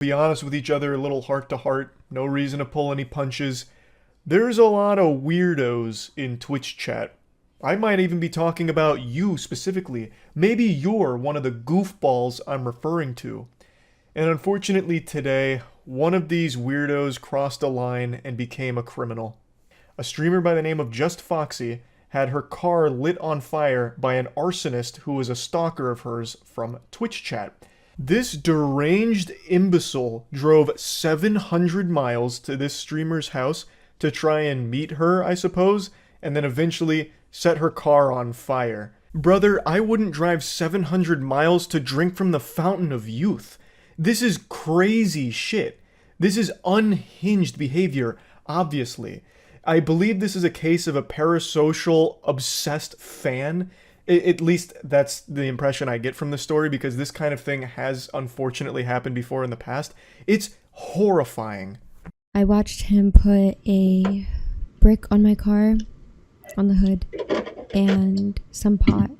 Be honest with each other, a little heart to heart, no reason to pull any punches. There's a lot of weirdos in Twitch chat. I might even be talking about you specifically. Maybe you're one of the goofballs I'm referring to. And unfortunately today, one of these weirdos crossed a line and became a criminal. A streamer by the name of Just Foxy had her car lit on fire by an arsonist who was a stalker of hers from Twitch chat. This deranged imbecile drove 700 miles to this streamer's house to try and meet her, I suppose, and then eventually set her car on fire. Brother, I wouldn't drive 700 miles to drink from the fountain of youth. This is crazy shit. This is unhinged behavior, obviously. I believe this is a case of a parasocial, obsessed fan. At least that's the impression I get from the story, because this kind of thing has unfortunately happened before in the past. It's horrifying. I watched him put a brick on my car, on the hood, and some pot.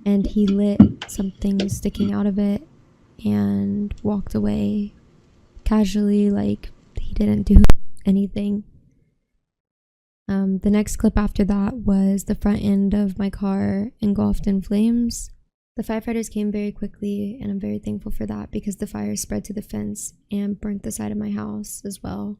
And he lit something sticking out of it and walked away casually, like he didn't do anything. The next clip after that was the front end of my car engulfed in flames. The firefighters came very quickly, and I'm very thankful for that, because the fire spread to the fence and burnt the side of my house as well,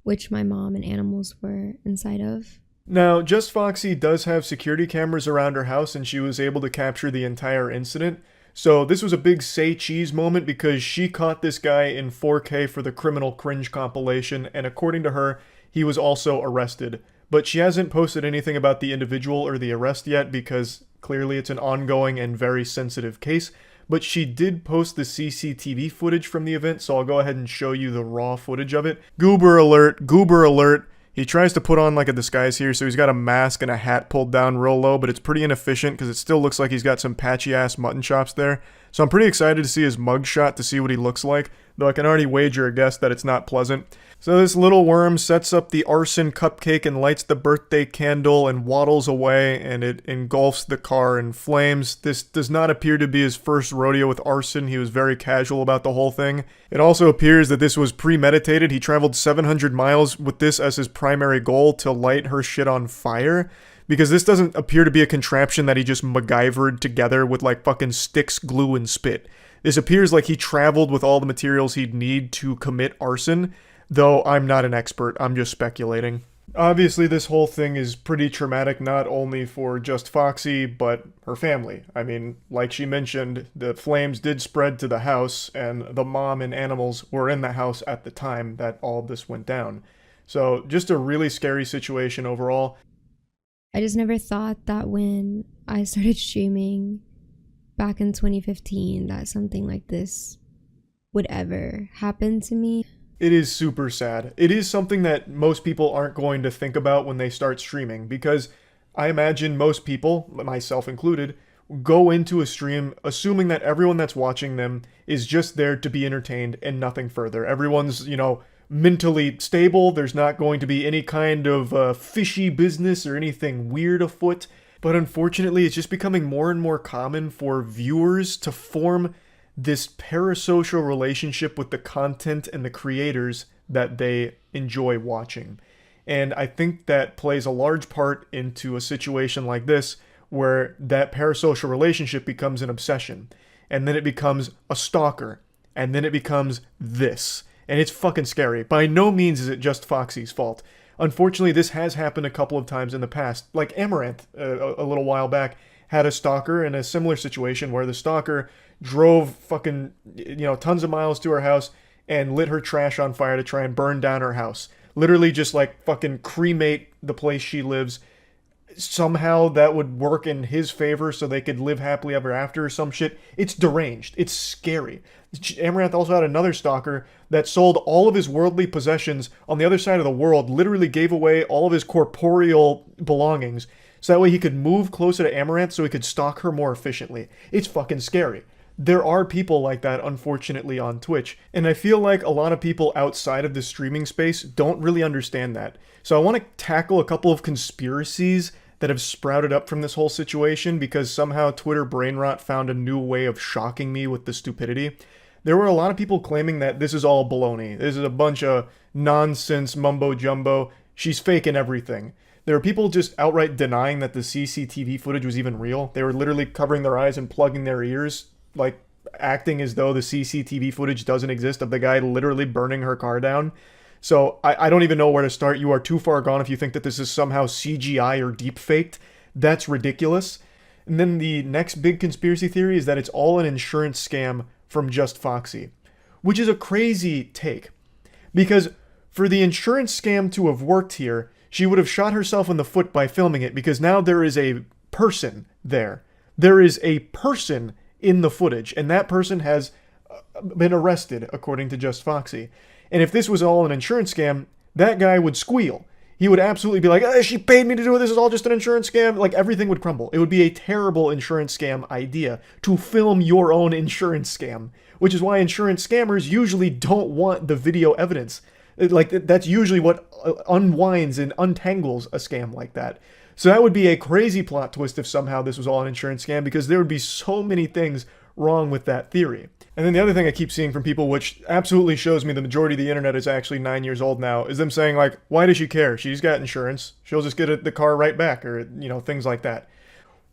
which my mom and animals were inside of. Now, Just Foxy does have security cameras around her house, and she was able to capture the entire incident. So this was a big say cheese moment, because she caught this guy in 4K for the criminal Cringe compilation, and according to her, he was also arrested. But she hasn't posted anything about the individual or the arrest yet, because clearly it's an ongoing and very sensitive case. But she did post the CCTV footage from the event, so I'll go ahead and show you the raw footage of it. Goober alert, goober alert. He tries to put on like a disguise here, so he's got a mask and a hat pulled down real low, but it's pretty inefficient because it still looks like he's got some patchy ass mutton chops there. So I'm pretty excited to see his mugshot to see what he looks like, though I can already wager a guess that it's not pleasant. So this little worm sets up the arson cupcake and lights the birthday candle and waddles away, and it engulfs the car in flames. This does not appear to be his first rodeo with arson. He was very casual about the whole thing. It also appears that this was premeditated. He traveled 700 miles with this as his primary goal, to light her shit on fire. Because this doesn't appear to be a contraption that he just MacGyvered together with like fucking sticks, glue, and spit. This appears like he traveled with all the materials he'd need to commit arson. Though I'm not an expert, I'm just speculating. Obviously, this whole thing is pretty traumatic, not only for Just Foxy, but her family. I mean, like she mentioned, the flames did spread to the house, and the mom and animals were in the house at the time that all this went down. So, just a really scary situation overall. I just never thought that when I started streaming back in 2015 that something like this would ever happen to me. It is super sad. It is something that most people aren't going to think about when they start streaming, because I imagine most people, myself included, go into a stream assuming that everyone that's watching them is just there to be entertained and nothing further. Everyone's, mentally stable. There's not going to be any kind of fishy business or anything weird afoot. But unfortunately, it's just becoming more and more common for viewers to form this parasocial relationship with the content and the creators that they enjoy watching. And I think that plays a large part into a situation like this, where that parasocial relationship becomes an obsession, and then it becomes a stalker, and then it becomes this. And it's fucking scary. By no means is it just Foxy's fault. Unfortunately, this has happened a couple of times in the past. Like Amaranth, a little while back, had a stalker in a similar situation where the stalker drove fucking, tons of miles to her house and lit her trash on fire to try and burn down her house. Literally just like fucking cremate the place she lives. Somehow that would work in his favor so they could live happily ever after or some shit. It's deranged. It's scary. Amaranth also had another stalker that sold all of his worldly possessions on the other side of the world, literally gave away all of his corporeal belongings, so that way he could move closer to Amaranth so he could stalk her more efficiently. It's fucking scary. There are people like that, unfortunately, on Twitch, and I feel like a lot of people outside of the streaming space don't really understand that. So I want to tackle a couple of conspiracies that have sprouted up from this whole situation, because somehow Twitter brain rot found a new way of shocking me with the stupidity. There were a lot of people claiming that this is all baloney. This is a bunch of nonsense mumbo jumbo. She's faking everything. There were people just outright denying that the CCTV footage was even real. They were literally covering their eyes and plugging their ears, like acting as though the CCTV footage doesn't exist of the guy literally burning her car down. So I don't even know where to start. You are too far gone if you think that this is somehow CGI or deep faked. That's ridiculous. And then the next big conspiracy theory is that it's all an insurance scam from Just Foxy, which is a crazy take. Because for the insurance scam to have worked here, she would have shot herself in the foot by filming it, because now there is a person there. There is a person in the footage, and that person has been arrested, according to Just Foxy. And if this was all an insurance scam, that guy would squeal. He would absolutely be like, she paid me to do it, this is all just an insurance scam. Like, everything would crumble. It would be a terrible insurance scam idea to film your own insurance scam, which is why insurance scammers usually don't want the video evidence. Like, that's usually what unwinds and untangles a scam like that. So that would be a crazy plot twist if somehow this was all an insurance scam, because there would be so many things wrong with that theory. And then the other thing I keep seeing from people, which absolutely shows me the majority of the internet is actually 9 years old now, is them saying, like, why does she care? She's got insurance. She'll just get the car right back, or, things like that.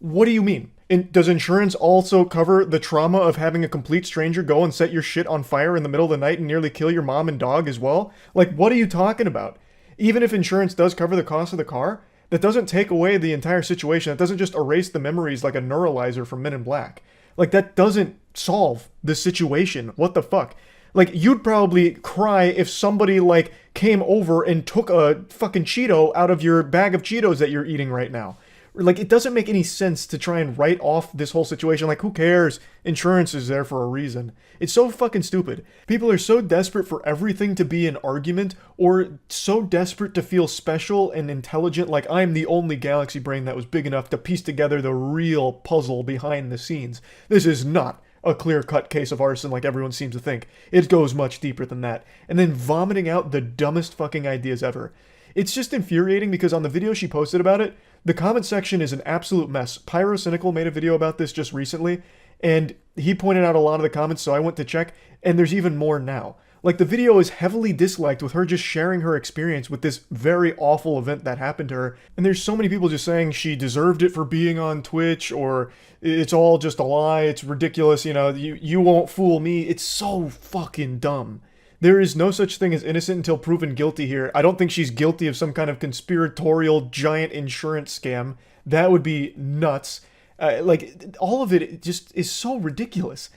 What do you mean? Does insurance also cover the trauma of having a complete stranger go and set your shit on fire in the middle of the night and nearly kill your mom and dog as well? Like, what are you talking about? Even if insurance does cover the cost of the car, that doesn't take away the entire situation. That doesn't just erase the memories like a neuralizer from Men in Black. Like, that doesn't solve the situation. What the fuck? Like, you'd probably cry if somebody, like, came over and took a fucking Cheeto out of your bag of Cheetos that you're eating right now. Like, it doesn't make any sense to try and write off this whole situation. Like, who cares? Insurance is there for a reason. It's so fucking stupid. People are so desperate for everything to be an argument, or so desperate to feel special and intelligent, like I'm the only galaxy brain that was big enough to piece together the real puzzle behind the scenes. This is not a clear-cut case of arson like everyone seems to think. It goes much deeper than that. And then vomiting out the dumbest fucking ideas ever. It's just infuriating because on the video she posted about it, the comment section is an absolute mess. Pyrocynical made a video about this just recently, and he pointed out a lot of the comments, so I went to check, and there's even more now. Like, the video is heavily disliked with her just sharing her experience with this very awful event that happened to her, and there's so many people just saying she deserved it for being on Twitch, or it's all just a lie, it's ridiculous, you won't fool me. It's so fucking dumb. There is no such thing as innocent until proven guilty here. I don't think she's guilty of some kind of conspiratorial giant insurance scam. That would be nuts. All of it just is so ridiculous.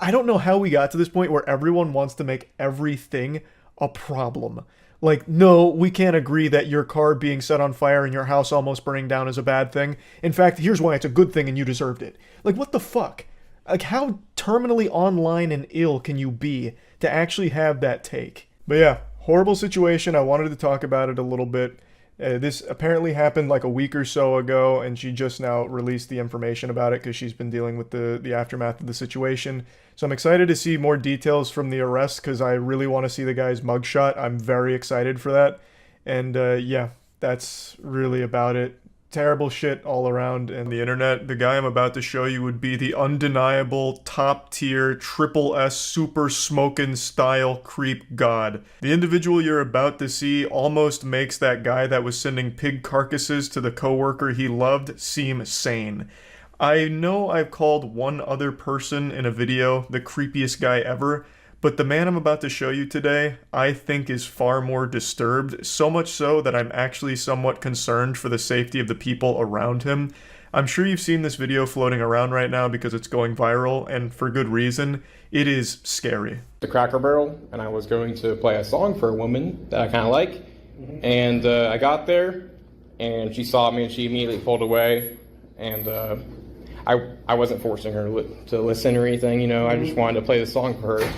I don't know how we got to this point where everyone wants to make everything a problem. Like, no, we can't agree that your car being set on fire and your house almost burning down is a bad thing. In fact, here's why it's a good thing and you deserved it. Like, what the fuck? Like, how terminally online and ill can you be to actually have that take? But yeah, horrible situation. I wanted to talk about it a little bit. This apparently happened like a week or so ago, and she just now released the information about it because she's been dealing with the aftermath of the situation. So I'm excited to see more details from the arrest because I really want to see the guy's mugshot. I'm very excited for that. And yeah, that's really about it. Terrible shit all around in the internet. The guy I'm about to show you would be the undeniable top tier triple S super smokin' style creep god. The individual you're about to see almost makes that guy that was sending pig carcasses to the coworker he loved seem sane. I know I've called one other person in a video the creepiest guy ever, but the man I'm about to show you today, I think is far more disturbed, so much so that I'm actually somewhat concerned for the safety of the people around him. I'm sure you've seen this video floating around right now because it's going viral, and for good reason. It is scary. The Cracker Barrel, and I was going to play a song for a woman that I kind of like, and I got there, and she saw me, and she immediately pulled away, and I wasn't forcing her to listen or anything, I just wanted to play the song for her.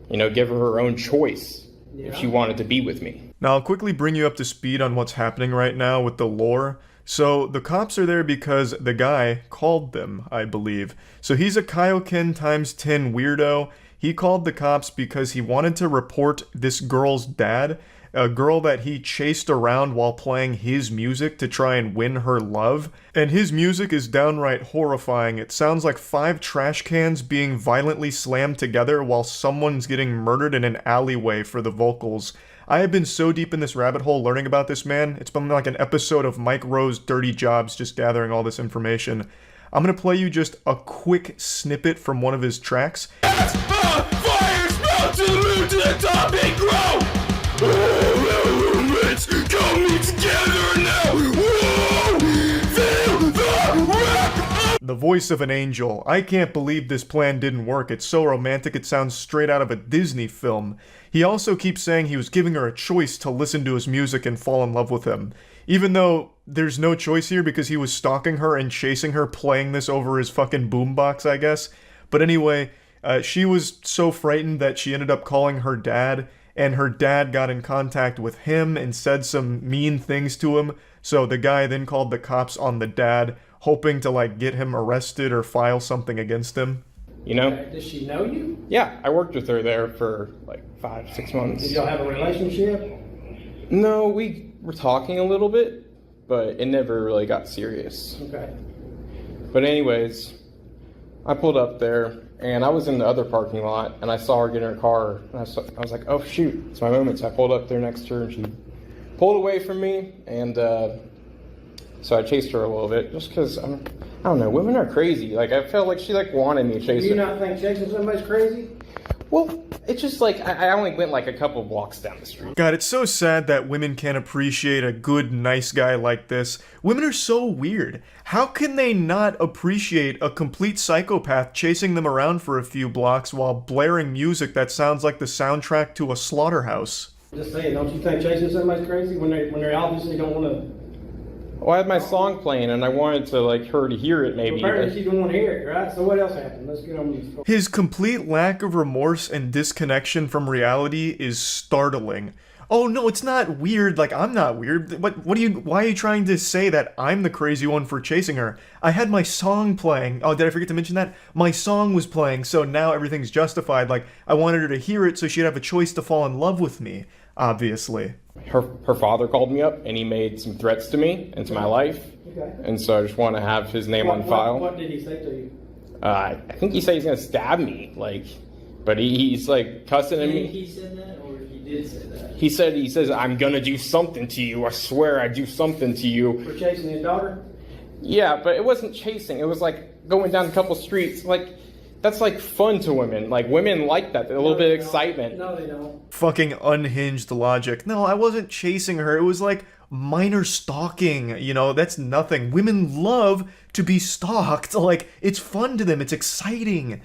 Give her her own choice if she wanted to be with me. Now, I'll quickly bring you up to speed on what's happening right now with the lore. So, the cops are there because the guy called them, I believe. So, he's a Kaioken times 10 weirdo. He called the cops because he wanted to report this girl's dad, a girl that he chased around while playing his music to try and win her love. And his music is downright horrifying. It sounds like 5 trash cans being violently slammed together while someone's getting murdered in an alleyway for the vocals. I have been so deep in this rabbit hole learning about this man. It's been like an episode of Mike Rowe's Dirty Jobs just gathering all this information. I'm gonna play you just a quick snippet from one of his tracks. Fire sprout to the moon, to the top and grow! Elements coming together now! Whoa! Feel the rap! The voice of an angel. I can't believe this plan didn't work. It's so romantic it sounds straight out of a Disney film. He also keeps saying he was giving her a choice to listen to his music and fall in love with him. Even though there's no choice here because he was stalking her and chasing her, playing this over his fucking boombox, I guess. But anyway, she was so frightened that she ended up calling her dad, and her dad got in contact with him and said some mean things to him. So the guy then called the cops on the dad, hoping to like get him arrested or file something against him. You know? Does she know you? Yeah, I worked with her there for like 5-6 months. Did y'all have a relationship? No, we were talking a little bit, but it never really got serious. Okay. But anyways, I pulled up there, and I was in the other parking lot, and I saw her get in her car, and I was like, oh shoot, it's my moment. So I pulled up there next to her, and she pulled away from me, and so I chased her a little bit, just because, I don't know, women are crazy. Like, I felt like she like wanted me to chase her. Do you not think chasing somebody's crazy? Well, it's just like, I only went like a couple blocks down the street. God, it's so sad that women can't appreciate a good, nice guy like this. Women are so weird. How can they not appreciate a complete psychopath chasing them around for a few blocks while blaring music that sounds like the soundtrack to a slaughterhouse? Just saying, don't you think chasing somebody's crazy when they obviously don't want to? Well, I had my song playing, and I wanted to like her to hear it maybe. Apparently she don't want to hear it, right? So what else happened? Let's get on with this. His complete lack of remorse and disconnection from reality is startling. Oh no, it's not weird, like I'm not weird. Why are you trying to say that I'm the crazy one for chasing her? I had my song playing. Oh, did I forget to mention that? My song was playing, so now everything's justified. Like, I wanted her to hear it so she'd have a choice to fall in love with me, obviously. Her father called me up, and he made some threats to me and to my life. Okay. And so I just want to have his name on file. What did he say to you? I think he said he's gonna stab me, like, but he's like cussing at me. He said that, or he did say that? He says I'm gonna do something to you. I swear I'd do something to you. For chasing his daughter? Yeah, but it wasn't chasing. It was like going down a couple streets. Like, that's like fun to women. Like, women like that. A little bit of excitement. No, they don't. Fucking unhinged logic. No, I wasn't chasing her. It was like minor stalking. You know, that's nothing. Women love to be stalked. Like, it's fun to them. It's exciting.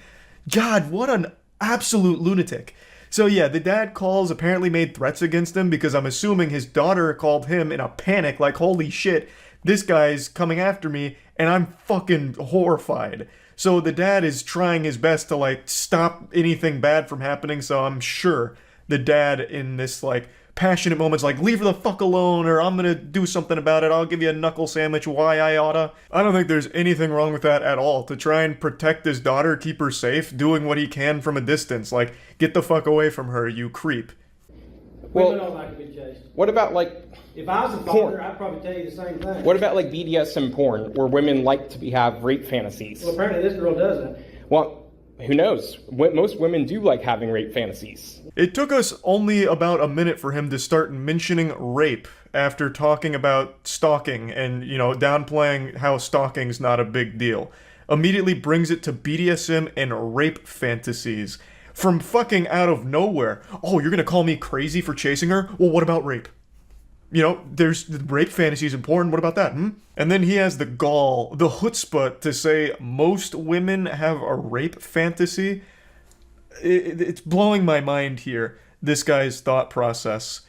God, what an absolute lunatic. So yeah, the dad calls, apparently made threats against him because I'm assuming his daughter called him in a panic, like, holy shit, this guy's coming after me, and I'm fucking horrified. So the dad is trying his best to, like, stop anything bad from happening, so I'm sure the dad in this, like, passionate moment's like, leave her the fuck alone, or I'm gonna do something about it, I'll give you a knuckle sandwich, why I oughta. I don't think there's anything wrong with that at all. To try and protect his daughter, keep her safe, doing what he can from a distance, like, get the fuck away from her, you creep. Women don't like to be chased. What about, like, If I was a porn? father, I'd probably tell you the same thing. What about, like, BDSM porn, where women like to have rape fantasies? Well, apparently this girl doesn't. Well, who knows? Most women do like having rape fantasies. It took us only about a minute for him to start mentioning rape after talking about stalking and, you know, downplaying how stalking's not a big deal. Immediately brings it to BDSM and rape fantasies. From fucking out of nowhere. Oh, you're gonna call me crazy for chasing her? Well, what about rape? You know, there's rape fantasies in porn, what about that, And then he has the gall, the chutzpah to say most women have a rape fantasy. It's blowing my mind here, this guy's thought process.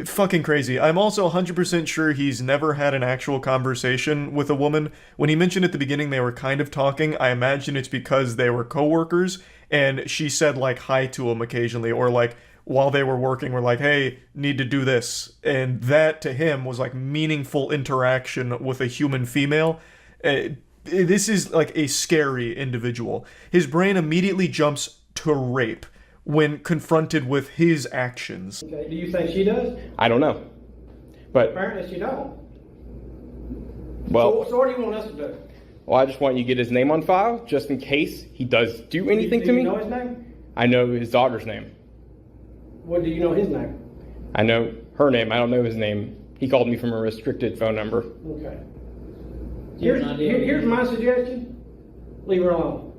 Fucking crazy. I'm also 100% sure he's never had an actual conversation with a woman. When he mentioned at the beginning they were kind of talking, I imagine it's because they were coworkers, and she said, like, hi to him occasionally, or, like, while they were working, were like, hey, need to do this. And that, to him, was, like, meaningful interaction with a human female. This is, like, a scary individual. His brain immediately jumps to rape when confronted with his actions. Okay. Do you think she does? I don't know. But, Apparently she don't. well, So what do you want us to do? well, I just want you to get his name on file, just in case he does do anything Do to you me. know his name? I know his daughter's name. What do you know his name? I know her name. I don't know his name. He called me from a restricted phone number. Okay. Here's my suggestion. Leave her alone.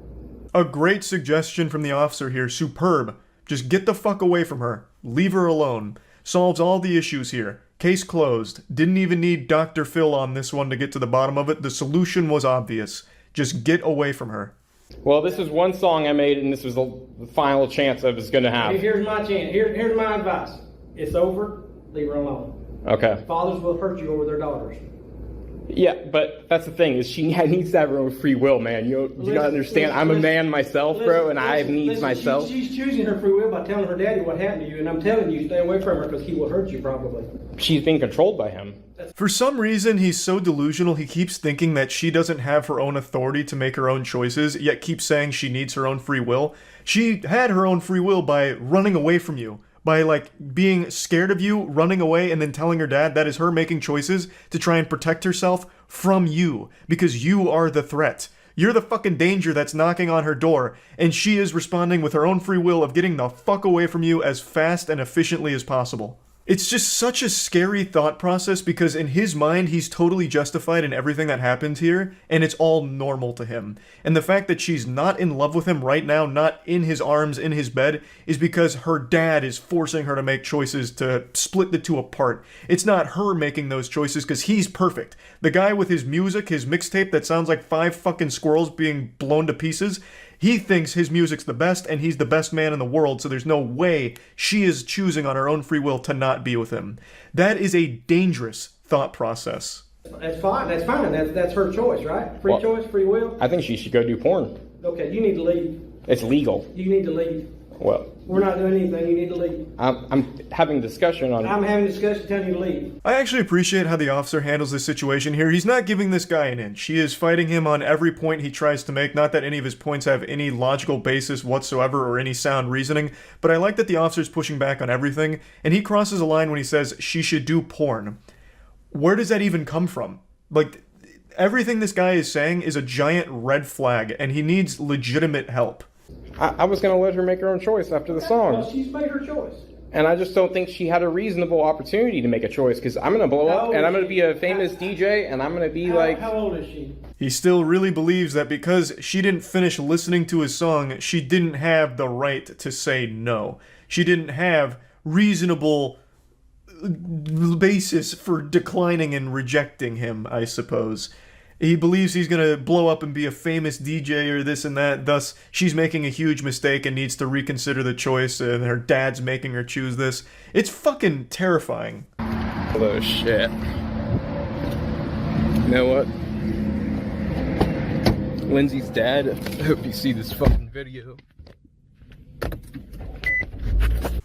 A great suggestion from the officer here. Superb. Just get the fuck away from her. Leave her alone. Solves all the issues here. Case closed. Didn't even need Dr. Phil on this one to get to the bottom of it. The solution was obvious. Just get away from her. Well, this is one song I made, and this was the final chance I was going to have. Here's my chance. Here's my advice. It's over. Leave her alone. Okay. Fathers will hurt you over their daughters. Yeah, but that's the thing, is she needs to have her own free will, man. You don't understand. I'm a man myself, bro, and I have needs myself. She's choosing her free will by telling her daddy what happened to you, and I'm telling you, stay away from her because he will hurt you probably. She's being controlled by him. For some reason, he's so delusional, he keeps thinking that she doesn't have her own authority to make her own choices, yet keeps saying she needs her own free will. She had her own free will by running away from you. By, like, being scared of you, running away, and then telling her dad that is her making choices to try and protect herself from you. Because you are the threat. You're the fucking danger that's knocking on her door, and she is responding with her own free will of getting the fuck away from you as fast and efficiently as possible. It's just such a scary thought process because in his mind, he's totally justified in everything that happened here, and it's all normal to him. And the fact that she's not in love with him right now, not in his arms, in his bed, is because her dad is forcing her to make choices to split the two apart. It's not her making those choices because he's perfect. The guy with his music, his mixtape that sounds like 5 fucking squirrels being blown to pieces, he thinks his music's the best and he's the best man in the world, so there's no way she is choosing on her own free will to not be with him. That is a dangerous thought process. That's fine. That's her choice, right? Free choice, free will. I think she should go do porn. Okay, you need to leave. It's legal. You need to leave. Well, We're not doing anything. You need to leave. I'm having discussion on... I'm having a discussion telling you to leave. I actually appreciate how the officer handles this situation here. He's not giving this guy an inch. She is fighting him on every point he tries to make. Not that any of his points have any logical basis whatsoever or any sound reasoning, but I like that the officer's pushing back on everything, and he crosses a line when he says she should do porn. Where does that even come from? Like, everything this guy is saying is a giant red flag, and he needs legitimate help. I was going to let her make her own choice after the song. Well, she's made her choice. And I just don't think she had a reasonable opportunity to make a choice, because I'm going to blow up, and I'm going to be a famous DJ, and I'm going to be like... How old is she? He still really believes that because she didn't finish listening to his song, she didn't have the right to say no. She didn't have reasonable basis for declining and rejecting him, I suppose. He believes he's going to blow up and be a famous DJ or this and that, thus she's making a huge mistake and needs to reconsider the choice, and her dad's making her choose this. It's fucking terrifying. Oh, shit. You know what? Lindsay's dad, I hope you see this fucking video.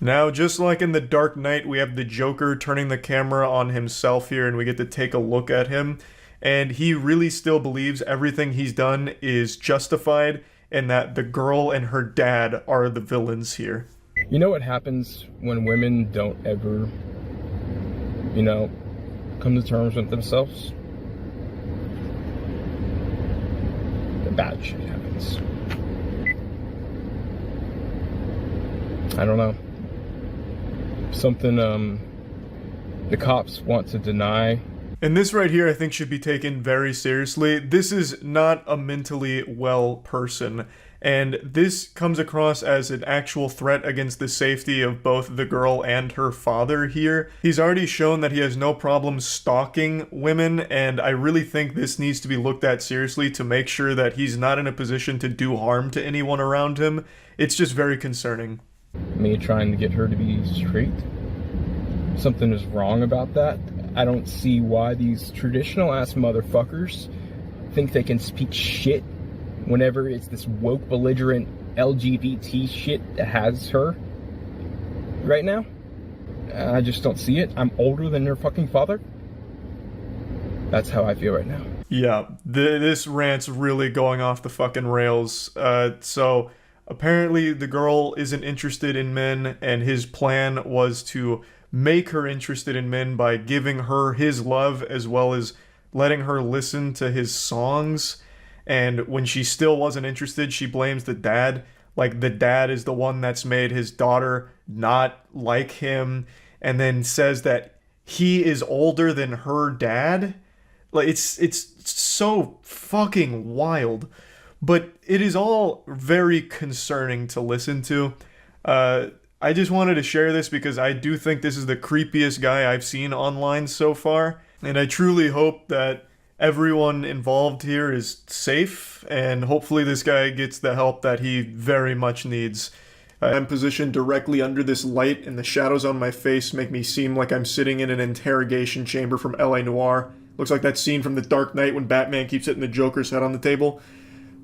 Now, just like in The Dark Knight, we have the Joker turning the camera on himself here, and we get to take a look at him. And he really still believes everything he's done is justified and that the girl and her dad are the villains here. You know what happens when women don't ever, you know, come to terms with themselves? The bad shit happens. I don't know. Something the cops want to deny. And this right here I think should be taken very seriously. This is not a mentally well person, and this comes across as an actual threat against the safety of both the girl and her father here. He's already shown that he has no problem stalking women, and I really think this needs to be looked at seriously to make sure that he's not in a position to do harm to anyone around him. It's just very concerning. Me trying to get her to be straight. Something is wrong about that. I don't see why these traditional ass motherfuckers think they can speak shit whenever it's this woke, belligerent LGBT shit that has her right now. I just don't see it. I'm older than her fucking father. That's how I feel right now. Yeah, this rant's really going off the fucking rails. So Apparently, the girl isn't interested in men, and his plan was to make her interested in men by giving her his love as well as letting her listen to his songs. And when she still wasn't interested, she blames the dad. Like, the dad is the one that's made his daughter not like him, and then says that he is older than her dad. Like, it's so fucking wild. But it is all very concerning to listen to. I just wanted to share this because I do think this is the creepiest guy I've seen online so far. And I truly hope that everyone involved here is safe, and hopefully this guy gets the help that he very much needs. I'm positioned directly under this light, and the shadows on my face make me seem like I'm sitting in an interrogation chamber from LA Noire. Looks like that scene from The Dark Knight when Batman keeps hitting the Joker's head on the table.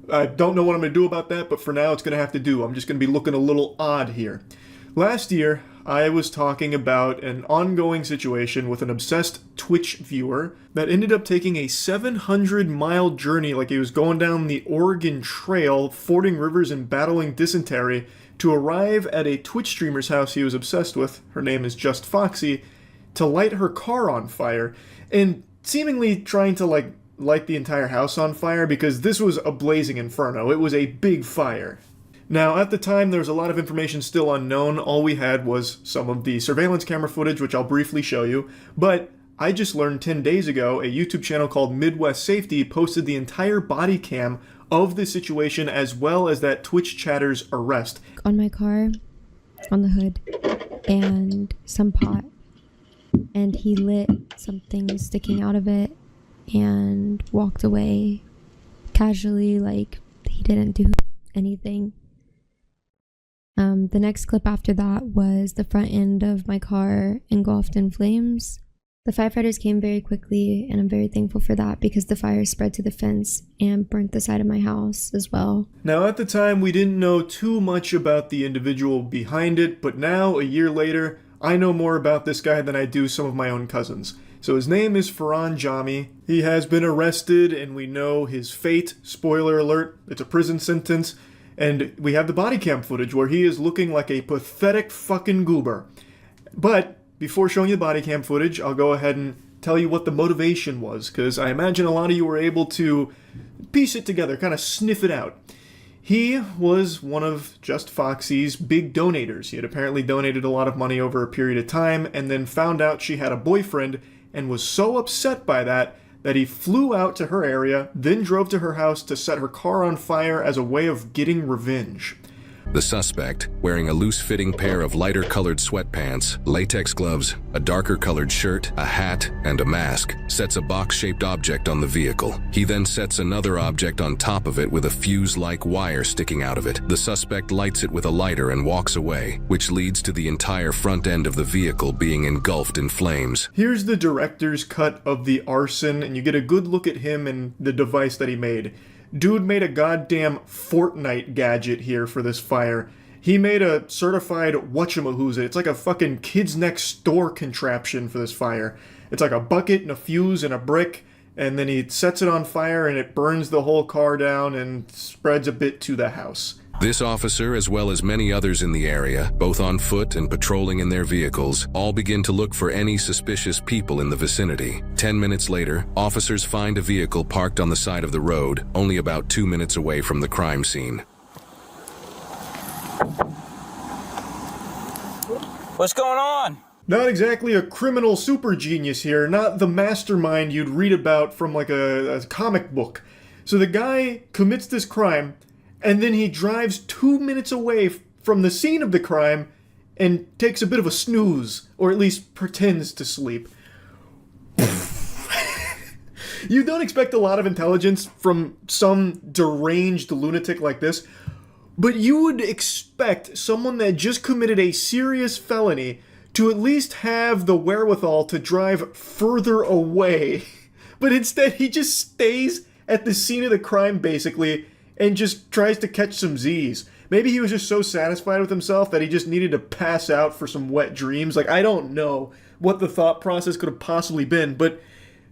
I don't know what I'm going to do about that, but for now it's going to have to do. I'm just going to be looking a little odd here. Last year, I was talking about an ongoing situation with an obsessed Twitch viewer that ended up taking a 700-mile journey, like he was going down the Oregon Trail, fording rivers and battling dysentery, to arrive at a Twitch streamer's house he was obsessed with, her name is Just Foxy, to light her car on fire, and seemingly trying to light the entire house on fire because this was a blazing inferno. It was a big fire. Now, at the time, there was a lot of information still unknown. All we had was some of the surveillance camera footage, which I'll briefly show you. But I just learned 10 days ago, a YouTube channel called Midwest Safety posted the entire body cam of the situation as well as that Twitch chatter's arrest. On my car, on the hood, and some pot. And he lit something sticking out of it and walked away casually, like he didn't do anything. The next clip after that was the front end of my car engulfed in flames. The firefighters came very quickly, and I'm very thankful for that because the fire spread to the fence and burnt the side of my house as well. Now, at the time, we didn't know too much about the individual behind it, but now, a year later, I know more about this guy than I do some of my own cousins. So his name is Farhan Jami. He has been arrested, and we know his fate. Spoiler alert, it's a prison sentence. And we have the body cam footage where he is looking like a pathetic fucking goober. But before showing you the body cam footage, I'll go ahead and tell you what the motivation was, because I imagine a lot of you were able to piece it together, kind of sniff it out. He was one of Just Foxy's big donators. He had apparently donated a lot of money over a period of time, and then found out she had a boyfriend, and was so upset by that he flew out to her area, then drove to her house to set her car on fire as a way of getting revenge. The suspect, wearing a loose-fitting pair of lighter-colored sweatpants, latex gloves, a darker-colored shirt, a hat, and a mask, sets a box-shaped object on the vehicle. He then sets another object on top of it with a fuse-like wire sticking out of it. The suspect lights it with a lighter and walks away, which leads to the entire front end of the vehicle being engulfed in flames. Here's the director's cut of the arson, and you get a good look at him and the device that he made. Dude made a goddamn Fortnite gadget here for this fire. He made a certified whatchamahooza. It's like a fucking kids next door contraption for this fire. It's like a bucket and a fuse and a brick, and then he sets it on fire and it burns the whole car down and spreads a bit to the house. This officer, as well as many others in the area, both on foot and patrolling in their vehicles, all begin to look for any suspicious people in the vicinity. 10 minutes later, officers find a vehicle parked on the side of the road, only about 2 minutes away from the crime scene. What's going on? Not exactly a criminal super genius here, not the mastermind you'd read about from like a comic book. So the guy commits this crime, and then he drives 2 minutes away from the scene of the crime and takes a bit of a snooze, or at least pretends to sleep. You don't expect a lot of intelligence from some deranged lunatic like this, but you would expect someone that just committed a serious felony to at least have the wherewithal to drive further away. But instead, he just stays at the scene of the crime, basically, and just tries to catch some Z's. Maybe he was just so satisfied with himself that he just needed to pass out for some wet dreams. Like, I don't know what the thought process could have possibly been, but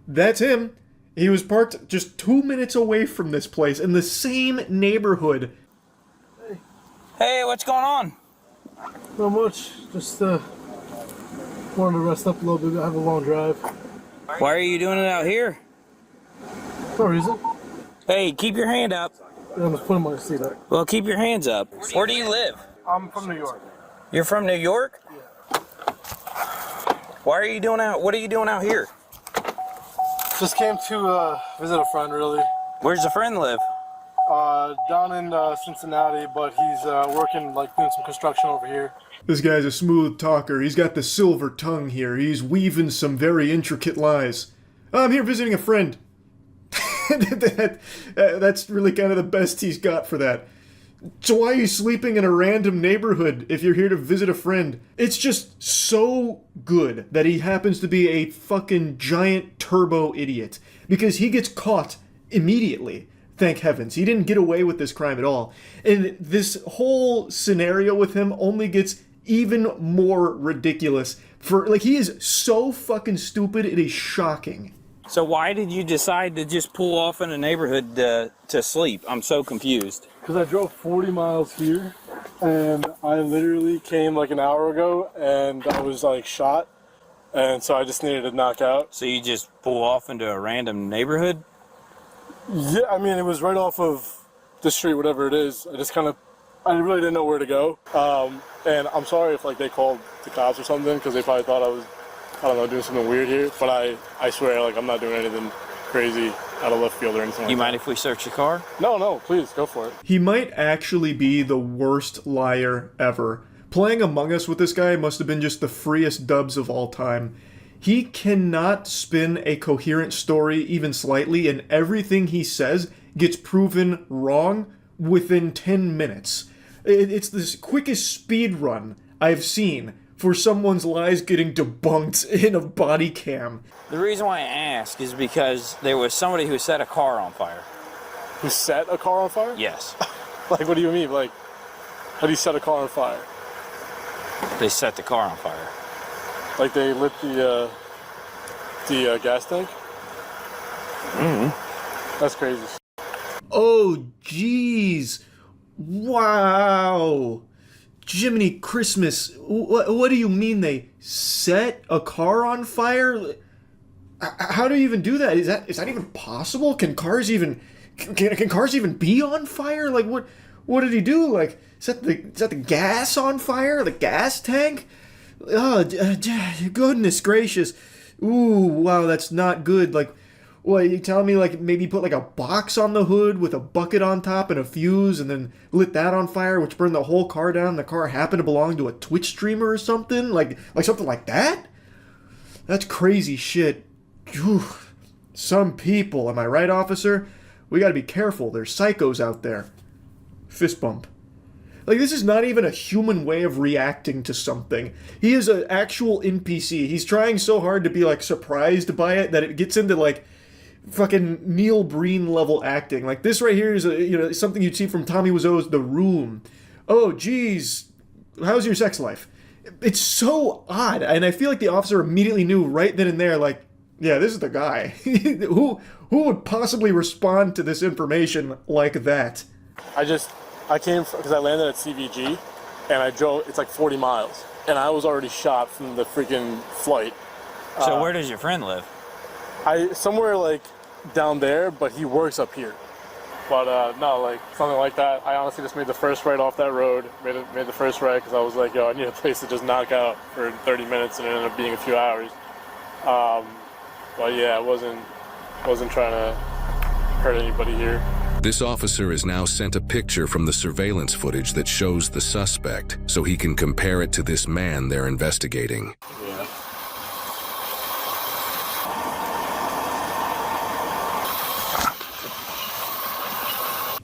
that's him. He was parked just 2 minutes away from this place in the same neighborhood. Hey, what's going on? Not much. Just wanted to rest up a little bit. I have a long drive. Why are you doing it out here? No reason. Hey, keep your hand up. Yeah, I'm just putting my seat up. Well, keep your hands up. Where do you live? I'm from New York. You're from New York? Yeah. Why are you doing out? What are you doing out here? Just came to visit a friend, really. Where's the friend live? Down in Cincinnati, but he's working, like, doing some construction over here. This guy's a smooth talker. He's got the silver tongue here. He's weaving some very intricate lies. I'm here visiting a friend. That's really kind of the best he's got for that. So why are you sleeping in a random neighborhood if you're here to visit a friend? It's just so good that he happens to be a fucking giant turbo idiot. Because he gets caught immediately. Thank heavens. He didn't get away with this crime at all. And this whole scenario with him only gets even more ridiculous. He is so fucking stupid, it is shocking. So why did you decide to just pull off in a neighborhood to sleep? I'm so confused. Because I drove 40 miles here, and I literally came like an hour ago, and I was like shot, and so I just needed to knock out. So you just pull off into a random neighborhood? Yeah, I mean, it was right off of the street, whatever it is. I really didn't know where to go. And I'm sorry if like they called the cops or something, because they probably thought I was, I don't know, doing something weird here. But I swear, like, I'm not doing anything crazy out of left field or anything like that. You mind if we search the car? No, please, go for it. He might actually be the worst liar ever. Playing Among Us with this guy must have been just the freest dubs of all time. He cannot spin a coherent story even slightly, and everything he says gets proven wrong within 10 minutes. It's the quickest speed run I've seen for someone's lies getting debunked in a body cam. The reason why I ask is because there was somebody who set a car on fire. Who set a car on fire? Yes. Like, what do you mean? Like, how do you set a car on fire? They set the car on fire. Like they lit the gas tank? Mm-hmm. That's crazy. Oh, jeez. Wow. Jiminy Christmas. What do you mean they set a car on fire? How do you even do that? Is that even possible? Can cars even be on fire? Like, what did he do? Like, set the gas on fire? The gas tank? Oh, goodness gracious. Ooh, wow, that's not good. Like, what, you telling me, like, maybe put, like, a box on the hood with a bucket on top and a fuse and then lit that on fire, which burned the whole car down? The car happened to belong to a Twitch streamer or something? Like something like that? That's crazy shit. Whew. Some people, am I right, officer? We gotta be careful. There's psychos out there. Fist bump. Like, this is not even a human way of reacting to something. He is an actual NPC. He's trying so hard to be, like, surprised by it that it gets into, like, fucking Neil Breen level acting. Like, this right here is something you'd see from Tommy Wiseau's The Room. Oh, geez, how's your sex life? It's so odd, and I feel like the officer immediately knew right then and there, like, yeah, this is the guy. Who would possibly respond to this information like that? I came because I landed at CVG, and I drove, it's like 40 miles, and I was already shot from the freaking flight. So where does your friend live? Somewhere like down there, but he works up here. But no, like something like that. I honestly just made the first right off that road, made the first right because I was like, yo, I need a place to just knock out for 30 minutes, and it ended up being a few hours. But yeah, I wasn't trying to hurt anybody here. This officer has now sent a picture from the surveillance footage that shows the suspect, so he can compare it to this man they're investigating. Yeah.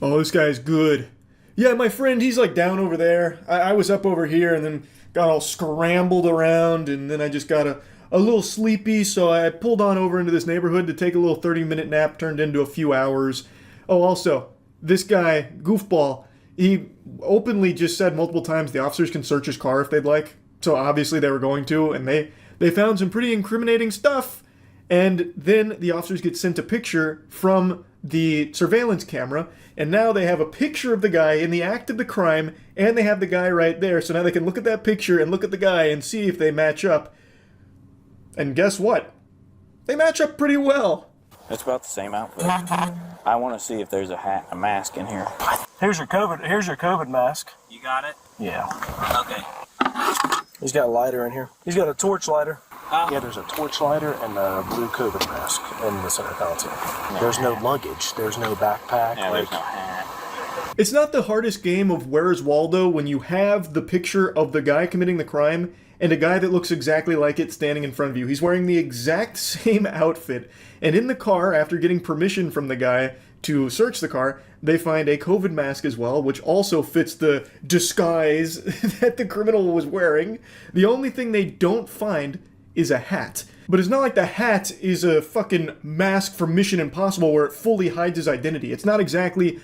Oh, this guy's good. Yeah, my friend, he's like down over there. I was up over here and then got all scrambled around, and then I just got a little sleepy, so I pulled on over into this neighborhood to take a little 30-minute nap, turned into a few hours. Oh, also, this guy, Goofball, he openly just said multiple times the officers can search his car if they'd like. So obviously they were going to, and they found some pretty incriminating stuff. And then the officers get sent a picture from the surveillance camera, and now they have a picture of the guy in the act of the crime, and they have the guy right there, so now they can look at that picture and look at the guy and see if they match up. And guess what? They match up pretty well. It's about the same outfit. I want to see if there's a mask in here. Here's your COVID mask. You got it? Yeah. Okay. He's got a lighter in here. He's got a torch lighter. Yeah, there's a torch lighter and a blue COVID mask in the center console. There's no luggage. There's no backpack. Yeah, there's no hat. It's not the hardest game of Where's Waldo when you have the picture of the guy committing the crime and a guy that looks exactly like it standing in front of you. He's wearing the exact same outfit. And in the car, after getting permission from the guy to search the car, they find a COVID mask as well, which also fits the disguise that the criminal was wearing. The only thing they don't find is a hat. But it's not like the hat is a fucking mask from Mission Impossible where it fully hides his identity. It's not exactly,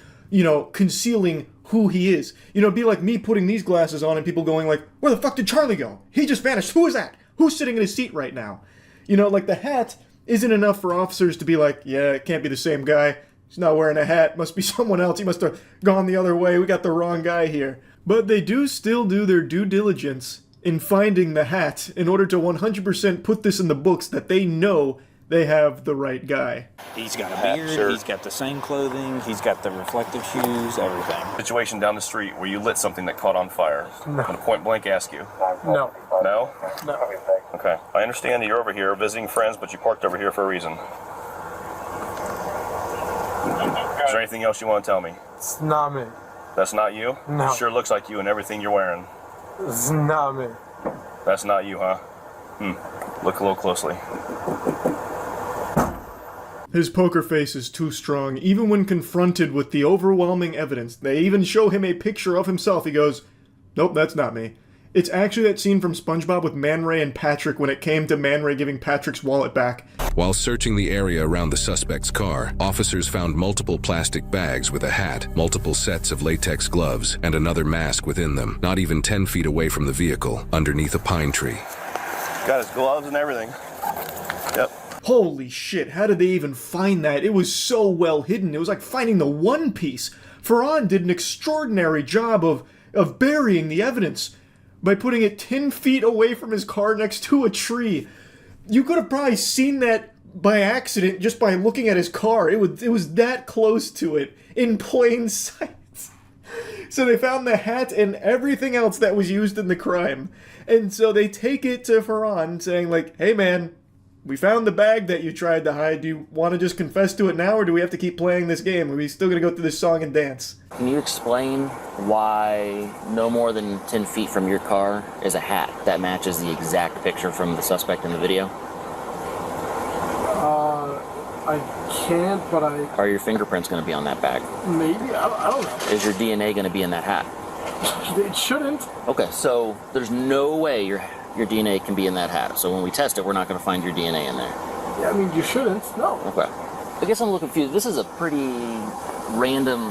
concealing who he is. It'd be like me putting these glasses on and people going like, where the fuck did Charlie go? He just vanished. Who is that? Who's sitting in his seat right now? Like the hat isn't enough for officers to be like, yeah, it can't be the same guy. He's not wearing a hat. Must be someone else. He must have gone the other way. We got the wrong guy here. But they do still do their due diligence in finding the hat in order to 100% put this in the books that they know they have the right guy. He's got a beard, he's got the same clothing, he's got the reflective shoes, everything. Situation down the street where you lit something that caught on fire. No. I'm gonna point blank ask you. No. No? No. Okay. I understand that you're over here visiting friends, but you parked over here for a reason. Is there anything else you want to tell me? It's not me. That's not you? No. Sure looks like you and everything you're wearing. It's not me. That's not you, huh? Look a little closely. His poker face is too strong. Even when confronted with the overwhelming evidence, they even show him a picture of himself. He goes, nope, that's not me. It's actually that scene from SpongeBob with Man Ray and Patrick when it came to Man Ray giving Patrick's wallet back. While searching the area around the suspect's car, officers found multiple plastic bags with a hat, multiple sets of latex gloves, and another mask within them, not even 10 feet away from the vehicle, underneath a pine tree. Got his gloves and everything. Yep. Holy shit, how did they even find that? It was so well hidden. It was like finding the One Piece. Ferran did an extraordinary job of burying the evidence by putting it 10 feet away from his car next to a tree. You could have probably seen that by accident just by looking at his car. It was that close to it in plain sight. So they found the hat and everything else that was used in the crime. And so they take it to Ferran saying like, hey man, we found the bag that you tried to hide. Do you want to just confess to it now, or do we have to keep playing this game? Are we still going to go through this song and dance? Can you explain why no more than 10 feet from your car is a hat that matches the exact picture from the suspect in the video? I can't, but Are your fingerprints going to be on that bag? maybe, I don't know. Is your DNA going to be in that hat? It shouldn't. Okay, so there's no way your DNA can be in that hat. So when we test it, we're not going to find your DNA in there. Yeah, I mean, you shouldn't, no. Okay. I guess I'm a little confused. This is a pretty random,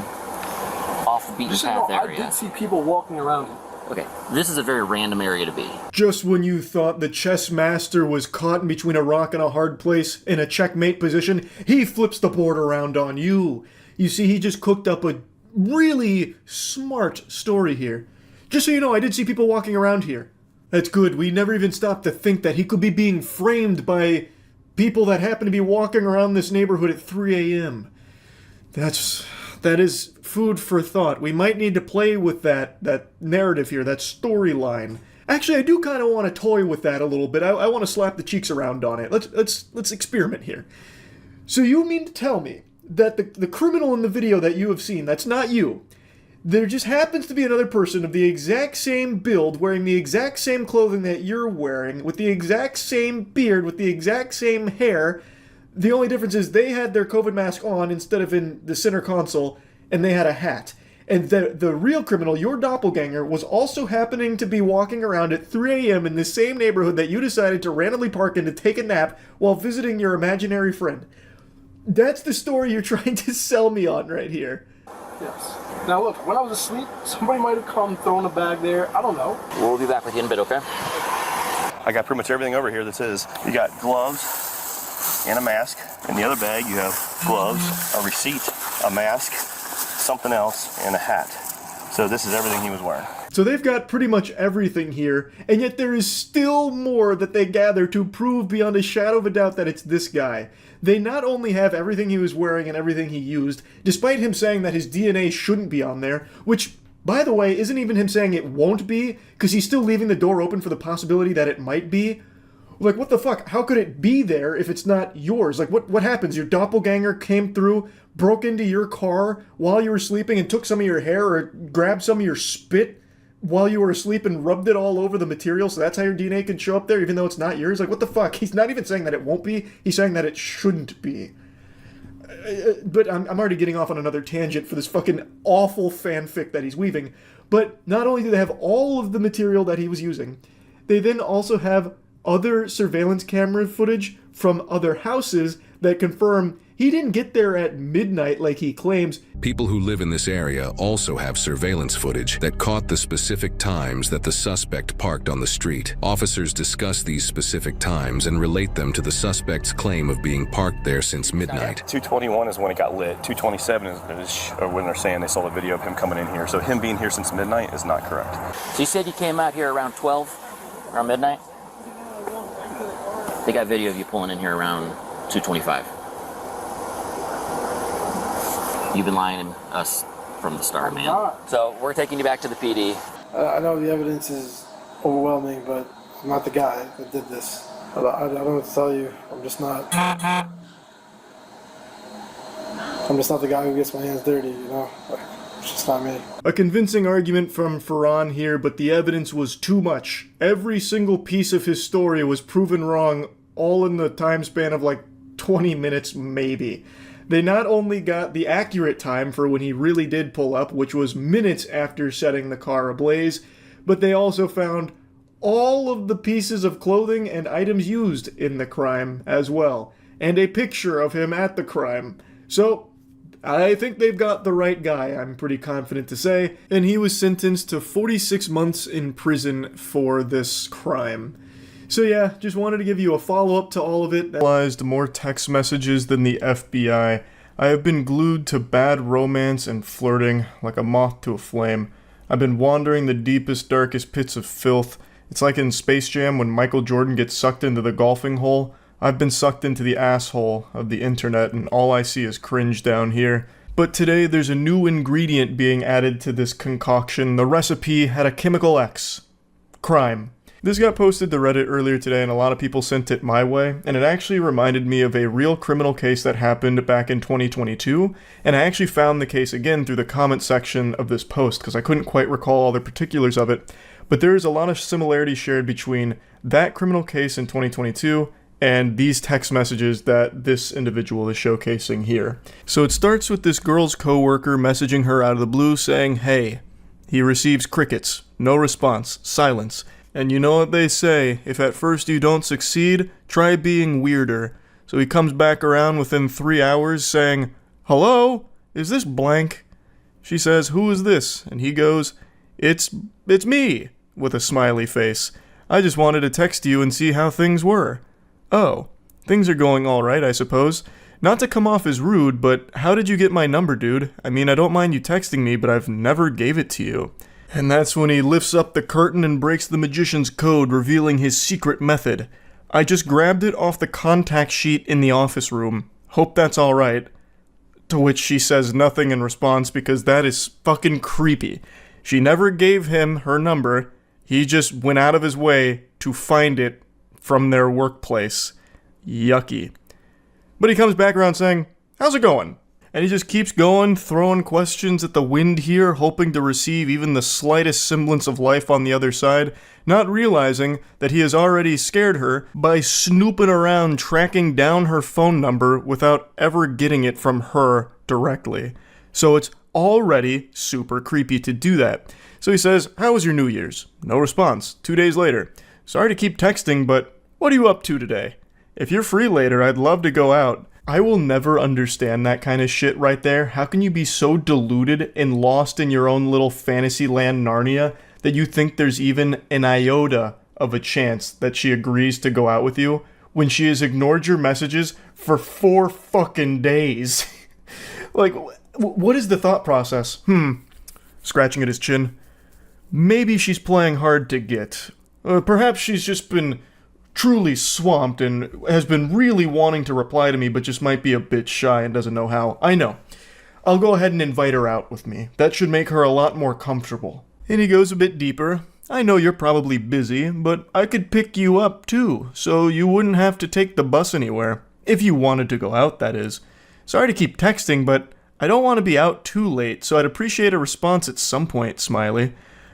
off the beaten Just so you path know, I area. did see people walking around it. Okay, this is a very random area to be. Just when you thought the chess master was caught in between a rock and a hard place in a checkmate position, he flips the board around on you. You see, he just cooked up a really smart story here. Just so you know, I did see people walking around here. That's good. We never even stopped to think that he could be being framed by people that happen to be walking around this neighborhood at 3 a.m. That is food for thought. We might need to play with that narrative here, that storyline. Actually, I do kind of want to toy with that a little bit. I want to slap the cheeks around on it. Let's experiment here. So you mean to tell me that the criminal in the video that you have seen, that's not you. There just happens to be another person of the exact same build, wearing the exact same clothing that you're wearing, with the exact same beard, with the exact same hair. The only difference is they had their COVID mask on instead of in the center console, and they had a hat. And the real criminal, your doppelganger, was also happening to be walking around at 3 a.m. in the same neighborhood that you decided to randomly park in to take a nap while visiting your imaginary friend. That's the story you're trying to sell me on right here. Yes. Now look, when I was asleep, somebody might have come, thrown a bag there. I don't know. We'll be back with you in a bit, okay? I got pretty much everything over here that's his. You got gloves, and a mask. In the other bag, you have gloves, a receipt, a mask, something else, and a hat. So this is everything he was wearing. So they've got pretty much everything here, and yet there is still more that they gather to prove beyond a shadow of a doubt that it's this guy. They not only have everything he was wearing and everything he used, despite him saying that his DNA shouldn't be on there, which, by the way, isn't even him saying it won't be, because he's still leaving the door open for the possibility that it might be. Like, what the fuck? How could it be there if it's not yours? Like, what happens? Your doppelganger came through, broke into your car while you were sleeping and took some of your hair or grabbed some of your spit while you were asleep and rubbed it all over the material, so that's how your DNA can show up there even though it's not yours? Like, what the fuck? He's not even saying that it won't be. He's saying that it shouldn't be. But I'm already getting off on another tangent for this fucking awful fanfic that he's weaving. But not only do they have all of the material that he was using, they then also have other surveillance camera footage from other houses that confirm he didn't get there at midnight like he claims. People who live in this area also have surveillance footage that caught the specific times that the suspect parked on the street. Officers discuss these specific times and relate them to the suspect's claim of being parked there since midnight. 221 is when it got lit. 227 is when they're saying they saw the video of him coming in here. So him being here since midnight is not correct. So you said you came out here around 12, around midnight? They got video of you pulling in here around 2:25. You've been lying to us from the start, man. So we're taking you back to the PD. I know the evidence is overwhelming, but I'm not the guy that did this. I don't know what to tell you. I'm just not the guy who gets my hands dirty, you know? Like, it's just not me. A convincing argument from Ferran here, but the evidence was too much. Every single piece of his story was proven wrong, all in the time span of like 20 minutes maybe. They not only got the accurate time for when he really did pull up, which was minutes after setting the car ablaze, but they also found all of the pieces of clothing and items used in the crime as well, and a picture of him at the crime. So, I think they've got the right guy, I'm pretty confident to say, and he was sentenced to 46 months in prison for this crime. So yeah, just wanted to give you a follow-up to all of it. Realized more text messages than the FBI. I have been glued to bad romance and flirting like a moth to a flame. I've been wandering the deepest, darkest pits of filth. It's like in Space Jam when Michael Jordan gets sucked into the golfing hole. I've been sucked into the asshole of the internet and all I see is cringe down here. But today there's a new ingredient being added to this concoction. The recipe had a chemical X. Crime. This got posted to Reddit earlier today and a lot of people sent it my way, and it actually reminded me of a real criminal case that happened back in 2022, and I actually found the case again through the comment section of this post because I couldn't quite recall all the particulars of it, but there is a lot of similarities shared between that criminal case in 2022 and these text messages that this individual is showcasing here. So it starts with this girl's coworker messaging her out of the blue saying, "Hey." He receives crickets, no response, silence. And you know what they say, if at first you don't succeed, try being weirder. So he comes back around within 3 hours saying, "Hello? Is this blank?" She says, "Who is this?" And he goes, It's me," with a smiley face. "I just wanted to text you and see how things were." "Oh, things are going alright, I suppose. Not to come off as rude, but how did you get my number, dude? I mean, I don't mind you texting me, but I've never gave it to you." And that's when he lifts up the curtain and breaks the magician's code, revealing his secret method. "I just grabbed it off the contact sheet in the office room. Hope that's alright." To which she says nothing in response because that is fucking creepy. She never gave him her number. He just went out of his way to find it from their workplace. Yucky. But he comes back around saying, "How's it going?" And he just keeps going, throwing questions at the wind here, hoping to receive even the slightest semblance of life on the other side, not realizing that he has already scared her by snooping around tracking down her phone number without ever getting it from her directly. So it's already super creepy to do that. So he says, "How was your New Year's?" No response. 2 days later. "Sorry to keep texting, but what are you up to today? If you're free later, I'd love to go out." I will never understand that kind of shit right there. How can you be so deluded and lost in your own little fantasy land Narnia that you think there's even an iota of a chance that she agrees to go out with you when she has ignored your messages for 4 fucking days? Like, what is the thought process? Scratching at his chin. Maybe she's playing hard to get. Perhaps she's just been truly swamped and has been really wanting to reply to me, but just might be a bit shy and doesn't know how. I know. I'll go ahead and invite her out with me. That should make her a lot more comfortable. And he goes a bit deeper. I know you're probably busy, but I could pick you up too, so you wouldn't have to take the bus anywhere. If you wanted to go out, that is. Sorry to keep texting, but I don't want to be out too late, so I'd appreciate a response at some point, Smiley.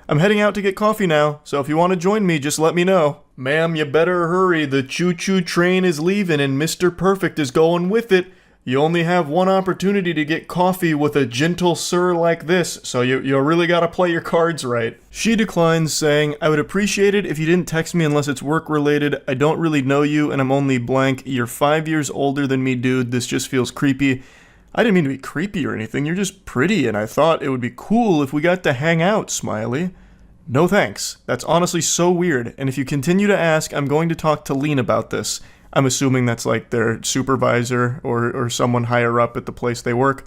I'm heading out to get coffee now, so if you want to join me, just let me know. Ma'am, you better hurry. The choo-choo train is leaving and Mr. Perfect is going with it. You only have one opportunity to get coffee with a gentle sir like this, so you really gotta play your cards right. She declines, saying, I would appreciate it if you didn't text me unless it's work-related. I don't really know you, and I'm only blank. You're 5 years older than me, dude. This just feels creepy. I didn't mean to be creepy or anything. You're just pretty, and I thought it would be cool if we got to hang out, Smiley. No thanks. That's honestly so weird, and if you continue to ask, I'm going to talk to Lean about this. I'm assuming that's like their supervisor or someone higher up at the place they work.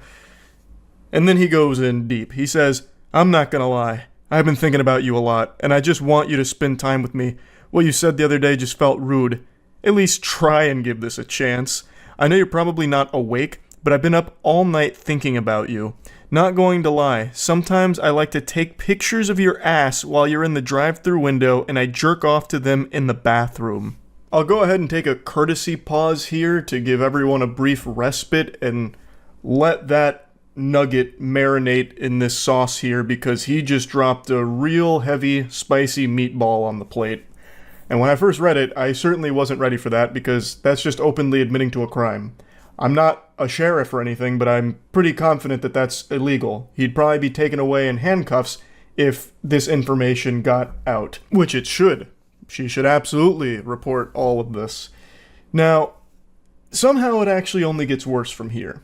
And then he goes in deep. He says, I'm not gonna lie. I've been thinking about you a lot, and I just want you to spend time with me. What you said the other day just felt rude. At least try and give this a chance. I know you're probably not awake, but I've been up all night thinking about you. Not going to lie, sometimes I like to take pictures of your ass while you're in the drive-thru window and I jerk off to them in the bathroom. I'll go ahead and take a courtesy pause here to give everyone a brief respite and let that nugget marinate in this sauce here because he just dropped a real heavy, spicy meatball on the plate. And when I first read it, I certainly wasn't ready for that because that's just openly admitting to a crime. I'm not a sheriff or anything, but I'm pretty confident that that's illegal. He'd probably be taken away in handcuffs if this information got out, which it should. She should absolutely report all of this. Now, somehow it actually only gets worse from here.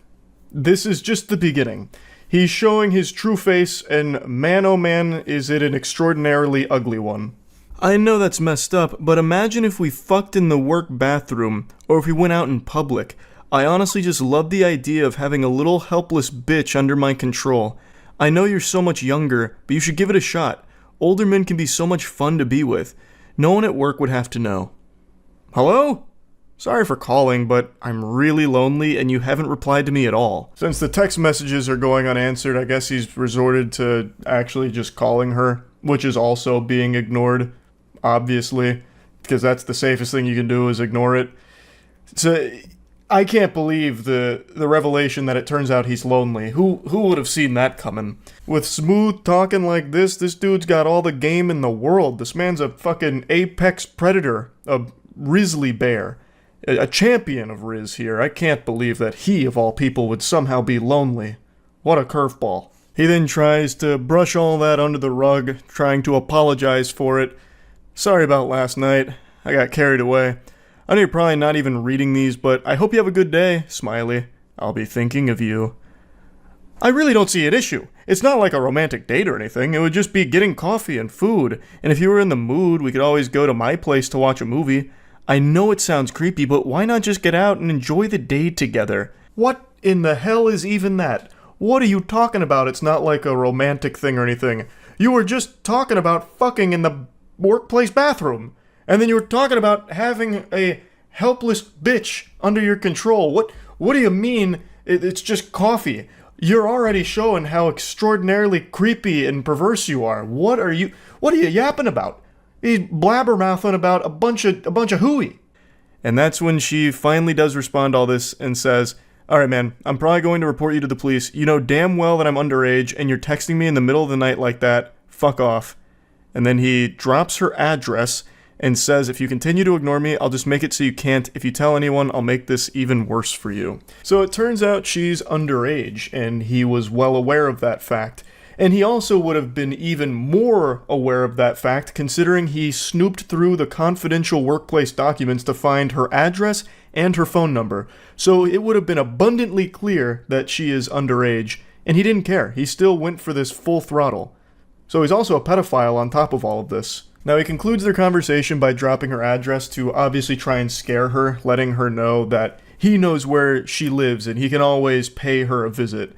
This is just the beginning. He's showing his true face, and man oh man, is it an extraordinarily ugly one. I know that's messed up, but imagine if we fucked in the work bathroom, or if we went out in public. I honestly just love the idea of having a little helpless bitch under my control. I know you're so much younger, but you should give it a shot. Older men can be so much fun to be with. No one at work would have to know. Hello? Sorry for calling, but I'm really lonely and you haven't replied to me at all. Since the text messages are going unanswered, I guess he's resorted to actually just calling her, which is also being ignored, obviously, because that's the safest thing you can do is ignore it. So I can't believe the revelation that it turns out he's lonely. Who would have seen that coming? With smooth talking like this dude's got all the game in the world. This man's a fucking apex predator, a grizzly bear, a champion of Riz here. I can't believe that he, of all people, would somehow be lonely. What a curveball. He then tries to brush all that under the rug, trying to apologize for it. Sorry about last night. I got carried away. I know you're probably not even reading these, but I hope you have a good day, Smiley. I'll be thinking of you. I really don't see an issue. It's not like a romantic date or anything. It would just be getting coffee and food. And if you were in the mood, we could always go to my place to watch a movie. I know it sounds creepy, but why not just get out and enjoy the day together? What in the hell is even that? What are you talking about? It's not like a romantic thing or anything. You were just talking about fucking in the workplace bathroom. And then you were talking about having a helpless bitch under your control. What do you mean it's just coffee? You're already showing how extraordinarily creepy and perverse you are. What are you yapping about? He's blabbermouthing about a bunch of hooey. And that's when she finally does respond to all this and says, alright man, I'm probably going to report you to the police. You know damn well that I'm underage and you're texting me in the middle of the night like that. Fuck off. And then he drops her address and says, if you continue to ignore me, I'll just make it so you can't. If you tell anyone, I'll make this even worse for you. So it turns out she's underage, and he was well aware of that fact. And he also would have been even more aware of that fact, considering he snooped through the confidential workplace documents to find her address and her phone number. So it would have been abundantly clear that she is underage, and he didn't care. He still went for this full throttle. So he's also a pedophile on top of all of this. Now, he concludes their conversation by dropping her address to obviously try and scare her, letting her know that he knows where she lives and he can always pay her a visit.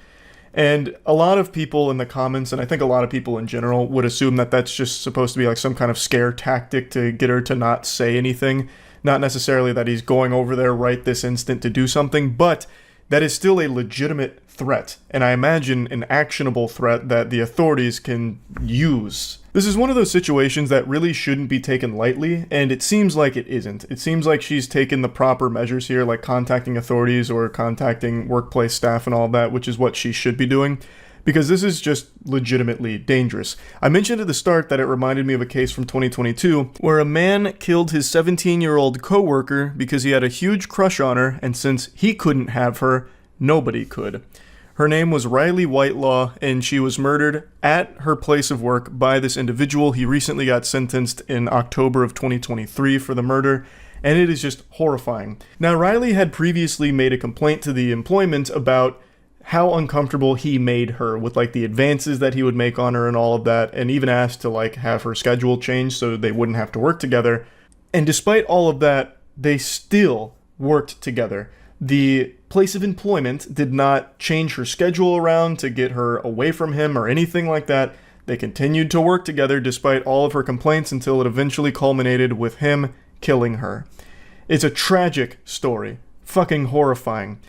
And a lot of people in the comments, and I think a lot of people in general, would assume that that's just supposed to be like some kind of scare tactic to get her to not say anything. Not necessarily that he's going over there right this instant to do something, but that is still a legitimate threat, and I imagine an actionable threat that the authorities can use. This is one of those situations that really shouldn't be taken lightly, and it seems like it isn't. It seems like she's taken the proper measures here, like contacting authorities or contacting workplace staff and all that, which is what she should be doing, because this is just legitimately dangerous. I mentioned at the start that it reminded me of a case from 2022 where a man killed his 17-year-old coworker because he had a huge crush on her, and since he couldn't have her, nobody could. Her name was Riley Whitelaw, and she was murdered at her place of work by this individual. He recently got sentenced in October of 2023 for the murder, and it is just horrifying. Now, Riley had previously made a complaint to the employment about how uncomfortable he made her with like the advances that he would make on her and all of that, and even asked to like have her schedule changed so they wouldn't have to work together. And despite all of that, they still worked together. The place of employment did not change her schedule around to get her away from him or anything like that. They continued to work together despite all of her complaints until it eventually culminated with him killing her. It's a tragic story. Fucking horrifying.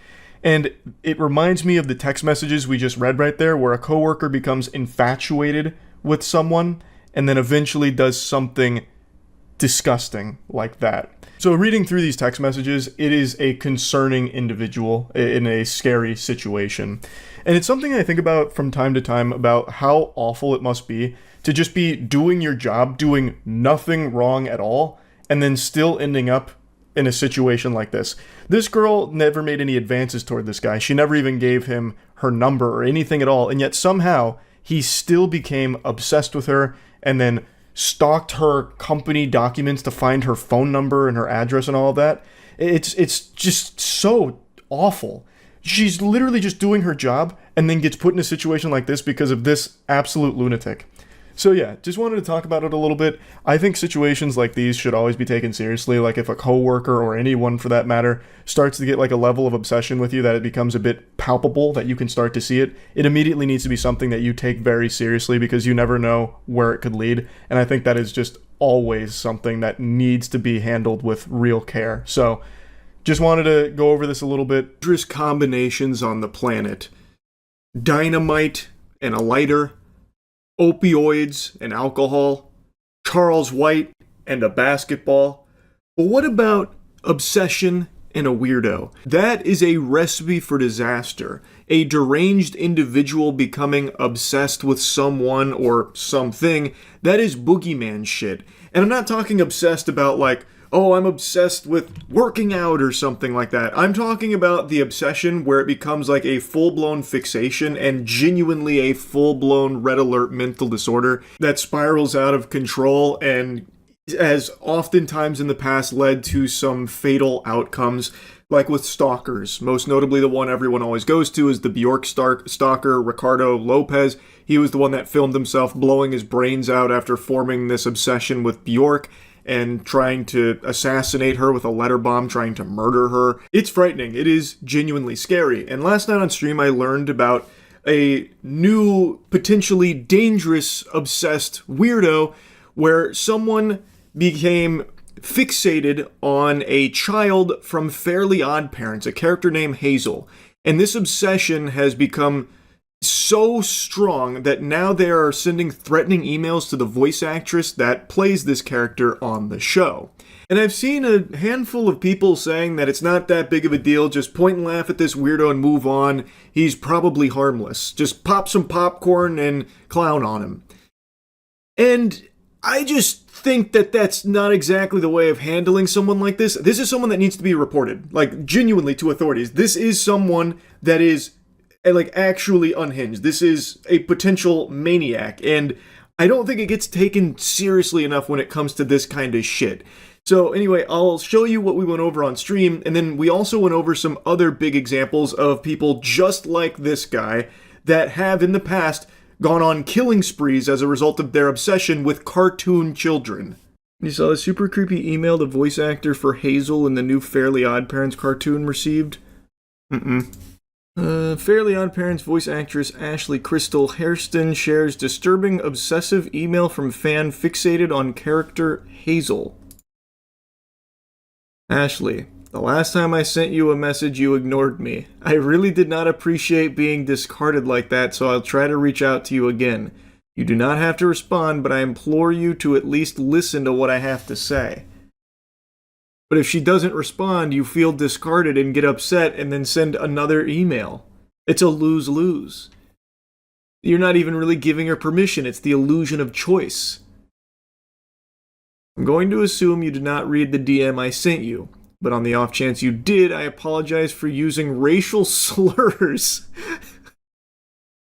And it reminds me of the text messages we just read right there, where a coworker becomes infatuated with someone and then eventually does something disgusting like that. So reading through these text messages, it is a concerning individual in a scary situation. And it's something I think about from time to time about how awful it must be to just be doing your job, doing nothing wrong at all, and then still ending up in a situation like this. This girl never made any advances toward this guy. She never even gave him her number or anything at all, and yet somehow he still became obsessed with her and then stalked her company documents to find her phone number and her address and all of that. It's just so awful. She's literally just doing her job and then gets put in a situation like this because of this absolute lunatic. So yeah, just wanted to talk about it a little bit. I think situations like these should always be taken seriously. Like if a coworker or anyone for that matter starts to get like a level of obsession with you that it becomes a bit palpable, that you can start to see it, it immediately needs to be something that you take very seriously because you never know where it could lead. And I think that is just always something that needs to be handled with real care. So just wanted to go over this a little bit. Dangerous combinations on the planet. Dynamite and a lighter. Opioids and alcohol, Charles White and a basketball. But what about obsession and a weirdo? That is a recipe for disaster. A deranged individual becoming obsessed with someone or something, that is boogeyman shit. And I'm not talking obsessed about like, oh, I'm obsessed with working out or something like that. I'm talking about the obsession where it becomes like a full-blown fixation and genuinely a full-blown red alert mental disorder that spirals out of control and has oftentimes in the past led to some fatal outcomes, like with stalkers. Most notably, the one everyone always goes to is the Bjork stalker, Ricardo Lopez. He was the one that filmed himself blowing his brains out after forming this obsession with Bjork and trying to assassinate her with a letter bomb, trying to murder her. It's frightening. It is genuinely scary. And last night on stream, I learned about a new, potentially dangerous, obsessed weirdo where someone became fixated on a child from Fairly Odd Parents, a character named Hazel. And this obsession has become so strong that now they are sending threatening emails to the voice actress that plays this character on the show. And I've seen a handful of people saying that it's not that big of a deal, just point and laugh at this weirdo and move on. He's probably harmless. Just pop some popcorn and clown on him. And I just think that that's not exactly the way of handling someone like this. This is someone that needs to be reported, like genuinely to authorities. This is someone that is like actually unhinged. This is a potential maniac, and I don't think it gets taken seriously enough when it comes to this kind of shit. So anyway, I'll show you what we went over on stream, and then we also went over some other big examples of people just like this guy that have in the past gone on killing sprees as a result of their obsession with cartoon children. You saw the super creepy email the voice actor for Hazel in the new Fairly Odd Parents cartoon received? Fairly Odd Parents voice actress Ashley Crystal Hairston shares disturbing obsessive email from fan fixated on character Hazel. Ashley, the last time I sent you a message, you ignored me. I really did not appreciate being discarded like that, so I'll try to reach out to you again. You do not have to respond, but I implore you to at least listen to what I have to say. But if she doesn't respond, you feel discarded and get upset and then send another email. It's a lose-lose. You're not even really giving her permission. It's the illusion of choice. I'm going to assume you did not read the DM I sent you, but on the off chance you did, I apologize for using racial slurs.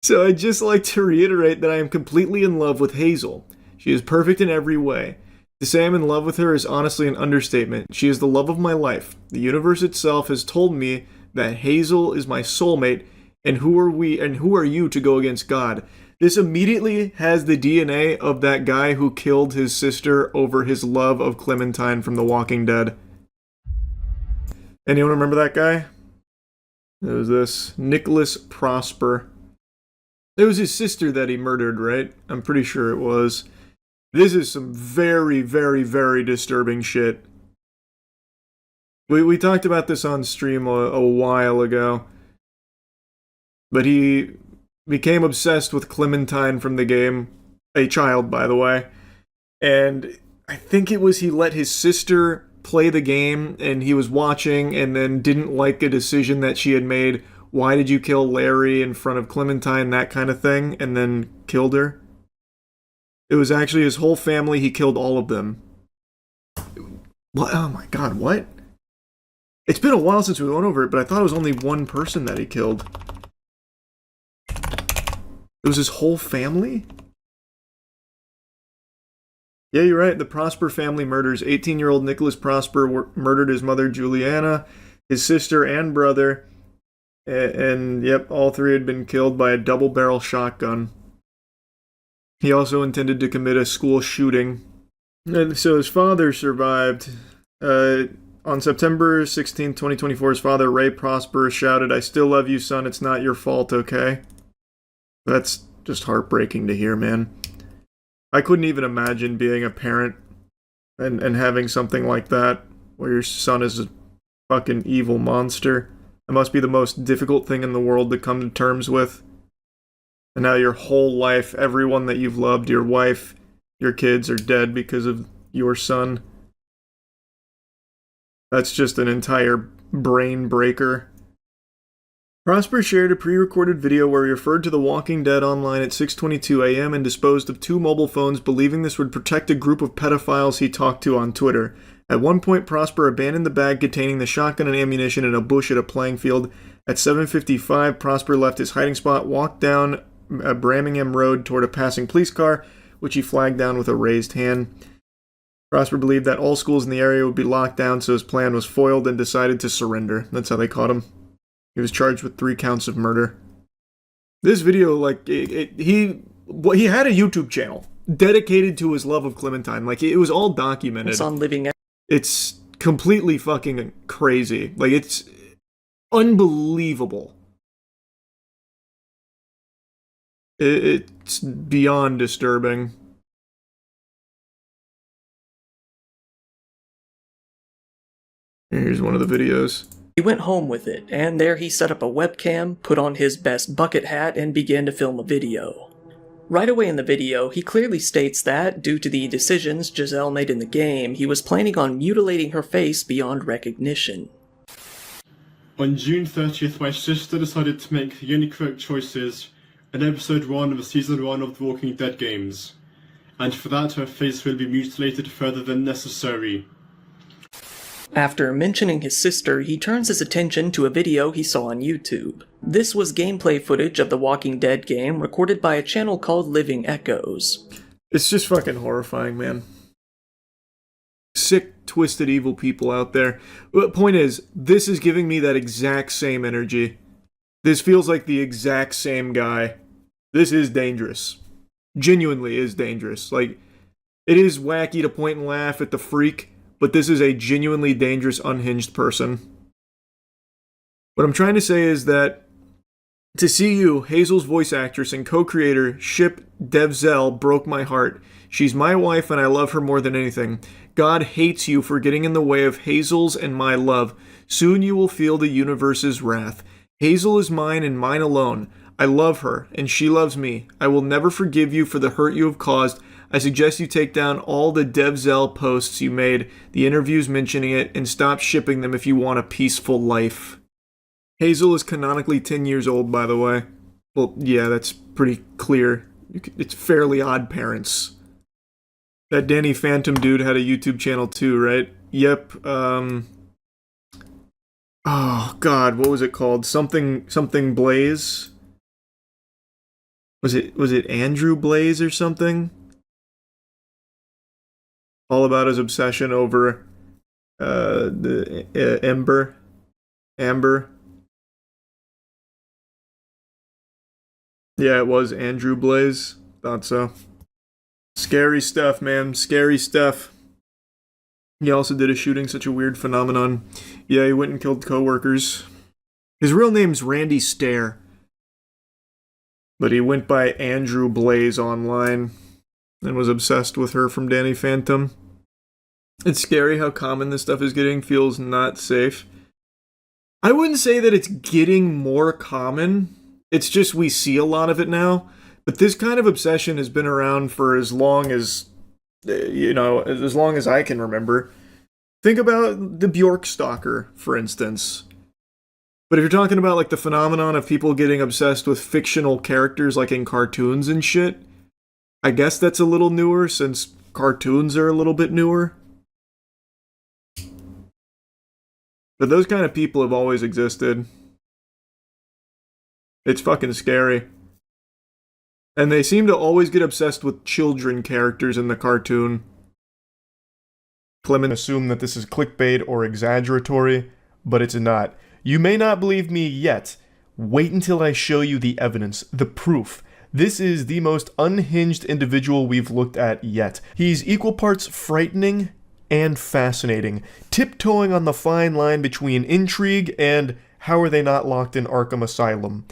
So I'd just like to reiterate that I am completely in love with Hazel. She is perfect in every way. To say I'm in love with her is honestly an understatement. She is the love of my life. The universe itself has told me that Hazel is my soulmate, and who are you to go against God? This immediately has the DNA of that guy who killed his sister over his love of Clementine from The Walking Dead. Anyone remember that guy? It was this Nicholas Prosper. It was his sister that he murdered, right? I'm pretty sure it was. This is some very, very, very disturbing shit. We talked about this on stream a while ago. But he became obsessed with Clementine from the game. A child, by the way. And I think it was he let his sister play the game, and he was watching, and then didn't like a decision that she had made. Why did you kill Larry in front of Clementine, that kind of thing, and then killed her? It was actually his whole family. He killed all of them. What? Oh my god, what? It's been a while since we went over it, but I thought it was only one person that he killed. It was his whole family? Yeah, you're right. The Prosper family murders. 18-year-old Nicholas Prosper murdered his mother, Juliana, his sister, and brother. And yep, all three had been killed by a double-barrel shotgun. He also intended to commit a school shooting. And so his father survived. On September 16, 2024, his father, Ray Prosper, shouted, "I still love you, son. It's not your fault, okay?" That's just heartbreaking to hear, man. I couldn't even imagine being a parent and having something like that, where your son is a fucking evil monster. It must be the most difficult thing in the world to come to terms with. And now your whole life, everyone that you've loved, your wife, your kids are dead because of your son. That's just an entire brain breaker. Prosper shared a pre-recorded video where he referred to The Walking Dead online at 6:22 a.m. and disposed of 2 mobile phones, believing this would protect a group of pedophiles he talked to on Twitter. At one point, Prosper abandoned the bag containing the shotgun and ammunition in a bush at a playing field. At 7:55, Prosper left his hiding spot, walked down Birmingham Road toward a passing police car, which he flagged down with a raised hand. Prosper believed that all schools in the area would be locked down, so his plan was foiled and decided to surrender. That's how they caught him. He was charged with 3 counts of murder. This video, like, he had a YouTube channel dedicated to his love of Clementine. Like, it was all documented. It's on Living. It's completely fucking crazy. Like, it's unbelievable. It's beyond disturbing. Here's one of the videos. He went home with it, and there he set up a webcam, put on his best bucket hat, and began to film a video. Right away in the video, he clearly states that, due to the decisions Giselle made in the game, he was planning on mutilating her face beyond recognition. On June 30th, my sister decided to make the only correct choices in episode 1 of season 1 of The Walking Dead games, and for that her face will be mutilated further than necessary. After mentioning his sister, he turns his attention to a video he saw on YouTube. This was gameplay footage of the Walking Dead game recorded by a channel called Living Echoes. It's just fucking horrifying, man. Sick, twisted, evil people out there. But point is, this is giving me that exact same energy. This feels like the exact same guy. This is dangerous. Genuinely is dangerous. Like, it is wacky to point and laugh at the freak, but this is a genuinely dangerous, unhinged person. What I'm trying to say is that to see you, Hazel's voice actress and co-creator, ship Devzel broke my heart. She's my wife and I love her more than anything. God hates you for getting in the way of Hazel's and my love. Soon you will feel the universe's wrath. Hazel is mine and mine alone. I love her, and she loves me. I will never forgive you for the hurt you have caused. I suggest you take down all the Devzel posts you made, the interviews mentioning it, and stop shipping them if you want a peaceful life. Hazel is canonically 10 years old, by the way. Well, yeah, that's pretty clear. It's Fairly Odd Parents. That Danny Phantom dude had a YouTube channel too, right? Yep, oh, God, what was it called? Something Blaze? Was it Andrew Blaze or something? All about his obsession over the Amber. Yeah, it was Andrew Blaze. Thought so. Scary stuff, man. Scary stuff. He also did a shooting, such a weird phenomenon. Yeah, he went and killed coworkers. His real name's Randy Stair. But he went by Andrew Blaze online and was obsessed with her from Danny Phantom. It's scary how common this stuff is getting. Feels not safe. I wouldn't say that it's getting more common. It's just we see a lot of it now. But this kind of obsession has been around for as long as, as long as I can remember. Think about the Bjork Stalker, for instance. But if you're talking about like the phenomenon of people getting obsessed with fictional characters like in cartoons and shit, I guess that's a little newer since cartoons are a little bit newer. But those kind of people have always existed. It's fucking scary. And they seem to always get obsessed with children characters in the cartoon. Clement assume that this is clickbait or exaggeratory, but it's not. You may not believe me yet. Wait until I show you the evidence, the proof. This is the most unhinged individual we've looked at yet. He's equal parts frightening and fascinating, tiptoeing on the fine line between intrigue and how are they not locked in Arkham Asylum.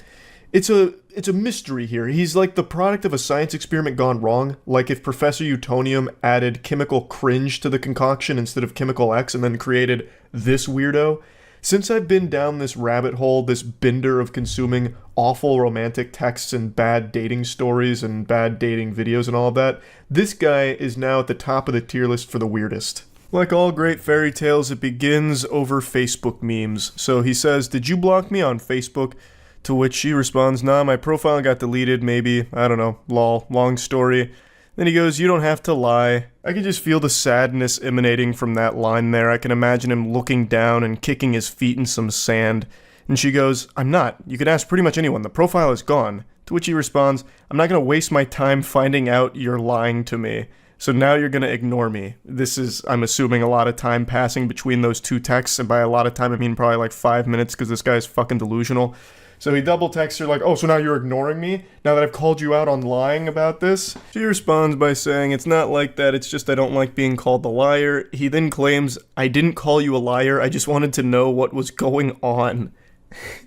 It's a mystery here. He's like the product of a science experiment gone wrong, like if Professor Utonium added chemical cringe to the concoction instead of chemical X and then created this weirdo. Since I've been down this rabbit hole, this bender of consuming awful romantic texts and bad dating stories and bad dating videos and all of that, this guy is now at the top of the tier list for the weirdest. Like all great fairy tales, it begins over Facebook memes. So he says, "Did you block me on Facebook?" To which she responds, "Nah, my profile got deleted, maybe. I don't know. Lol. Long story." Then he goes, "You don't have to lie." I can just feel the sadness emanating from that line there. I can imagine him looking down and kicking his feet in some sand. And she goes, "I'm not. You could ask pretty much anyone. The profile is gone." To which he responds, "I'm not going to waste my time finding out you're lying to me. So now you're going to ignore me." This is, I'm assuming, a lot of time passing between those two texts. And by a lot of time, I mean probably like 5 minutes because this guy's fucking delusional. So he double texts her like, "Oh, so now you're ignoring me? Now that I've called you out on lying about this?" She responds by saying, "It's not like that, it's just I don't like being called a liar." He then claims, "I didn't call you a liar, I just wanted to know what was going on."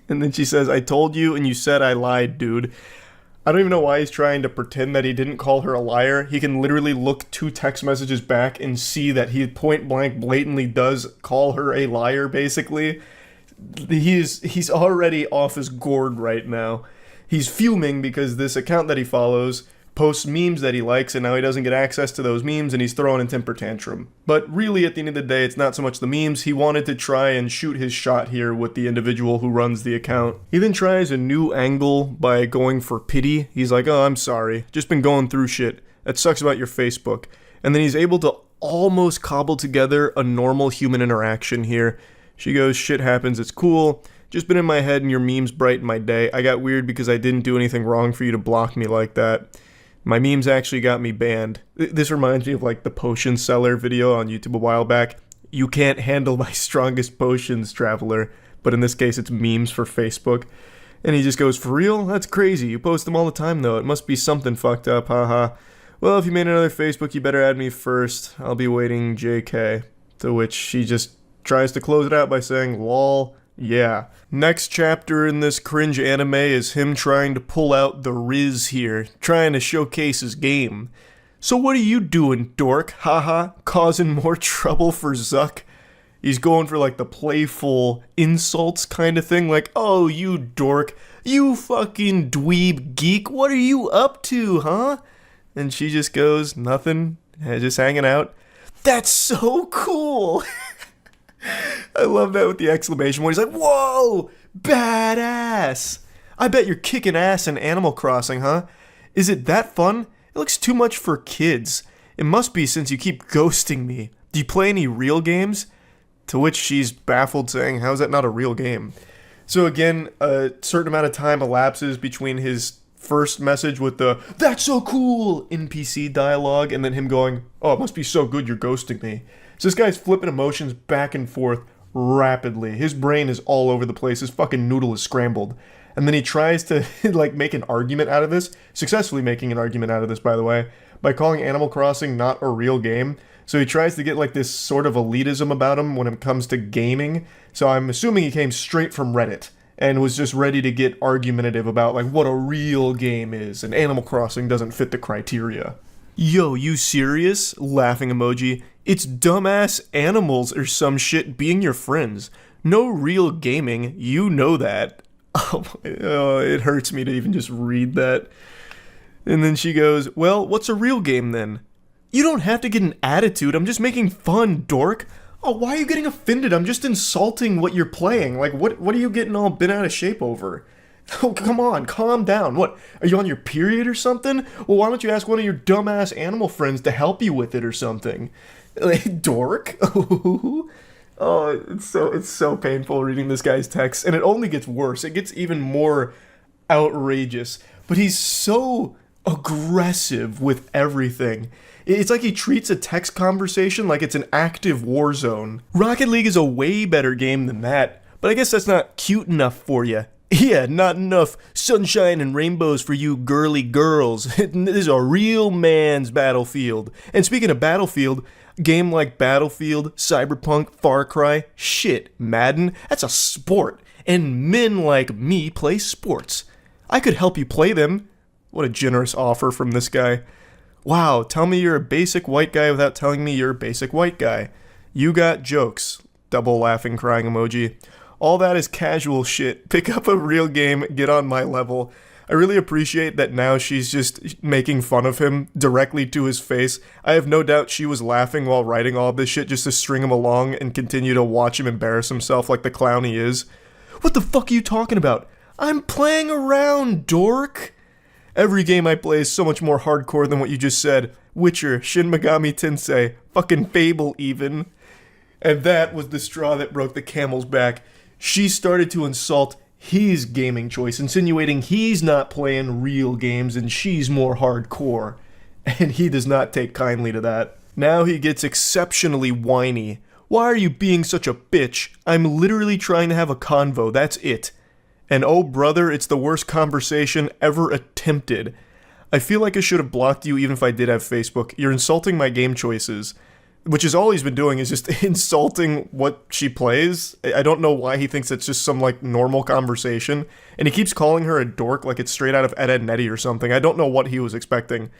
And then she says, "I told you and you said I lied, dude." I don't even know why he's trying to pretend that he didn't call her a liar. He can literally look 2 text messages back and see that he point blank blatantly does call her a liar, basically. He's already off his gourd right now. He's fuming because this account that he follows posts memes that he likes and now he doesn't get access to those memes and he's throwing a temper tantrum. But really at the end of the day, it's not so much the memes. He wanted to try and shoot his shot here with the individual who runs the account. He then tries a new angle by going for pity. He's like, "Oh, I'm sorry. Just been going through shit. That sucks about your Facebook." And then he's able to almost cobble together a normal human interaction here. She goes, "Shit happens, it's cool. Just been in my head and your memes brighten my day. I got weird because I didn't do anything wrong for you to block me like that. My memes actually got me banned." This reminds me of like the potion seller video on YouTube a while back. "You can't handle my strongest potions, traveler." But in this case, it's memes for Facebook. And he just goes, for real? That's crazy. You post them all the time, though. It must be something fucked up, haha. Well, if you made another Facebook, you better add me first. I'll be waiting, JK. To which she just tries to close it out by saying, lol, yeah. Next chapter in this cringe anime is him trying to pull out the Riz here, trying to showcase his game. So what are you doing, dork? Haha, causing more trouble for Zuck? He's going for like the playful insults kind of thing, like, oh, you dork, you fucking dweeb geek, what are you up to, huh? And she just goes, nothing, just hanging out. That's so cool! I love that with the exclamation point. He's like, whoa, badass! I bet you're kicking ass in Animal Crossing, huh? Is it that fun? It looks too much for kids. It must be since you keep ghosting me. Do you play any real games? To which she's baffled, saying, how is that not a real game? So again, a certain amount of time elapses between his first message with the, that's so cool, NPC dialogue, and then him going, oh, it must be so good you're ghosting me. So this guy's flipping emotions back and forth rapidly. His brain is all over the place. His fucking noodle is scrambled. And then he tries to, like, make an argument out of this, successfully making an argument out of this, by the way, by calling Animal Crossing not a real game. So he tries to get like this sort of elitism about him when it comes to gaming. So I'm assuming he came straight from Reddit and was just ready to get argumentative about like what a real game is, and Animal Crossing doesn't fit the criteria. Yo, you serious? Laughing emoji. It's dumbass animals or some shit being your friends. No real gaming, you know that. Oh, it hurts me to even just read that. And then she goes, well, what's a real game then? You don't have to get an attitude, I'm just making fun, dork. Oh, why are you getting offended? I'm just insulting what you're playing. Like, what are you getting all bent out of shape over? Oh, come on, calm down. What, are you on your period or something? Well, why don't you ask one of your dumbass animal friends to help you with it or something? Like, dork? Oh, it's so painful reading this guy's text, and it only gets worse. It gets even more outrageous. But he's so aggressive with everything. It's like he treats a text conversation like it's an active war zone. Rocket League is a way better game than that, but I guess that's not cute enough for you. Yeah, not enough sunshine and rainbows for you girly girls. This is a real man's Battlefield. And speaking of Battlefield, game like Battlefield, Cyberpunk, Far Cry, shit, Madden, that's a sport. And men like me play sports. I could help you play them. What a generous offer from this guy. Wow, tell me you're a basic white guy without telling me you're a basic white guy. You got jokes. Double laughing crying emoji. All that is casual shit. Pick up a real game, get on my level. I really appreciate that now she's just making fun of him directly to his face. I have no doubt she was laughing while writing all this shit just to string him along and continue to watch him embarrass himself like the clown he is. What the fuck are you talking about? I'm playing around, dork! Every game I play is so much more hardcore than what you just said. Witcher, Shin Megami Tensei, fucking Fable even. And that was the straw that broke the camel's back. She started to insult his gaming choice, insinuating he's not playing real games and she's more hardcore. And he does not take kindly to that. Now he gets exceptionally whiny. Why are you being such a bitch? I'm literally trying to have a convo, that's it. And oh brother, it's the worst conversation ever attempted. I feel like I should have blocked you even if I did have Facebook. You're insulting my game choices. Which is all he's been doing is just insulting what she plays. I don't know why he thinks it's just some like normal conversation. And he keeps calling her a dork like it's straight out of Ed, Edd n Eddy or something. I don't know what he was expecting.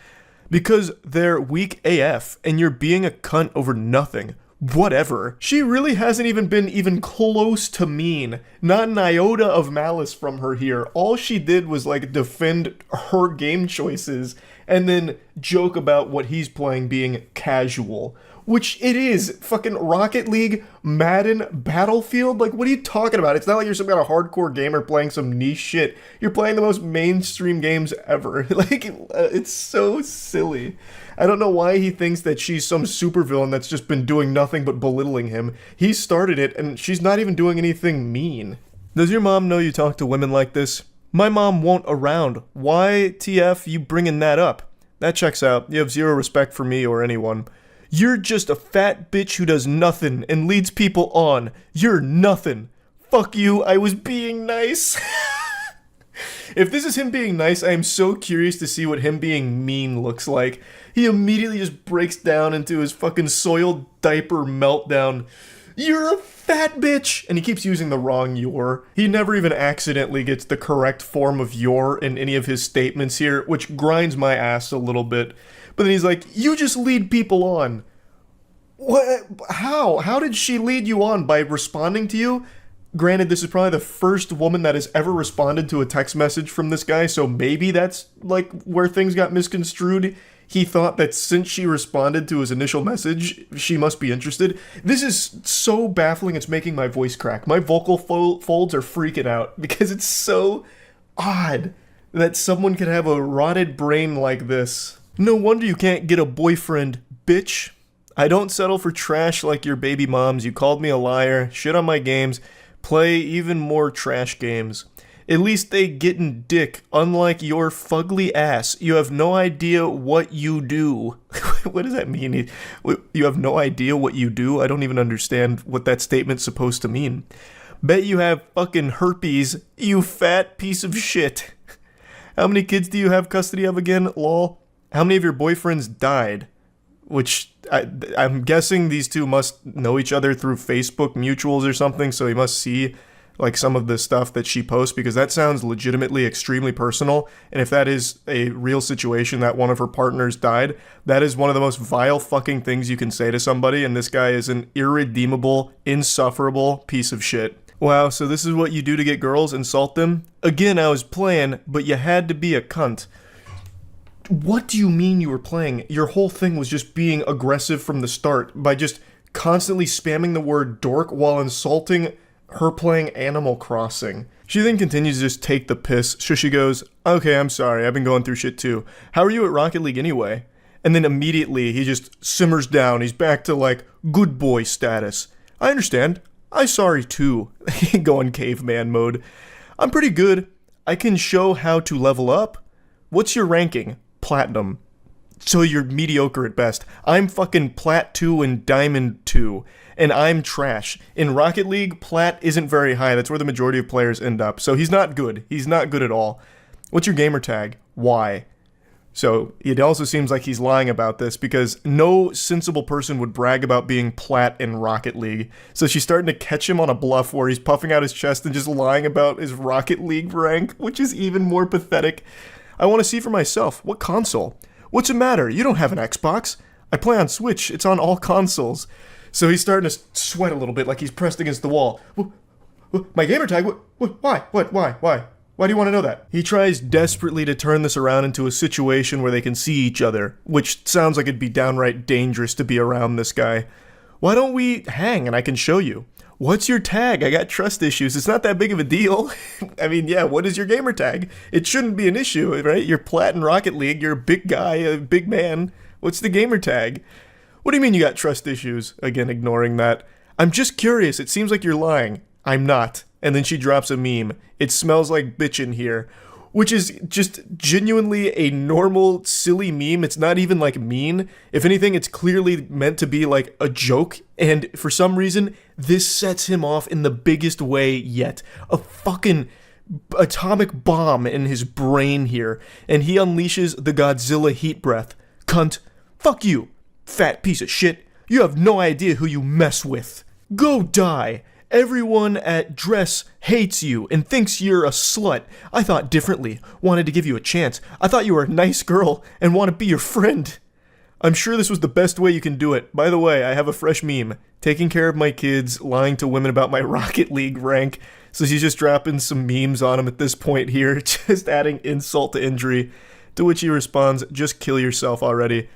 Because they're weak AF and you're being a cunt over nothing. Whatever. She really hasn't even been even close to mean. Not an iota of malice from her here. All she did was like defend her game choices and then joke about what he's playing being casual. Which it is. Fucking Rocket League, Madden, Battlefield. Like, what are you talking about? It's not like you're some kind of hardcore gamer playing some niche shit. You're playing the most mainstream games ever. Like, it's so silly. I don't know why he thinks that she's some supervillain that's just been doing nothing but belittling him. He started it, and she's not even doing anything mean. Does your mom know you talk to women like this? My mom won't around. Why, TF, you bringing that up? That checks out. You have zero respect for me or anyone. You're just a fat bitch who does nothing and leads people on. You're nothing. Fuck you, I was being nice. If this is him being nice, I am so curious to see what him being mean looks like. He immediately just breaks down into his fucking soiled diaper meltdown. You're a fat bitch! And he keeps using the wrong "you're." He never even accidentally gets the correct form of "you're" in any of his statements here, which grinds my ass a little bit. But then he's like, you just lead people on. What? How? How did she lead you on? By responding to you? Granted, this is probably the first woman that has ever responded to a text message from this guy, so maybe that's, like, where things got misconstrued. He thought that since she responded to his initial message, she must be interested. This is so baffling, it's making my voice crack. My vocal folds are freaking out because it's so odd that someone could have a rotted brain like this. No wonder you can't get a boyfriend, bitch. I don't settle for trash like your baby moms. You called me a liar, shit on my games, play even more trash games. At least they gettin' dick, unlike your fugly ass. You have no idea what you do. What does that mean? You have no idea what you do? I don't even understand what that statement's supposed to mean. Bet you have fucking herpes, you fat piece of shit. How many kids do you have custody of again, lol? How many of your boyfriends died? Which, I'm guessing these two must know each other through Facebook mutuals or something, so he must see like some of the stuff that she posts, because that sounds legitimately extremely personal. And if that is a real situation that one of her partners died, that is one of the most vile fucking things you can say to somebody, and this guy is an irredeemable, insufferable piece of shit. Wow, so this is what you do to get girls? Insult them? Again, I was playing, but you had to be a cunt. What do you mean you were playing? Your whole thing was just being aggressive from the start by just constantly spamming the word dork while insulting her playing Animal Crossing. She then continues to just take the piss, so she goes, okay, I'm sorry, I've been going through shit too. How are you at Rocket League anyway? And then immediately he just simmers down, he's back to like good boy status. I understand, I'm sorry too. Going caveman mode. I'm pretty good, I can show how to level up. What's your ranking? Platinum. So you're mediocre at best. I'm fucking Plat 2 and Diamond 2. And I'm trash. In Rocket League, Plat isn't very high. That's where the majority of players end up. So he's not good. He's not good at all. What's your gamer tag? Y. So it also seems like he's lying about this, because no sensible person would brag about being Plat in Rocket League. So she's starting to catch him on a bluff where he's puffing out his chest and just lying about his Rocket League rank, which is even more pathetic. I want to see for myself. What console? What's the matter? You don't have an Xbox. I play on Switch. It's on all consoles. So he's starting to sweat a little bit, like he's pressed against the wall. My gamer tag? Why? Why do you want to know that? He tries desperately to turn this around into a situation where they can see each other, which sounds like it'd be downright dangerous to be around this guy. Why don't we hang and I can show you? What's your tag? I got trust issues. It's not that big of a deal. I mean, yeah, what is your gamer tag? It shouldn't be an issue, right? You're Plat in Rocket League. You're a big guy, a big man. What's the gamer tag? What do you mean you got trust issues? Again, ignoring that. I'm just curious. It seems like you're lying. I'm not. And then she drops a meme. It smells like bitch in here. Which is just genuinely a normal, silly meme. It's not even like mean. If anything, it's clearly meant to be like a joke. And for some reason, this sets him off in the biggest way yet. A fucking atomic bomb in his brain here. And he unleashes the Godzilla heat breath. Cunt. Fuck you. Fat piece of shit. You have no idea who you mess with. Go die. Everyone at Dress hates you and thinks you're a slut. I thought differently. Wanted to give you a chance. I thought you were a nice girl and want to be your friend. I'm sure this was the best way you can do it. By the way, I have a fresh meme. Taking care of my kids, lying to women about my Rocket League rank. So she's just dropping some memes on him at this point here, just adding insult to injury. To which he responds, just kill yourself already.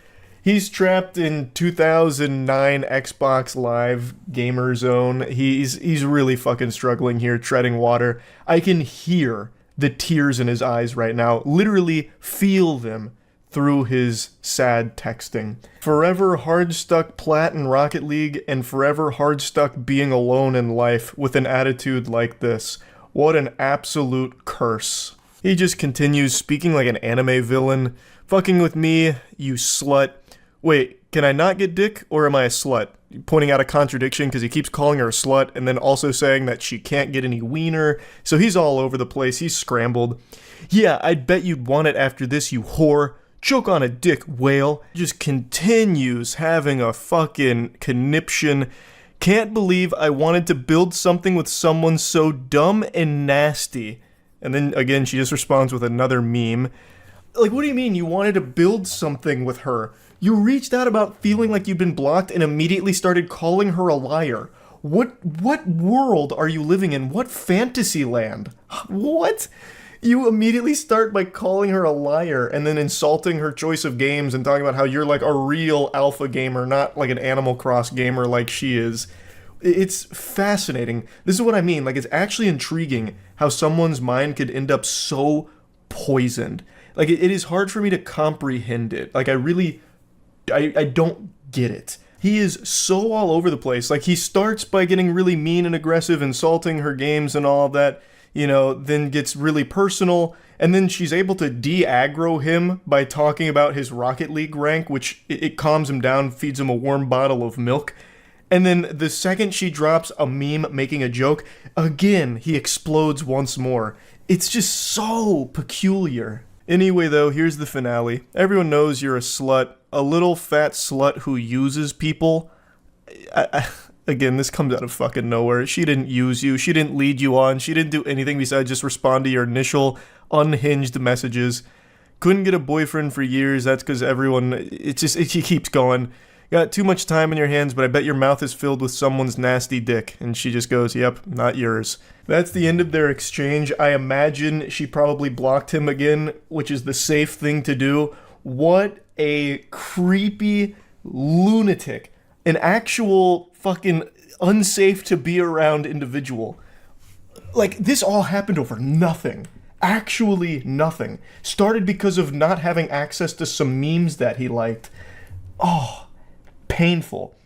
He's trapped in 2009 Xbox Live gamer zone. He's really fucking struggling here, treading water. I can hear the tears in his eyes right now. Literally feel them through his sad texting. Forever hard stuck Plat in Rocket League, and forever hard stuck being alone in life with an attitude like this. What an absolute curse. He just continues speaking like an anime villain. Fucking with me, you slut. Wait, can I not get dick, or am I a slut? Pointing out a contradiction because he keeps calling her a slut and then also saying that she can't get any wiener. So he's all over the place. He's scrambled. Yeah, I'd bet you'd want it after this, you whore. Choke on a dick, whale. Just continues having a fucking conniption. Can't believe I wanted to build something with someone so dumb and nasty. And then again, she just responds with another meme. Like, what do you mean you wanted to build something with her? You reached out about feeling like you'd been blocked and immediately started calling her a liar. What world are you living in? What fantasy land? What? You immediately start by calling her a liar and then insulting her choice of games and talking about how you're like a real alpha gamer, not like an Animal Cross gamer like she is. It's fascinating. This is what I mean. Like, it's actually intriguing how someone's mind could end up so poisoned. Like, it is hard for me to comprehend it. Like, I don't get it. He is so all over the place. Like, he starts by getting really mean and aggressive, insulting her games and all of that, you know, then gets really personal, and then she's able to de-aggro him by talking about his Rocket League rank, which it calms him down, feeds him a warm bottle of milk. And then the second she drops a meme making a joke, again, he explodes once more. It's just so peculiar. Anyway, though, here's the finale. Everyone knows you're a slut. A little fat slut who uses people. Again, this comes out of fucking nowhere. She didn't use you. She didn't lead you on. She didn't do anything besides just respond to your initial unhinged messages. Couldn't get a boyfriend for years. That's because everyone... It keeps going. Got too much time in your hands, but I bet your mouth is filled with someone's nasty dick. And she just goes, yep, not yours. That's the end of their exchange. I imagine she probably blocked him again, which is the safe thing to do. What a creepy lunatic. An actual fucking unsafe to be around individual. Like, this all happened over nothing. Actually nothing. Started because of not having access to some memes that he liked. Oh, painful.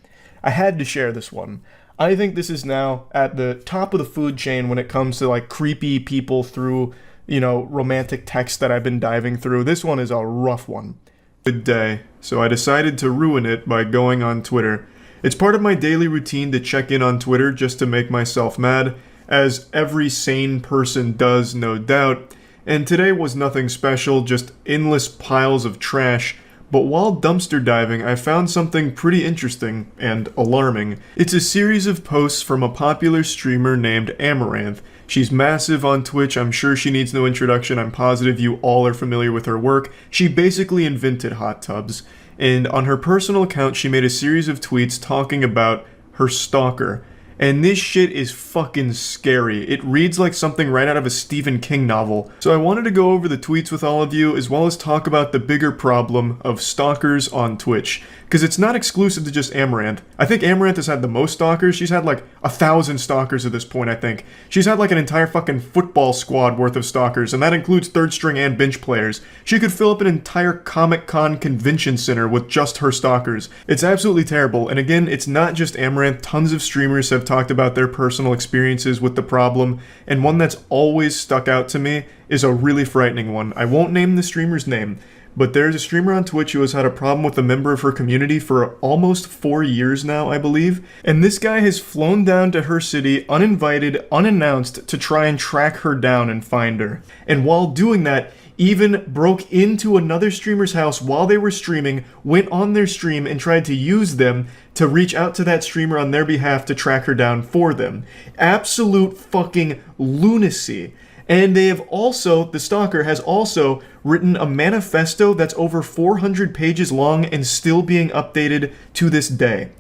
I had to share this one. I think this is now at the top of the food chain when it comes to like creepy people through, you know, romantic texts that I've been diving through. This one is a rough one. Good day. So I decided to ruin it by going on Twitter. It's part of my daily routine to check in on Twitter just to make myself mad, as every sane person does, no doubt. And today was nothing special, just endless piles of trash. But while dumpster diving, I found something pretty interesting and alarming. It's a series of posts from a popular streamer named Amaranth. She's massive on Twitch. I'm sure she needs no introduction. I'm positive you all are familiar with her work. She basically invented hot tubs. And on her personal account, she made a series of tweets talking about her stalker. And this shit is fucking scary. It reads like something right out of a Stephen King novel. So I wanted to go over the tweets with all of you, as well as talk about the bigger problem of stalkers on Twitch. Because it's not exclusive to just Amaranth. I think Amaranth has had the most stalkers. She's had like 1,000 stalkers at this point, I think. She's had like an entire fucking football squad worth of stalkers, and that includes third string and bench players. She could fill up an entire Comic-Con convention center with just her stalkers. It's absolutely terrible, and again, it's not just Amaranth. Tons of streamers have talked about their personal experiences with the problem, and one that's always stuck out to me is a really frightening one. I won't name the streamer's name, but there's a streamer on Twitch who has had a problem with a member of her community for almost 4 years now, I believe. And this guy has flown down to her city, uninvited, unannounced, to try and track her down and find her. And while doing that, even broke into another streamer's house while they were streaming, went on their stream and tried to use them to reach out to that streamer on their behalf to track her down for them. Absolute fucking lunacy. And they have also, the stalker has also written a manifesto that's over 400 pages long and still being updated to this day.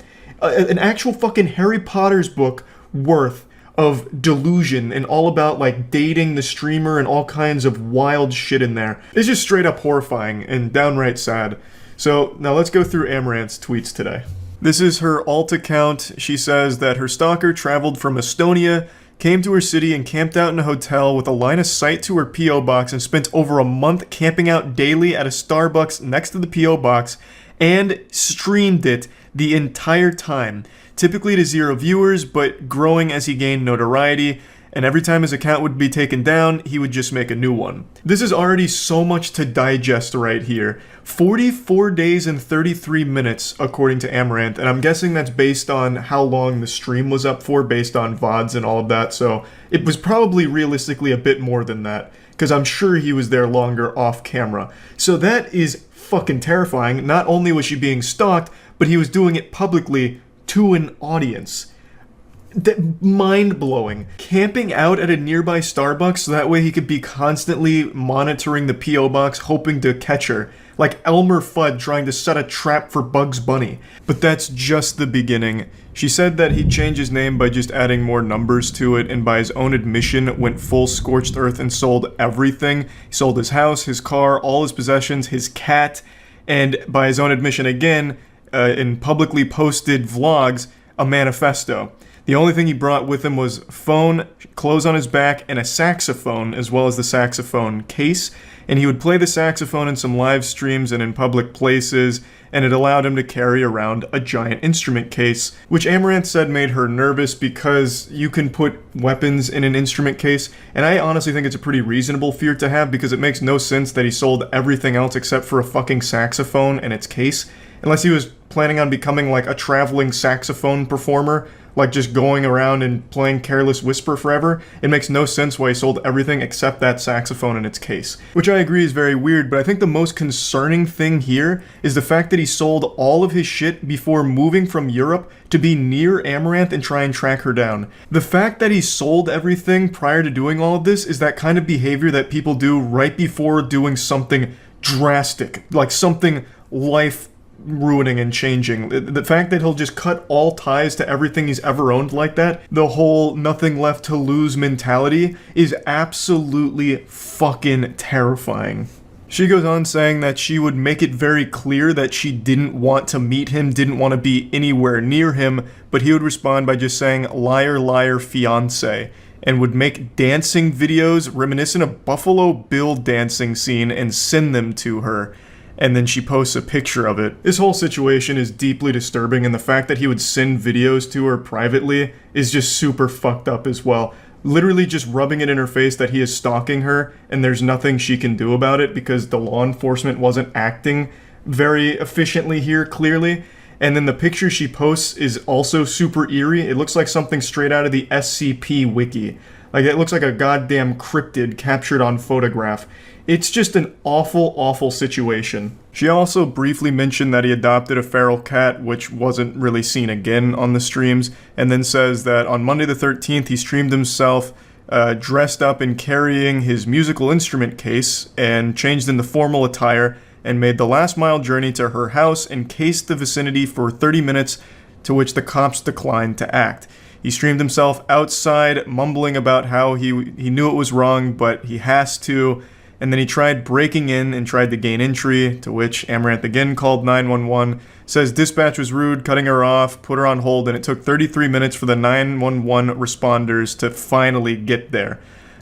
An actual fucking Harry Potter's book worth of delusion and all about like dating the streamer and all kinds of wild shit in there. It's just straight up horrifying and downright sad. So now let's go through Amaranth's tweets today. This is her alt account. She says that her stalker traveled from Estonia, came to her city and camped out in a hotel with a line of sight to her P.O. box and spent over a month camping out daily at a Starbucks next to the P.O. box and streamed it the entire time. Typically to 0 viewers, but growing as he gained notoriety. and every time his account would be taken down, he would just make a new one. This is already so much to digest right here. 44 days and 33 minutes, according to Amaranth, and I'm guessing that's based on how long the stream was up for, based on VODs and all of that, so it was probably realistically a bit more than that, because I'm sure he was there longer off camera. So that is fucking terrifying. Not only was she being stalked, but he was doing it publicly to an audience. Mind-blowing. Camping out at a nearby Starbucks so that way he could be constantly monitoring the P.O. box hoping to catch her. Like Elmer Fudd trying to set a trap for Bugs Bunny. But that's just the beginning. She said that he'd change his name by just adding more numbers to it, and by his own admission went full scorched earth and sold everything. He sold his house, his car, all his possessions, his cat, and by his own admission again, in publicly posted vlogs, a manifesto. The only thing he brought with him was phone, clothes on his back, and a saxophone, as well as the saxophone case. And he would play the saxophone in some live streams and in public places, and it allowed him to carry around a giant instrument case, which Amaranth said made her nervous because you can put weapons in an instrument case, and I honestly think it's a pretty reasonable fear to have because it makes no sense that he sold everything else except for a fucking saxophone and its case, unless he was planning on becoming like a traveling saxophone performer, like just going around and playing Careless Whisper forever. It makes no sense why he sold everything except that saxophone in its case. Which I agree is very weird, but I think the most concerning thing here is the fact that he sold all of his shit before moving from Europe to be near Amaranth and try and track her down. The fact that he sold everything prior to doing all of this is that kind of behavior that people do right before doing something drastic, like something life ruining and changing. The fact that he'll just cut all ties to everything he's ever owned like that, the whole nothing left to lose mentality, is absolutely fucking terrifying. She goes on saying that she would make it very clear that she didn't want to meet him, didn't want to be anywhere near him, but he would respond by just saying, "Liar, liar, fiance," and would make dancing videos reminiscent of Buffalo Bill dancing scene and send them to her. And then she posts a picture of it. This whole situation is deeply disturbing, and the fact that he would send videos to her privately is just super fucked up as well. Literally just rubbing it in her face that he is stalking her, and there's nothing she can do about it because the law enforcement wasn't acting very efficiently here, clearly. And then the picture she posts is also super eerie. It looks like something straight out of the SCP wiki. Like, it looks like a goddamn cryptid captured on photograph. It's just an awful, awful situation. She also briefly mentioned that he adopted a feral cat, which wasn't really seen again on the streams, and then says that on Monday the 13th he streamed himself dressed up and carrying his musical instrument case and changed into formal attire and made the last mile journey to her house and cased the vicinity for 30 minutes, to which the cops declined to act. He streamed himself outside, mumbling about how he knew it was wrong, but he has to, and then he tried breaking in and tried to gain entry, to which Amaranth again called 911, says dispatch was rude, cutting her off, put her on hold, and it took 33 minutes for the 911 responders to finally get there.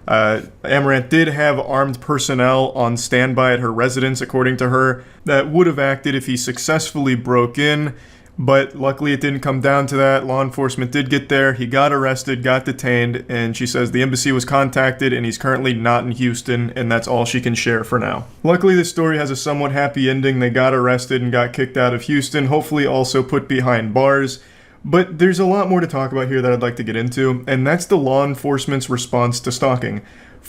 Amaranth did have armed personnel on standby at her residence, according to her, that would have acted if he successfully broke in, but luckily it didn't come down to that. Law enforcement did get there, he got arrested, got detained, and she says the embassy was contacted and he's currently not in Houston, and that's all she can share for now. Luckily this story has a somewhat happy ending. They got arrested and got kicked out of Houston, hopefully also put behind bars. But there's a lot more to talk about here that I'd like to get into, and that's the law enforcement's response to stalking.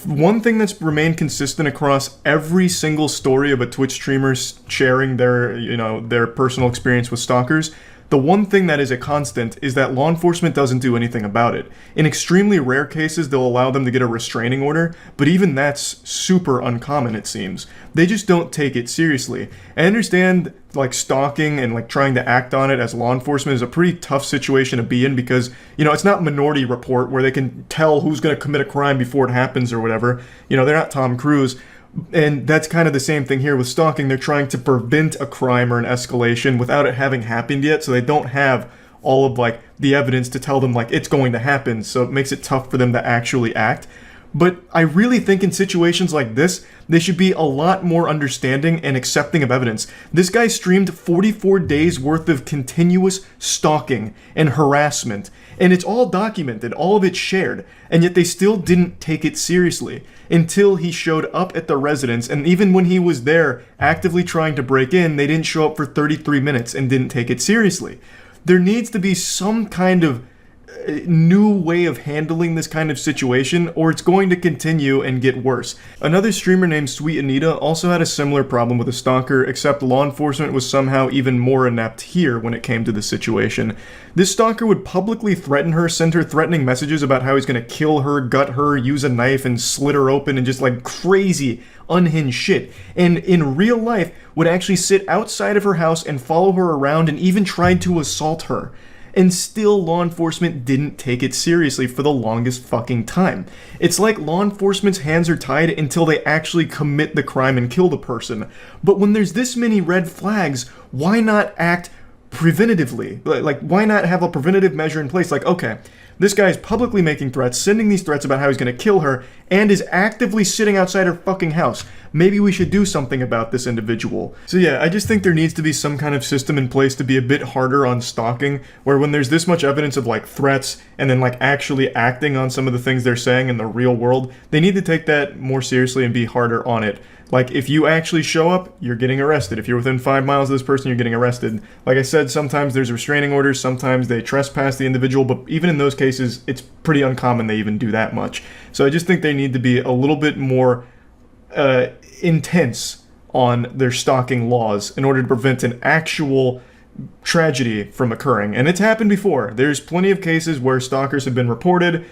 One thing that's remained consistent across every single story of a Twitch streamer sharing their personal experience with stalkers, the one thing that is a constant is that law enforcement doesn't do anything about it. In extremely rare cases, they'll allow them to get a restraining order, but even that's super uncommon, it seems. They just don't take it seriously. I understand, like, stalking and, like, trying to act on it as law enforcement is a pretty tough situation to be in because, it's not Minority Report where they can tell who's going to commit a crime before it happens or whatever. They're not Tom Cruise. And that's kind of the same thing here with stalking. They're trying to prevent a crime or an escalation without it having happened yet, so they don't have all of, like, the evidence to tell them, like, it's going to happen, so it makes it tough for them to actually act. But I really think in situations like this, they should be a lot more understanding and accepting of evidence. This guy streamed 44 days worth of continuous stalking and harassment, and it's all documented, all of it's shared, and yet they still didn't take it seriously until he showed up at the residence, and even when he was there actively trying to break in, they didn't show up for 33 minutes and didn't take it seriously. There needs to be some kind of new way of handling this kind of situation, or it's going to continue and get worse. Another streamer named Sweet Anita also had a similar problem with a stalker, except law enforcement was somehow even more inept here when it came to the situation. This stalker would publicly threaten her, send her threatening messages about how he's gonna kill her, gut her, use a knife and slit her open, and just like crazy, unhinged shit. And in real life, would actually sit outside of her house and follow her around and even tried to assault her. And still law enforcement didn't take it seriously for the longest fucking time. It's like law enforcement's hands are tied until they actually commit the crime and kill the person. But when there's this many red flags, why not act preventatively? Like, why not have a preventative measure in place? Like, okay, this guy's publicly making threats, sending these threats about how he's gonna kill her, and is actively sitting outside her fucking house. Maybe we should do something about this individual. So yeah, I just think there needs to be some kind of system in place to be a bit harder on stalking, where when there's this much evidence of like threats, and then like actually acting on some of the things they're saying in the real world, they need to take that more seriously and be harder on it. Like, if you actually show up, you're getting arrested. If you're within 5 miles of this person, you're getting arrested. Like I said, sometimes there's restraining orders, sometimes they trespass the individual, but even in those cases, it's pretty uncommon they even do that much. So I just think they need to be a little bit more intense on their stalking laws in order to prevent an actual tragedy from occurring. And it's happened before. There's plenty of cases where stalkers have been reported,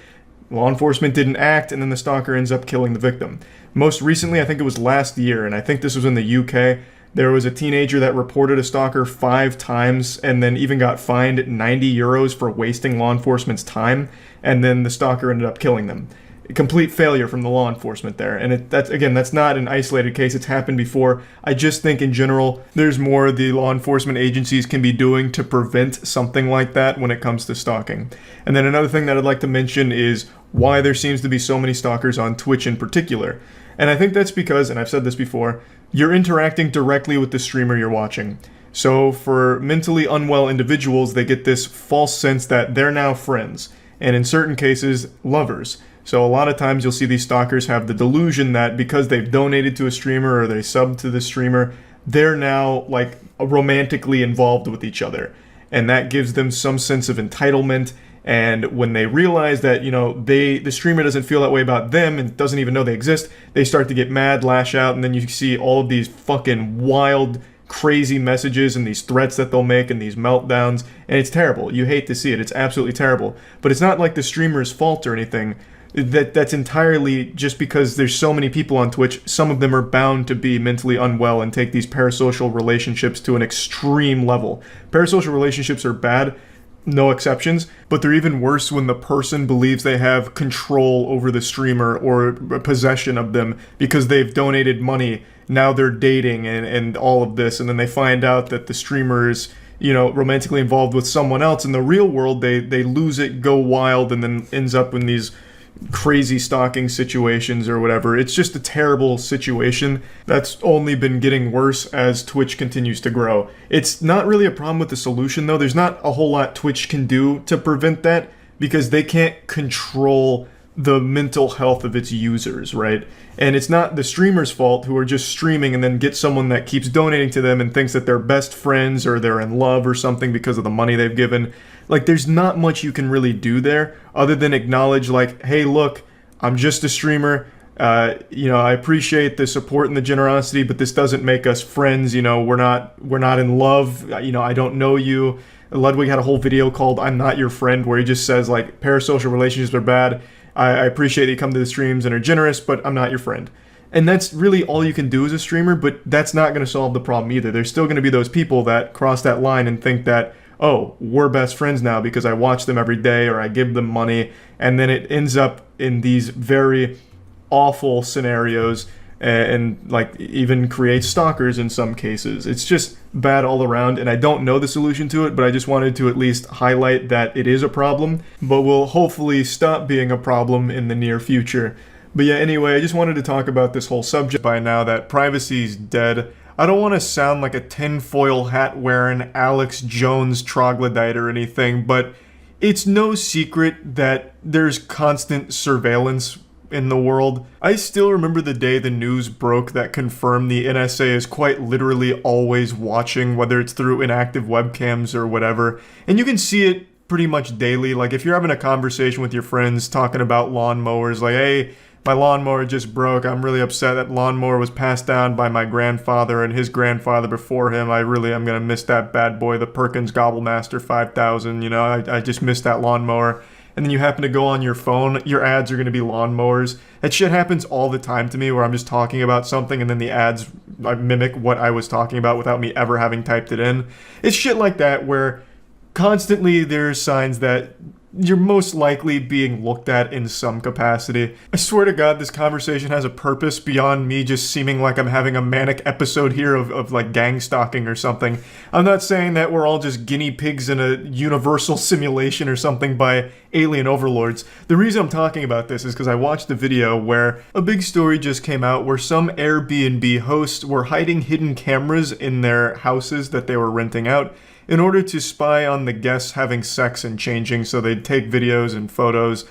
law enforcement didn't act, and then the stalker ends up killing the victim. Most recently, I think it was last year, and I think this was in the UK, there was a teenager that reported a stalker 5 times and then even got fined 90 euros for wasting law enforcement's time, and then the stalker ended up killing them. A complete failure from the law enforcement there. And that's not an isolated case, it's happened before. I just think in general, there's more the law enforcement agencies can be doing to prevent something like that when it comes to stalking. And then another thing that I'd like to mention is why there seems to be so many stalkers on Twitch in particular. And I think that's because, and I've said this before, you're interacting directly with the streamer you're watching. So for mentally unwell individuals, they get this false sense that they're now friends, and in certain cases, lovers. So a lot of times you'll see these stalkers have the delusion that because they've donated to a streamer or they subbed to the streamer, they're now like romantically involved with each other. And that gives them some sense of entitlement. And when they realize that, you know, the streamer doesn't feel that way about them and doesn't even know they exist, they start to get mad, lash out, and then you see all of these fucking wild, crazy messages and these threats that they'll make and these meltdowns. And it's terrible. You hate to see it. It's absolutely terrible. But it's not like the streamer's fault or anything. That's entirely just because there's so many people on Twitch. Some of them are bound to be mentally unwell and take these parasocial relationships to an extreme level. Parasocial relationships are bad, no exceptions, but they're even worse when the person believes they have control over the streamer or possession of them because they've donated money. Now they're dating and all of this, and then they find out that the streamer is, you know, romantically involved with someone else. In the real world, they lose it, go wild, and then ends up in these crazy stalking situations or whatever. It's just a terrible situation that's only been getting worse as Twitch continues to grow. It's not really a problem with the solution though. There's not a whole lot Twitch can do to prevent that because they can't control the mental health of its users, right? And it's not the streamer's fault who are just streaming and then get someone that keeps donating to them and thinks that they're best friends or they're in love or something because of the money they've given. Like, there's not much you can really do there other than acknowledge, like, hey, look, I'm just a streamer. You know, I appreciate the support and the generosity, but this doesn't make us friends. You know, we're not in love. You know, I don't know you. Ludwig had a whole video called I'm Not Your Friend where he just says, like, parasocial relationships are bad. I appreciate that you come to the streams and are generous, but I'm not your friend. And that's really all you can do as a streamer, but that's not going to solve the problem either. There's still going to be those people that cross that line and think that, oh, we're best friends now because I watch them every day or I give them money, and then it ends up in these very awful scenarios and like even creates stalkers in some cases. It's just bad all around, and I don't know the solution to it, but I just wanted to at least highlight that it is a problem, but will hopefully stop being a problem in the near future. But yeah, anyway, I just wanted to talk about this whole subject by now that privacy's dead. I don't want to sound like a tinfoil hat wearing Alex Jones troglodyte or anything, but it's no secret that there's constant surveillance in the world. I still remember the day the news broke that confirmed the NSA is quite literally always watching, whether it's through inactive webcams or whatever. And you can see it pretty much daily. Like if you're having a conversation with your friends talking about lawnmowers, like, hey, my lawnmower just broke. I'm really upset. That lawnmower was passed down by my grandfather and his grandfather before him. I really am going to miss that bad boy, the Perkins Gobblemaster 5000. You know, I just missed that lawnmower. And then you happen to go on your phone, your ads are going to be lawnmowers. That shit happens all the time to me where I'm just talking about something and then the ads mimic what I was talking about without me ever having typed it in. It's shit like that where constantly there's signs that you're most likely being looked at in some capacity. I swear to God, this conversation has a purpose beyond me just seeming like I'm having a manic episode here of like gang stalking or something. I'm not saying that we're all just guinea pigs in a universal simulation or something by alien overlords. The reason I'm talking about this is because I watched a video where a big story just came out where some Airbnb hosts were hiding hidden cameras in their houses that they were renting out in order to spy on the guests having sex and changing, so they'd take videos and photos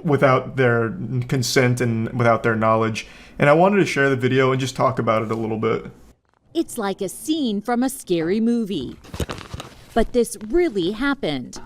without their consent and without their knowledge. And I wanted to share the video and just talk about it a little bit. It's like a scene from a scary movie. But this really happened.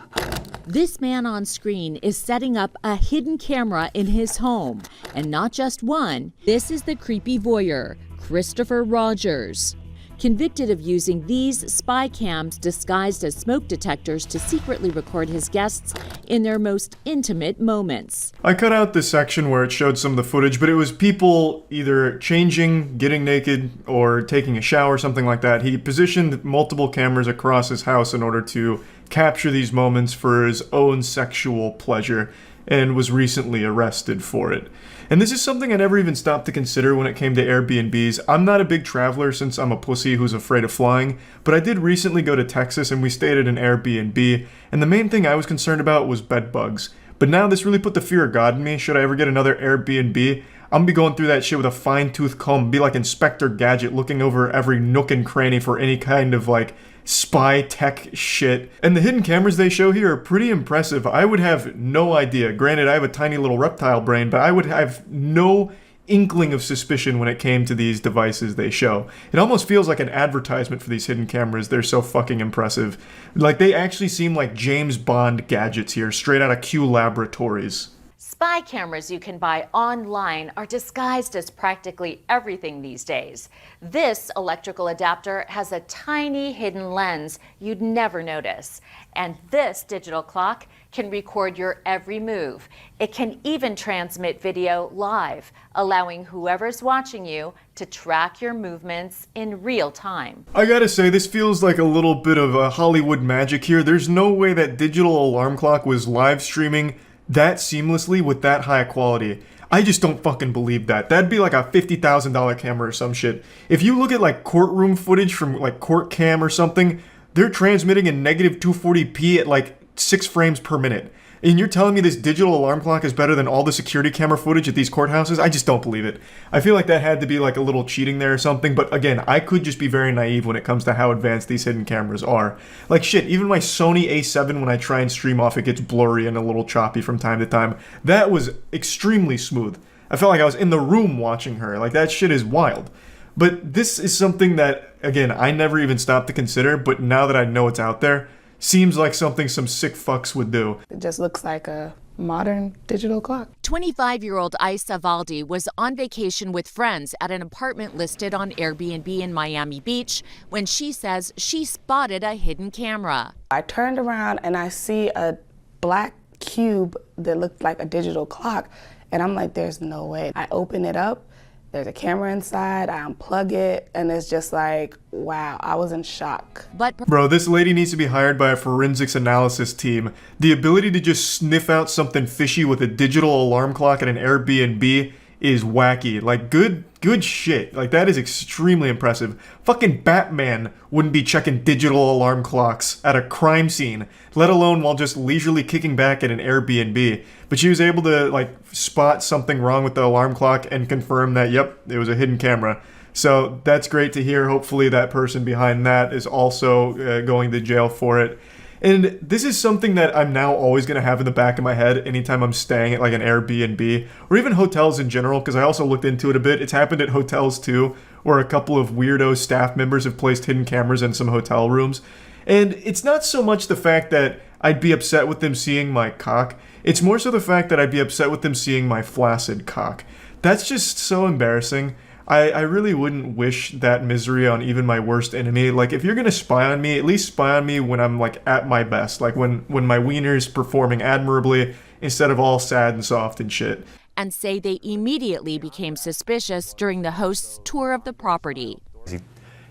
This man on screen is setting up a hidden camera in his home. And not just one. This is the creepy voyeur, Christopher Rogers. Convicted of using these spy cams disguised as smoke detectors to secretly record his guests in their most intimate moments. I cut out this section where it showed some of the footage, but it was people either changing, getting naked, or taking a shower, something like that. He positioned multiple cameras across his house in order to capture these moments for his own sexual pleasure, and was recently arrested for it. And this is something I never even stopped to consider when it came to Airbnbs. I'm not a big traveler since I'm a pussy who's afraid of flying, but I did recently go to Texas and we stayed at an Airbnb, and the main thing I was concerned about was bed bugs. But now this really put the fear of God in me. Should I ever get another Airbnb, I'm gonna be going through that shit with a fine-tooth comb, be like Inspector Gadget, looking over every nook and cranny for any kind of like spy tech shit. And the hidden cameras they show here are pretty impressive. I would have no idea. Granted, I have a tiny little reptile brain, but I would have no inkling of suspicion when it came to these devices they show. It almost feels like an advertisement for these hidden cameras. They're so fucking impressive. Like, they actually seem like James Bond gadgets here, straight out of Q Laboratories. Spy cameras you can buy online are disguised as practically everything these days. This electrical adapter has a tiny hidden lens you'd never notice. And this digital clock can record your every move. It can even transmit video live, allowing whoever's watching you to track your movements in real time. I gotta say, this feels like a little bit of Hollywood magic here. There's no way that digital alarm clock was live streaming that seamlessly with that high quality. I just don't fucking believe that. That'd be like a $50,000 camera or some shit. If you look at like courtroom footage from like court cam or something, they're transmitting in negative 240p at like 6 frames per minute. And you're telling me this digital alarm clock is better than all the security camera footage at these courthouses? I just don't believe it. I feel like that had to be like a little cheating there or something, but again, I could just be very naive when it comes to how advanced these hidden cameras are. Like shit, even my Sony A7, when I try and stream off, it gets blurry and a little choppy from time to time. That was extremely smooth. I felt like I was in the room watching her. Like, that shit is wild. But this is something that, again, I never even stopped to consider, but now that I know it's out there, seems like something some sick fucks would do. It just looks like a modern digital clock. 25-year-old Isa Valdi was on vacation with friends at an apartment listed on Airbnb in Miami Beach when she says she spotted a hidden camera. I turned around and I see a black cube that looked like a digital clock, and I'm like, there's no way. I open it up, there's a camera inside, I unplug it, and it's just like, wow, I was in shock. Bro, this lady needs to be hired by a forensics analysis team. The ability to just sniff out something fishy with a digital alarm clock at an Airbnb is wacky. Like, good shit. Like, that is extremely impressive. Fucking Batman wouldn't be checking digital alarm clocks at a crime scene, let alone while just leisurely kicking back at an Airbnb. But she was able to, like, spot something wrong with the alarm clock and confirm that, yep, it was a hidden camera. So that's great to hear. Hopefully that person behind that is also going to jail for it. And this is something that I'm now always going to have in the back of my head anytime I'm staying at like an Airbnb or even hotels in general, because I also looked into it a bit. It's happened at hotels too, where a couple of weirdo staff members have placed hidden cameras in some hotel rooms. And it's not so much the fact that I'd be upset with them seeing my cock. It's more so the fact that I'd be upset with them seeing my flaccid cock. That's just so embarrassing. I really wouldn't wish that misery on even my worst enemy. Like, if you're gonna spy on me, at least spy on me when I'm, like, at my best. Like, when my wiener's performing admirably, instead of all sad and soft and shit. And say they immediately became suspicious during the host's tour of the property. He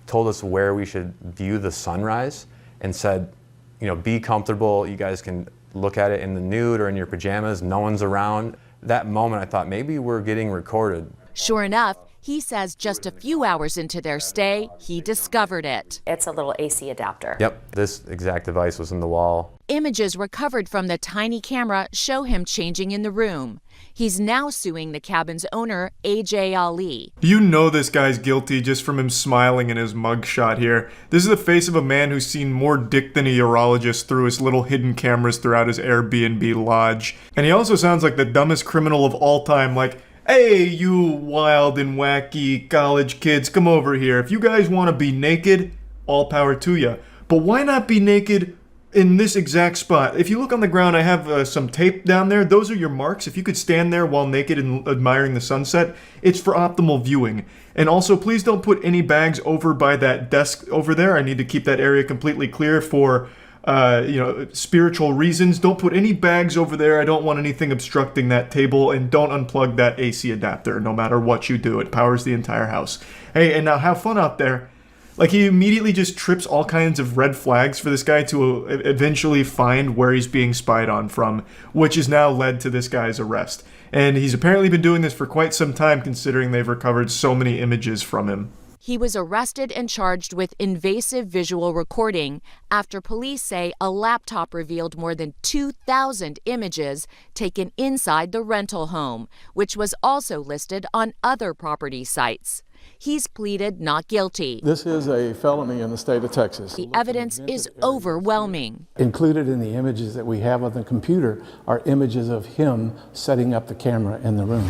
told us where we should view the sunrise and said, you know, be comfortable, you guys can look at it in the nude or in your pajamas, no one's around. That moment I thought, maybe we're getting recorded. Sure enough, he says just a few hours into their stay, he discovered it. It's a little AC adapter. Yep, this exact device was in the wall. Images recovered from the tiny camera show him changing in the room. He's now suing the cabin's owner, AJ Ali. You know this guy's guilty just from him smiling in his mugshot here. This is the face of a man who's seen more dick than a urologist through his little hidden cameras throughout his Airbnb lodge. And he also sounds like the dumbest criminal of all time, like, hey, you wild and wacky college kids, come over here. If you guys want to be naked, all power to you. But why not be naked in this exact spot? If you look on the ground, I have some tape down there. Those are your marks. If you could stand there while naked and admiring the sunset, it's for optimal viewing. And also, please don't put any bags over by that desk over there. I need to keep that area completely clear for spiritual reasons. Don't put any bags over there. I don't want anything obstructing that table, and don't unplug that AC adapter no matter what you do. It powers the entire house. Hey, and now have fun out there. Like, he immediately just trips all kinds of red flags for this guy to eventually find where he's being spied on from, which has now led to this guy's arrest. And he's apparently been doing this for quite some time, considering they've recovered so many images from him. He was arrested and charged with invasive visual recording after police say a laptop revealed more than 2,000 images taken inside the rental home, which was also listed on other property sites. He's pleaded not guilty. This is a felony in the state of Texas. The evidence is overwhelming. Included in the images that we have on the computer are images of him setting up the camera in the room.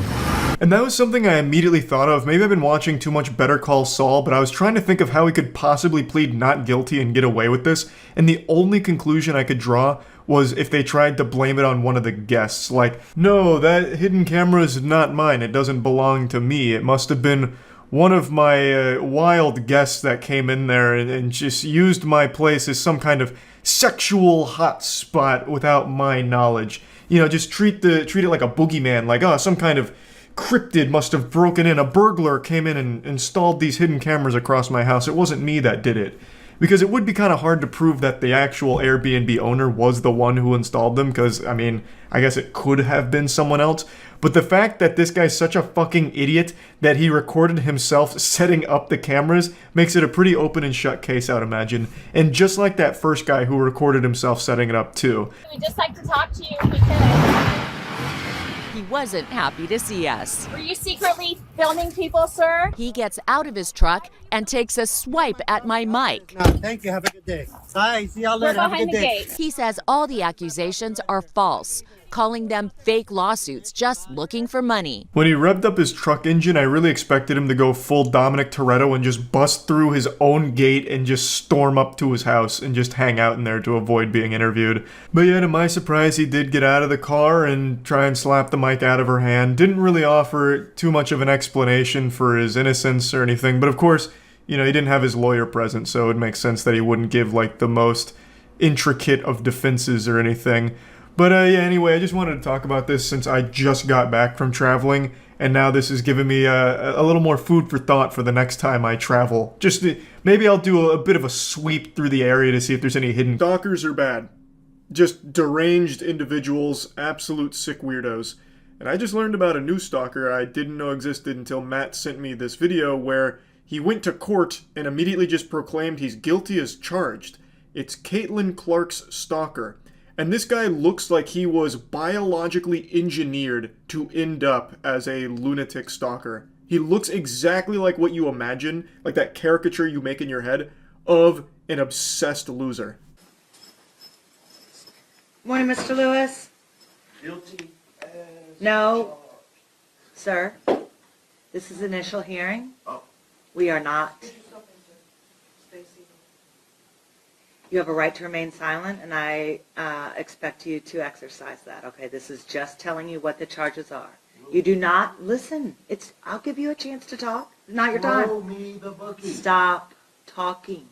And that was something I immediately thought of. Maybe I've been watching too much Better Call Saul, but I was trying to think of how he could possibly plead not guilty and get away with this, and the only conclusion I could draw was if they tried to blame it on one of the guests. Like, no, that hidden camera is not mine. It doesn't belong to me. It must have been one of my wild guests that came in there and just used my place as some kind of sexual hotspot without my knowledge. You know, just treat it like a boogeyman, like, oh, some kind of cryptid must have broken in. A burglar came in and installed these hidden cameras across my house. It wasn't me that did it. Because it would be kind of hard to prove that the actual Airbnb owner was the one who installed them, because, I mean, I guess it could have been someone else. But the fact that this guy's such a fucking idiot that he recorded himself setting up the cameras makes it a pretty open and shut case, I would imagine. And just like that first guy who recorded himself setting it up, too. We'd just like to talk to you if we could. He wasn't happy to see us. Were you secretly filming people, sir? He gets out of his truck and takes a swipe at my mic. No, thank you. Have a good day. Bye. See y'all later. Have a good day. He says all the accusations are false, calling them fake lawsuits just looking for money. When he revved up his truck engine, I really expected him to go full Dominic Toretto and just bust through his own gate and just storm up to his house and just hang out in there to avoid being interviewed. But yeah, to my surprise, he did get out of the car and try and slap the mic out of her hand. Didn't really offer too much of an explanation for his innocence or anything, but of course, you know, he didn't have his lawyer present, so it makes sense that he wouldn't give, like, the most intricate of defenses or anything. But yeah, anyway, I just wanted to talk about this since I just got back from traveling, and now this has given me a little more food for thought for the next time I travel. Just maybe I'll do a bit of a sweep through the area to see if there's any hidden... Stalkers are bad. Just deranged individuals, absolute sick weirdos. And I just learned about a new stalker I didn't know existed until Matt sent me this video where he went to court and immediately just proclaimed he's guilty as charged. It's Caitlin Clark's stalker. And this guy looks like he was biologically engineered to end up as a lunatic stalker. He looks exactly like what you imagine, like that caricature you make in your head, of an obsessed loser. Morning, Mr. Lewis. Guilty as No, sir. This is initial hearing. Oh. We are not. You have a right to remain silent, and I expect you to exercise that. Okay, this is just telling you what the charges are. You do not listen. I'll give you a chance to talk. Not your time. Throw me the bookie. Stop talking.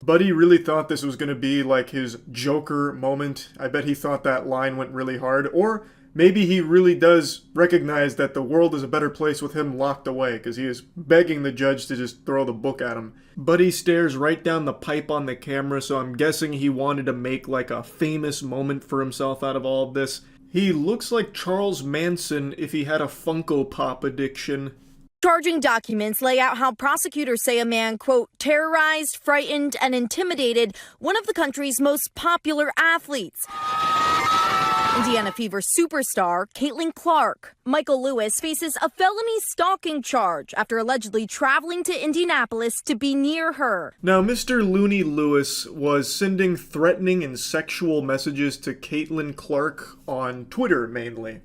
Buddy really thought this was going to be like his Joker moment. I bet he thought that line went really hard. Or maybe he really does recognize that the world is a better place with him locked away, because he is begging the judge to just throw the book at him. Buddy stares right down the pipe on the camera, so I'm guessing he wanted to make like a famous moment for himself out of all of this. He looks like Charles Manson if he had a Funko Pop addiction. Charging documents lay out how prosecutors say a man, quote, terrorized, frightened, and intimidated one of the country's most popular athletes. Indiana Fever superstar Caitlin Clark. Michael Lewis faces a felony stalking charge after allegedly traveling to Indianapolis to be near her. Now, Mr. Looney Lewis was sending threatening and sexual messages to Caitlin Clark on Twitter, mainly.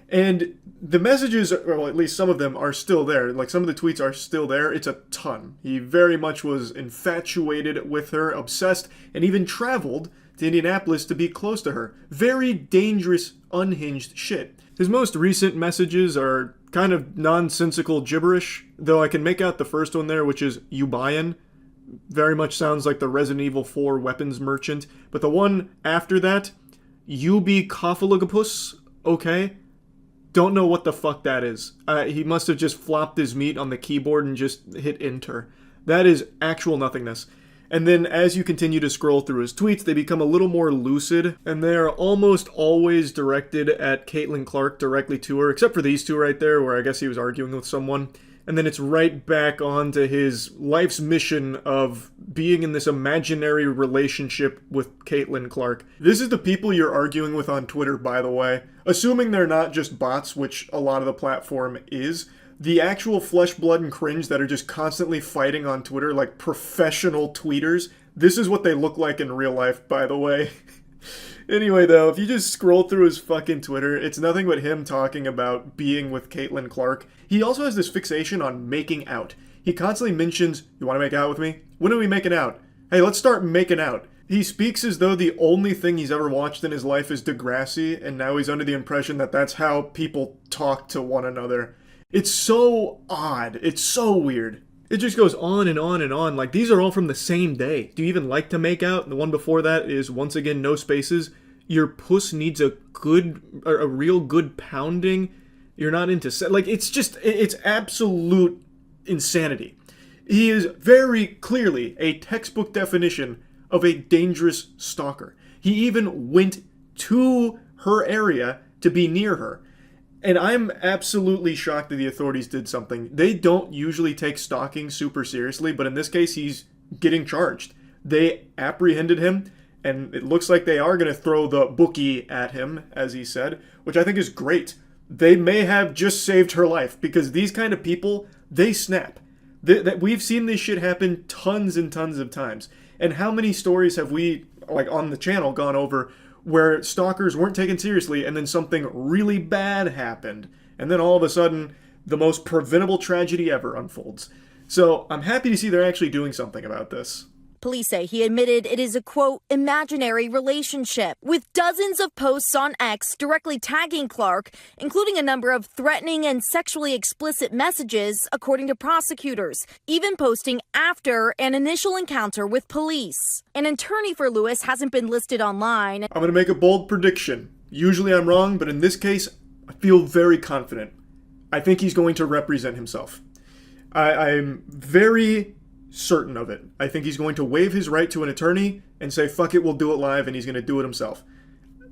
And the messages, well, at least some of them, are still there. Like, some of the tweets are still there. It's a ton. He very much was infatuated with her, obsessed, and even traveled to Indianapolis to be close to her. Very dangerous, unhinged shit. His most recent messages are kind of nonsensical gibberish, though I can make out the first one there, which is "you buyin'." Very much sounds like the Resident Evil 4 weapons merchant. But the one after that, "you be coffalogopus," okay? Don't know what the fuck that is. He must have just flopped his meat on the keyboard and just hit enter. That is actual nothingness. And then as you continue to scroll through his tweets, they become a little more lucid, and they're almost always directed at Caitlin Clark, directly to her, except for these two right there, where I guess he was arguing with someone. And then it's right back onto his life's mission of being in this imaginary relationship with Caitlin Clark. This is the people you're arguing with on Twitter, by the way. Assuming they're not just bots, which a lot of the platform is. The actual flesh, blood, and cringe that are just constantly fighting on Twitter like professional tweeters. This is what they look like in real life, by the way. Anyway, though, if you just scroll through his fucking Twitter, it's nothing but him talking about being with Caitlin Clark. He also has this fixation on making out. He constantly mentions, "You want to make out with me? When are we making out? Hey, let's start making out." He speaks as though the only thing he's ever watched in his life is Degrassi, and now he's under the impression that that's how people talk to one another. It's so odd. It's so weird. It just goes on and on and on. Like, these are all from the same day. Do you even like to make out? The one before that is, once again, no spaces. Your puss needs a real good pounding. You're not into like, it's absolute insanity. He is very clearly a textbook definition of a dangerous stalker. He even went to her area to be near her. And I'm absolutely shocked that the authorities did something. They don't usually take stalking super seriously, but in this case, he's getting charged. They apprehended him, and it looks like they are going to throw the bookie at him, as he said, which I think is great. They may have just saved her life, because these kind of people, they snap. We've seen this shit happen tons and tons of times. And how many stories have we, like on the channel, gone over where stalkers weren't taken seriously and then something really bad happened, and then all of a sudden the most preventable tragedy ever unfolds. So I'm happy to see they're actually doing something about this. Police say he admitted it is a, quote, imaginary relationship, with dozens of posts on X directly tagging Clark, including a number of threatening and sexually explicit messages, according to prosecutors, even posting after an initial encounter with police. An attorney for Lewis hasn't been listed online. I'm going to make a bold prediction. Usually I'm wrong, but in this case, I feel very confident. I think he's going to represent himself. I'm very certain of it. I think he's going to waive his right to an attorney and say, fuck it, we'll do it live, and he's going to do it himself.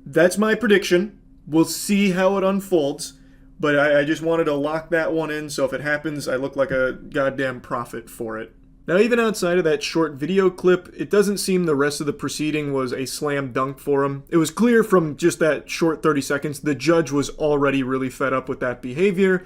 That's my prediction. We'll see how it unfolds, but I just wanted to lock that one in, so if it happens, I look like a goddamn prophet for it. Now, even outside of that short video clip, it doesn't seem the rest of the proceeding was a slam dunk for him. It was clear from just that short 30 seconds the judge was already really fed up with that behavior,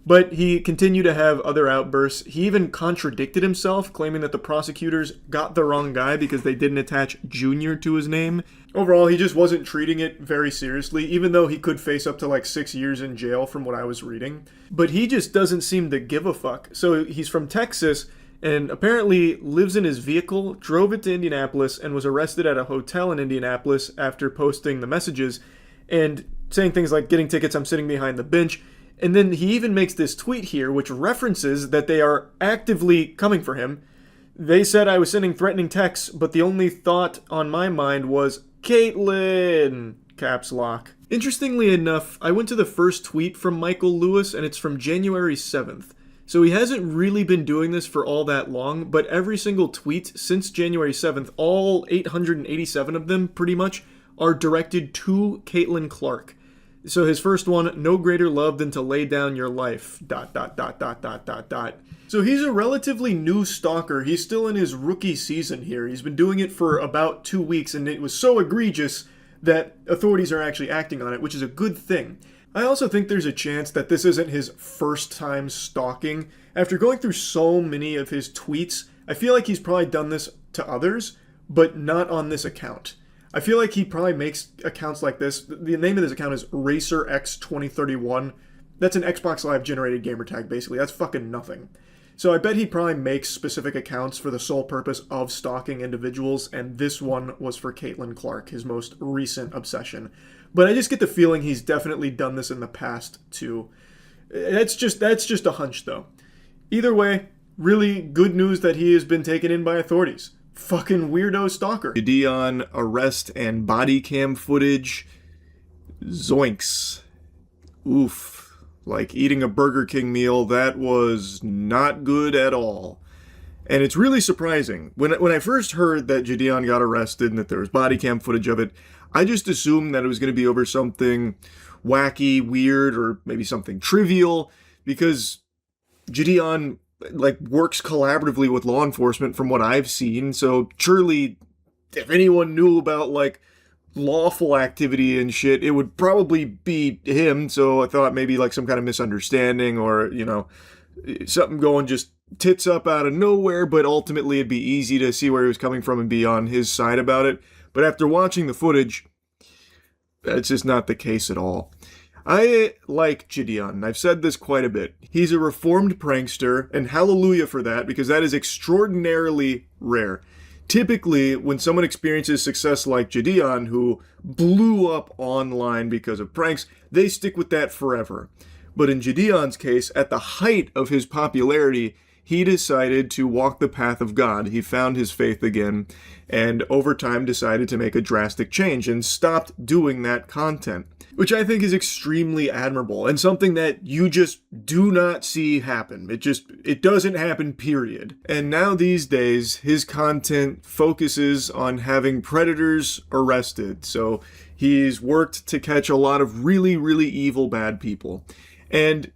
but he continued to have other outbursts. He even contradicted himself, claiming that the prosecutors got the wrong guy because they didn't attach Junior to his name. Overall, he just wasn't treating it very seriously, even though he could face up to like 6 years in jail from what I was reading. But he just doesn't seem to give a fuck. So he's from Texas, and apparently lives in his vehicle, drove it to Indianapolis, and was arrested at a hotel in Indianapolis after posting the messages and saying things like, "Getting tickets, I'm sitting behind the bench." And then he even makes this tweet here, which references that they are actively coming for him. They said I was sending threatening texts, but the only thought on my mind was, Caitlin! Caps lock. Interestingly enough, I went to the first tweet from Michael Lewis, and it's from January 7th. So he hasn't really been doing this for all that long, but every single tweet since January 7th, all 887 of them pretty much, are directed to Caitlin Clark. So his first one, "No greater love than to lay down your life, ... So he's a relatively new stalker. He's still in his rookie season here. He's been doing it for about 2 weeks, and it was so egregious that authorities are actually acting on it, which is a good thing. I also think there's a chance that this isn't his first time stalking. After going through so many of his tweets, I feel like he's probably done this to others, but not on this account. I feel like he probably makes accounts like this. The name of this account is RacerX2031. That's an Xbox Live generated gamer tag, basically. That's fucking nothing. So I bet he probably makes specific accounts for the sole purpose of stalking individuals, and this one was for Caitlin Clark, his most recent obsession. But I just get the feeling he's definitely done this in the past, too. That's just a hunch, though. Either way, really good news that he has been taken in by authorities. Fucking weirdo stalker. Jidion arrest and body cam footage. Zoinks. Oof. Like eating a Burger King meal, that was not good at all. And it's really surprising. When I first heard that Jidion got arrested and that there was body cam footage of it, I just assumed that it was going to be over something wacky, weird, or maybe something trivial, because Jidion works collaboratively with law enforcement from what I've seen. So surely if anyone knew about lawful activity and shit, it would probably be him. So I thought maybe some kind of misunderstanding or, something going just tits up out of nowhere, but ultimately it'd be easy to see where he was coming from and be on his side about it. But after watching the footage, that's just not the case at all. I like Jidion. I've said this quite a bit. He's a reformed prankster, and hallelujah for that, because that is extraordinarily rare. Typically, when someone experiences success like Jidion, who blew up online because of pranks, they stick with that forever. But in Jidion's case, at the height of his popularity, he decided to walk the path of God. He found his faith again, and over time decided to make a drastic change and stopped doing that content, which I think is extremely admirable and something that you just do not see happen. It doesn't happen, period. And now these days, his content focuses on having predators arrested. So he's worked to catch a lot of really, really evil bad people. And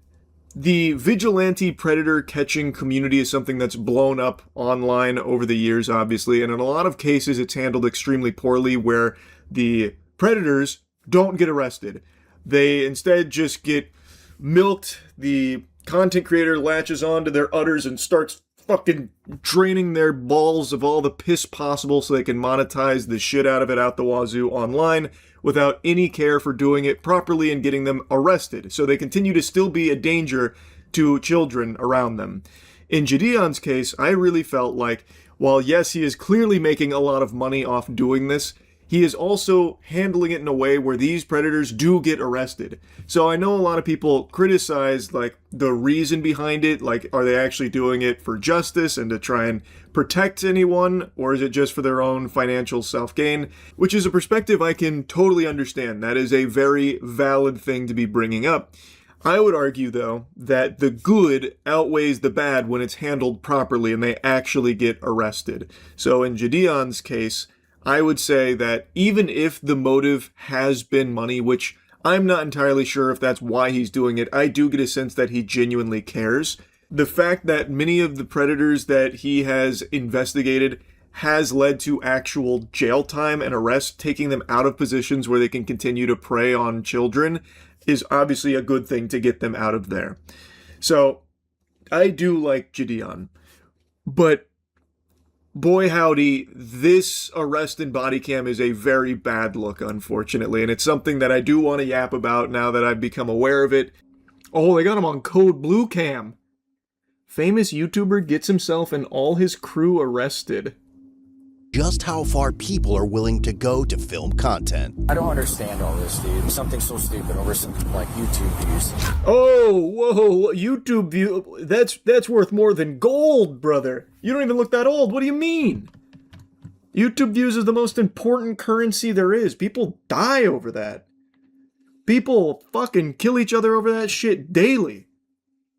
the vigilante predator catching community is something that's blown up online over the years, obviously, and in a lot of cases it's handled extremely poorly, where the predators don't get arrested. They instead just get milked. The content creator latches on to their udders and starts fucking draining their balls of all the piss possible so they can monetize the shit out of it out the wazoo online, without any care for doing it properly and getting them arrested. So they continue to still be a danger to children around them. In Jidion's case, I really felt like, while yes, he is clearly making a lot of money off doing this, he is also handling it in a way where these predators do get arrested. So I know a lot of people criticize the reason behind it, are they actually doing it for justice and to try and protect anyone, or is it just for their own financial self-gain? Which is a perspective I can totally understand. That is a very valid thing to be bringing up. I would argue, though, that the good outweighs the bad when it's handled properly and they actually get arrested. So in Jidion's case, I would say that even if the motive has been money, which I'm not entirely sure if that's why he's doing it. I do get a sense that he genuinely cares. The fact that many of the predators that he has investigated has led to actual jail time and arrest, taking them out of positions where they can continue to prey on children, is obviously a good thing to get them out of there. So, I do like Jidion. But, boy howdy, this arrest in body cam is a very bad look, unfortunately. And it's something that I do want to yap about now that I've become aware of it. Oh, they got him on Code Blue Cam. Famous YouTuber gets himself and all his crew arrested. Just how far people are willing to go to film content. I don't understand all this, dude. Something so stupid over some, like, YouTube views. Oh, whoa, YouTube view, that's worth more than gold, brother. You don't even look that old. What do you mean? YouTube views is the most important currency there is. People die over that. People fucking kill each other over that shit daily.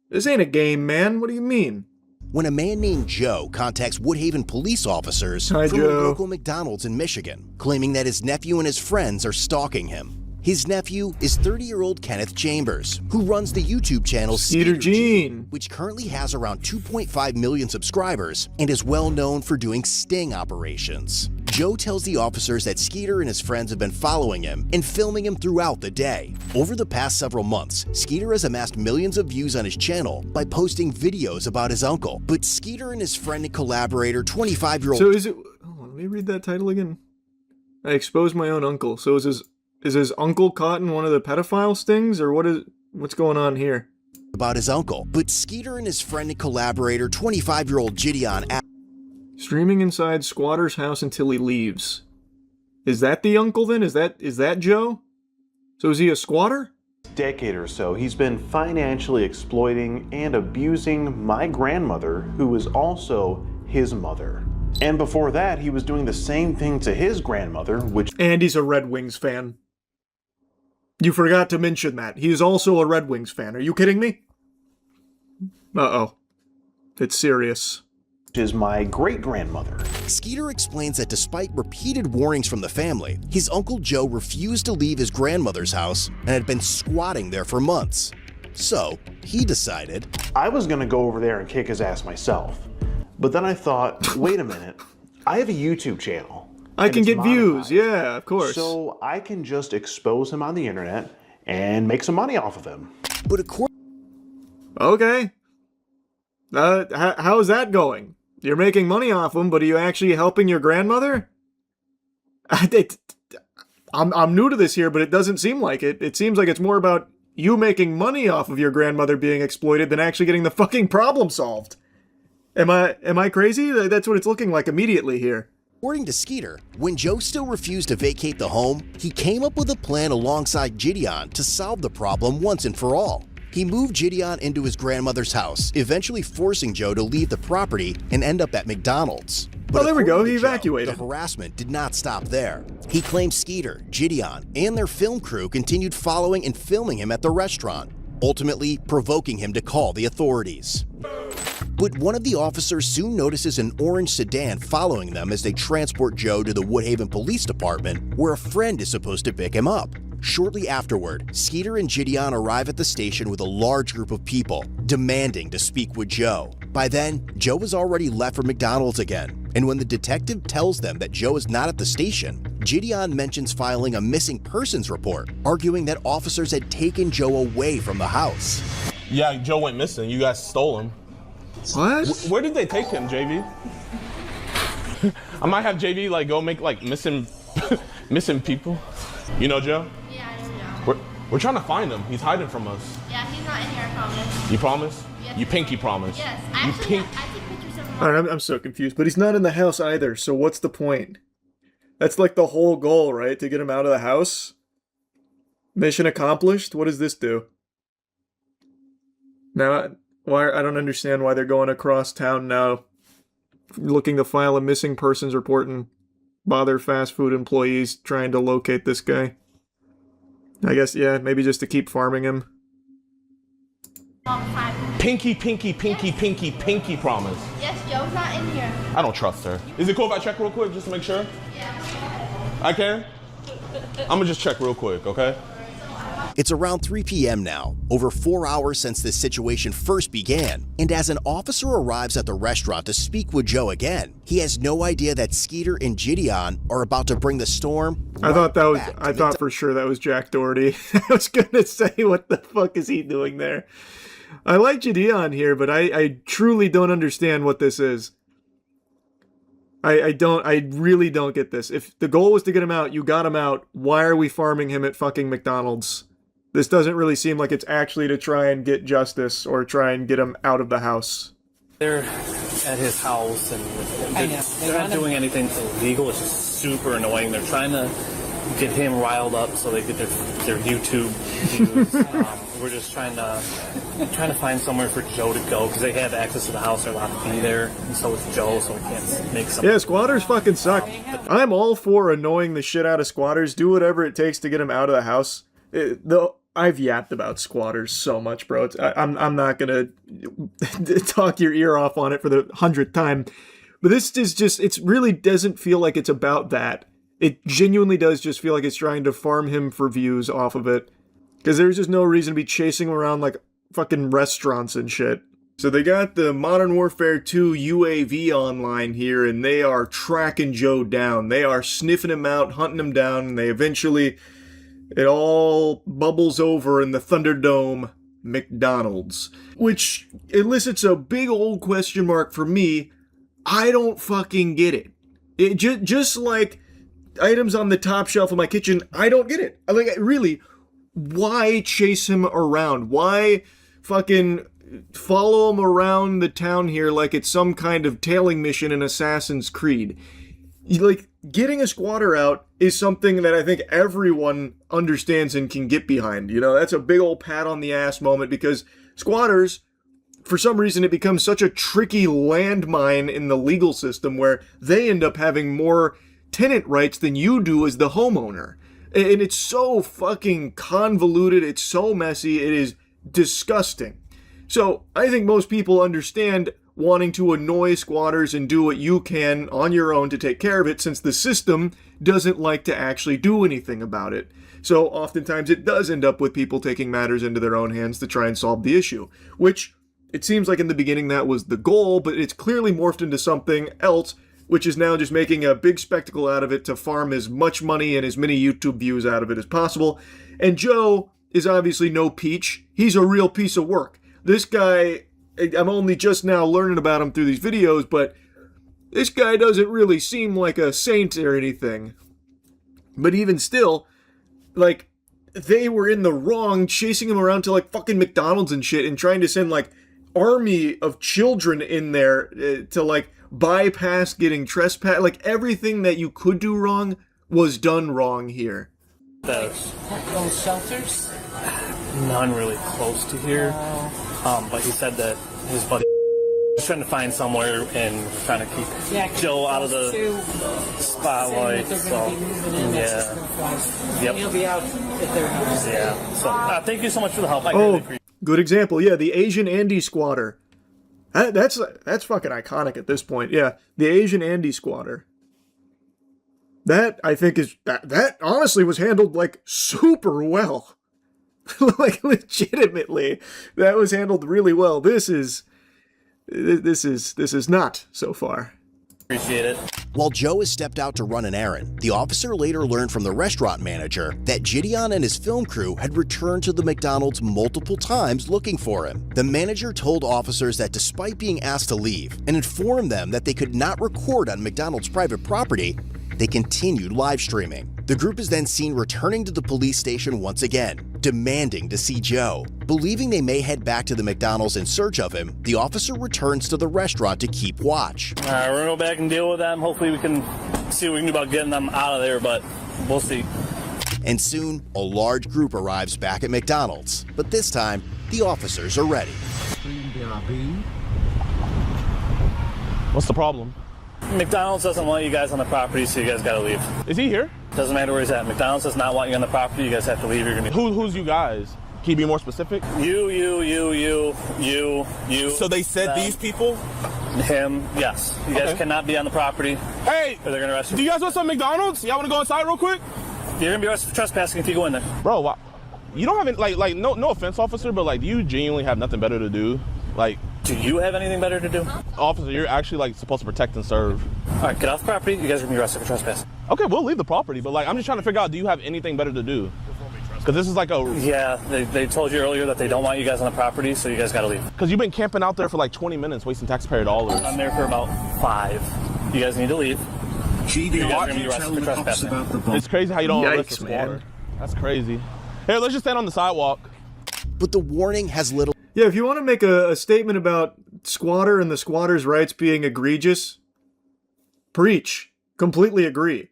This ain't a game, man. What do you mean? When a man named Joe contacts Woodhaven police officers from a local McDonald's in Michigan, claiming that his nephew and his friends are stalking him. His nephew is 30-year-old Kenneth Chambers, who runs the YouTube channel Skeeter Gene, which currently has around 2.5 million subscribers and is well known for doing sting operations. Joe tells the officers that Skeeter and his friends have been following him and filming him throughout the day. Over the past several months, Skeeter has amassed millions of views on his channel by posting videos about his uncle. But Skeeter and his friend and collaborator, 25-year-old... So is it... Hold on, let me read that title again. I exposed my own uncle. So is his uncle caught in one of the pedophile stings, or what's going on here? About his uncle. But Skeeter and his friend and collaborator, 25-year-old Jidion... Streaming inside squatter's house until he leaves. Is that the uncle then? Is that Joe? So is he a squatter? Decade or so, he's been financially exploiting and abusing my grandmother, who was also his mother. And before that, he was doing the same thing to his grandmother, which... And he's a Red Wings fan. You forgot to mention that. He is also a Red Wings fan. Are you kidding me? Uh-oh. It's serious. Is my great-grandmother. Skeeter explains that despite repeated warnings from the family, his Uncle Joe refused to leave his grandmother's house and had been squatting there for months. So, he decided... I was gonna go over there and kick his ass myself. But then I thought, wait a minute, I have a YouTube channel. I can get views, yeah, of course. So I can just expose him on the internet and make some money off of him. But according... Okay. How's that going? You're making money off him, but are you actually helping your grandmother? I'm new to this here, but it doesn't seem like it. It seems like it's more about you making money off of your grandmother being exploited than actually getting the fucking problem solved. Am I crazy? That's what it's looking like immediately here. According to Skeeter, when Joe still refused to vacate the home, he came up with a plan alongside Jidion to solve the problem once and for all. He moved Jidion into his grandmother's house, eventually forcing Joe to leave the property and end up at McDonald's. But there we go, he Joe, evacuated. The harassment did not stop there. He claimed Skeeter, Jidion, and their film crew continued following and filming him at the restaurant, ultimately provoking him to call the authorities. But one of the officers soon notices an orange sedan following them as they transport Joe to the Woodhaven Police Department, where a friend is supposed to pick him up. Shortly afterward, Skeeter and Jidion arrive at the station with a large group of people, demanding to speak with Joe. By then, Joe has already left for McDonald's again, and when the detective tells them that Joe is not at the station, Jidion mentions filing a missing persons report, arguing that officers had taken Joe away from the house. Yeah, Joe went missing. You guys stole him. What? Where did they take him, JV? I might have JV like go make like missing people. You know Joe? Yeah, I know Joe. We're trying to find him. He's hiding from us. Yeah, he's not in here, I promise. You promise? Yes. You pinky promise? Yes. I took pictures of him. Alright, I'm so confused, but he's not in the house either, so what's the point? That's like the whole goal, right? To get him out of the house? Mission accomplished? What does this do? Now, I don't understand why they're going across town now, looking to file a missing persons report and bother fast food employees trying to locate this guy. I guess, yeah, maybe just to keep farming him. Pinky promise. Yes, Joe's not in here. I don't trust her. Is it cool if I check real quick just to make sure? Yeah. I can? I'm gonna just check real quick, okay? It's around 3 p.m. now, over 4 hours since this situation first began, and as an officer arrives at the restaurant to speak with Joe again, he has no idea that Skeeter and Jidion are about to bring the storm. I thought for sure that was Jack Doherty. I was gonna say, what the fuck is he doing there? I like Jidion here, but I truly don't understand what this is. I really don't get this. If the goal was to get him out, you got him out. Why are we farming him at fucking McDonald's? This doesn't really seem like it's actually to try and get justice or try and get him out of the house. They're at his house and they're not doing anything illegal. It's just super annoying. They're trying to get him riled up so they get their YouTube views. We're just trying to find somewhere for Joe to go because they have access to the house. They're allowed to be there, and so is Joe, so we can't make something. Yeah, squatters fucking suck. I'm all for annoying the shit out of squatters. Do whatever it takes to get them out of the house. Though I've yapped about squatters so much, bro. I'm not gonna talk your ear off on it for the 100th time. But this is just, it really doesn't feel like it's about that. It genuinely does just feel like it's trying to farm him for views off of it. Because there's just no reason to be chasing him around like fucking restaurants and shit. So they got the Modern Warfare 2 UAV online here, and they are tracking Joe down. They are sniffing him out, hunting him down, and they eventually, it all bubbles over in the Thunderdome McDonald's. Which elicits a big old question mark for me. I don't fucking get it. It just like items on the top shelf of my kitchen, I don't get it. Like, really, why chase him around? Why fucking follow him around the town here like it's some kind of tailing mission in Assassin's Creed? Like, getting a squatter out is something that I think everyone understands and can get behind. You know, that's a big old pat on the ass moment because squatters, for some reason, it becomes such a tricky landmine in the legal system where they end up having more tenant rights than you do as the homeowner. And it's so fucking convoluted, it's so messy, it is disgusting. So I think most people understand wanting to annoy squatters and do what you can on your own to take care of it, since the system doesn't like to actually do anything about it. So oftentimes it does end up with people taking matters into their own hands to try and solve the issue, which it seems like in the beginning that was the goal, but it's clearly morphed into something else, which is now just making a big spectacle out of it to farm as much money and as many YouTube views out of it as possible. And Joe is obviously no peach. He's a real piece of work. This guy, I'm only just now learning about him through these videos, but this guy doesn't really seem like a saint or anything. But even still, like, they were in the wrong chasing him around to like fucking McDonald's and shit and trying to send like army of children in there to like bypass getting trespass. Like, everything that you could do wrong was done wrong here. Those shelters? None really close to here. But he said that his buddy was trying to find somewhere and trying to keep Joe out of the spotlight. So, yeah. Yep. He'll be out at their house. Yeah. So, thank you so much for the help. Good example. Yeah, the Asian Andy squatter. That's fucking iconic at this point. Yeah, the Asian Andy squatter. That, I think, is that honestly was handled like super well. Like, legitimately, that was handled really well. This is not so far. Appreciate it. While Joe has stepped out to run an errand, the officer later learned from the restaurant manager that Jidion and his film crew had returned to the McDonald's multiple times looking for him. The manager told officers that despite being asked to leave and informed them that they could not record on McDonald's private property, they continued live streaming. The group is then seen returning to the police station once again, demanding to see Joe. Believing they may head back to the McDonald's in search of him, the officer returns to the restaurant to keep watch. All right, we're gonna go back and deal with them. Hopefully we can see what we can do about getting them out of there, but we'll see. And soon, a large group arrives back at McDonald's, but this time, the officers are ready. What's the problem? McDonald's doesn't want you guys on the property, so you guys gotta leave. Is he here? Doesn't matter where he's at. McDonald's does not want you on the property. You guys have to leave. You're gonna. Who's you guys? Can you be more specific? You. So they said them. These people? Him, yes. You guys cannot be on the property. Hey! Or they're gonna arrest you. Do you guys want some McDonald's? Y'all wanna go inside real quick? You're gonna be arrested for trespassing if you go in there. Bro, you don't have any, like no offense, officer, but like, do you genuinely have nothing better to do? Like, do you have anything better to do? Officer, you're actually like supposed to protect and serve. All right, get off the property. You guys are gonna be arrested for trespass. Okay, we'll leave the property, but like, I'm just trying to figure out, do you have anything better to do? Because this is like a... Yeah, they told you earlier that they don't want you guys on the property, so you guys gotta leave. Because you've been camping out there for like 20 minutes, wasting taxpayer dollars. I'm there for about 5. You guys need to leave. You guys are gonna be arrested for trespassing. It's crazy how you don't arrest a Yikes, squatter. man. That's crazy. Here, let's just stand on the sidewalk. But the warning has little... Yeah, if you want to make a statement about squatter and the squatter's rights being egregious, preach. Completely agree.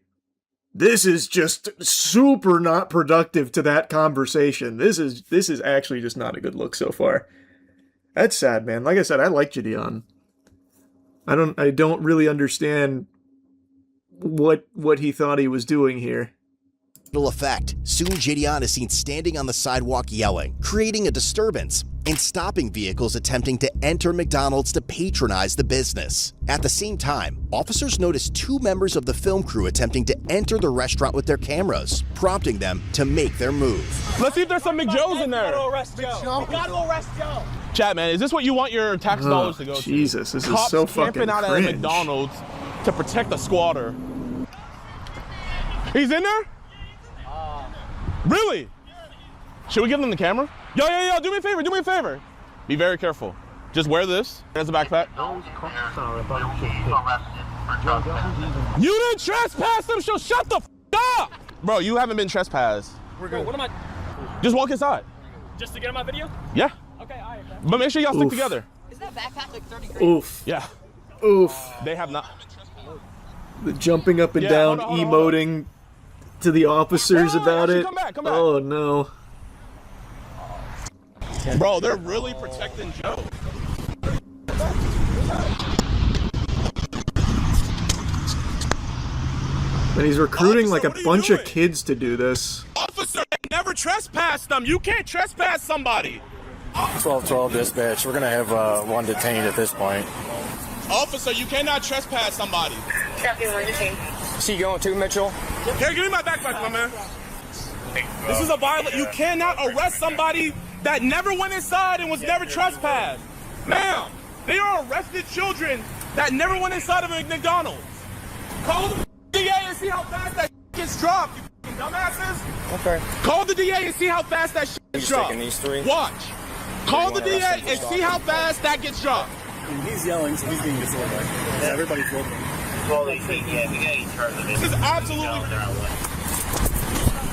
This is just super not productive to that conversation. This is actually just not a good look so far. That's sad, man. Like I said, I like Jidion. I don't really understand what he thought he was doing here. Effect. Soon Jidion is seen standing on the sidewalk yelling, creating a disturbance, and stopping vehicles attempting to enter McDonald's to patronize the business. At the same time, officers noticed 2 members of the film crew attempting to enter the restaurant with their cameras, prompting them to make their move. Let's see if there's some McJoes in there. We gotta arrest Joe. Chat, man, is this what you want your tax dollars to go to? Jesus, this is Cops so fucking camping out cringe. at McDonald's to protect a squatter. He's in there? Really? Should we give them the camera? Yo, do me a favor, Be very careful. Just wear this as a backpack. You didn't trespass them, so shut the f up! Bro, you haven't been trespassed. Bro, what am I? Just walk inside. Just to get on my video? Yeah. Okay, all right. But make sure y'all stick together. Is that backpack like 30 grand? Oof. Yeah. Oof. They have not. The jumping up and down, hold on. emoting to the officers about actually, it. come back. Oh no. Bro, they're really protecting Joe. And he's recruiting like a bunch of kids to do this. Officer, never trespass them. You can't trespass somebody. 1212 dispatch. We're gonna have one detained at this point. Officer, you cannot trespass somebody. Copy, one detained. Is he going too, Mitchell? Here, give me my backpack, my man. This is a violation. You cannot arrest somebody that never went inside and was never trespassed. Ma'am, they are arrested children that never went inside of a McDonald's. Call the DA and see how fast that gets dropped, you dumbasses. Okay. Call the DA and see how fast that gets dropped. Taking these 3? Watch. Call the DA and see how fast that gets dropped. He's yelling, so he's being disorderly. Yeah, everybody's looking. Well, we got each charge of it. This is absolutely...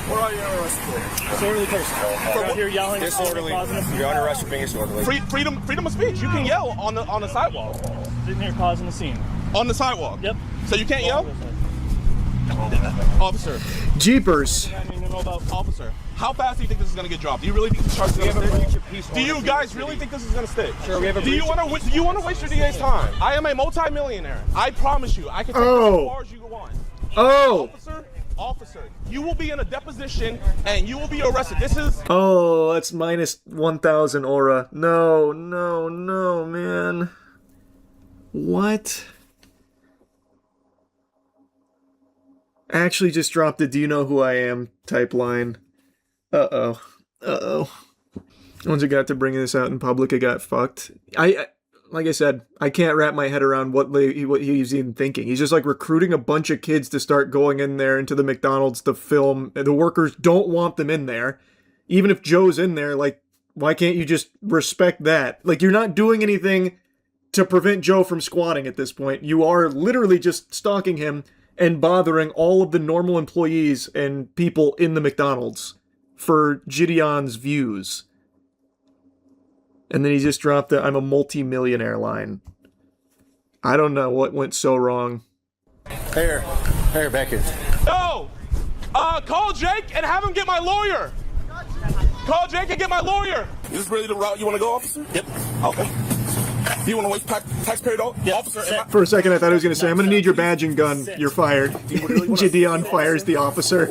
Where are you arrested for? Disorderly person. Out here yelling. Disorderly. You're under arrest for being disorderly. Freedom of speech. You can yell on the sidewalk. Sitting here causing the scene. On the sidewalk? Yep. So you can't yell? Officer. Jeepers. Officer, how fast do you think this is going to get dropped? Do you really think this charge is going to stick? Do you guys really think this is going to stick? Sure, we have a Do you want to waste your DA's time? I am a multi-millionaire. I promise you. I can take this as far as you want. Officer, you will be in a deposition and you will be arrested. This is... Oh, that's minus 1,000 aura. No, man. What? Actually just dropped a "do you know who I am" type line. Uh-oh. Once I got to bringing this out in public, I got fucked. Like I said, I can't wrap my head around what he's even thinking. He's just like recruiting a bunch of kids to start going in there into the McDonald's to film. The workers don't want them in there. Even if Joe's in there, like, why can't you just respect that? Like, you're not doing anything to prevent Joe from squatting at this point. You are literally just stalking him and bothering all of the normal employees and people in the McDonald's for Jidion's views. And then he just dropped the "I'm a multi-millionaire" line. I don't know what went so wrong. Here, back here. No! Call Jake and have him get my lawyer! Call Jake and get my lawyer! Is this really the route you want to go, officer? Yep. Okay. You want to waste taxpayer dollars? Yep. Officer, For a second, I thought he was going to say, "I'm going to need your badge and gun. You're fired." Jidion fires the officer.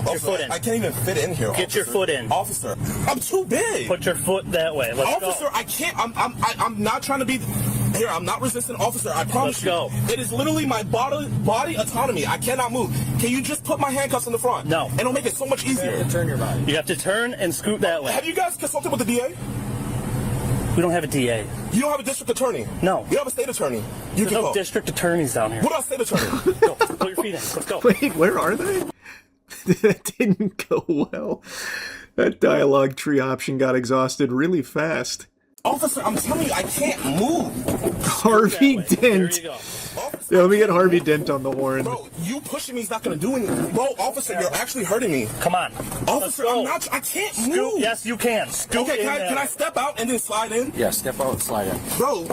Put your foot in. I can't even fit in here. Get your foot in. Officer, I'm too big. Put your foot that way. Let's Officer, go. I can't. I'm not trying to be. Here, I'm not resisting, officer. I promise you. Let's go. It is literally my body autonomy. I cannot move. Can you just put my handcuffs in the front? No. And it'll make it so much easier. You have to turn your body. You have to turn and scoot that way. Have you guys consulted with the DA? We don't have a DA. You don't have a district attorney? No. You have a state attorney? There's no district attorneys down here. What about state attorney? Go. Put your feet in. Let's go. Wait, where are they? That didn't go well. That dialogue tree option got exhausted really fast. Officer, I'm telling you, I can't move. Harvey Dent. Yeah, let me get Harvey Dent on the horn. Bro, you pushing me is not going to do anything. Bro, officer, you're actually hurting me. Come on. Officer, I can't move. Yes, you can. Scoot okay, in can I step out and then slide in? Yeah, step out and slide in. Bro,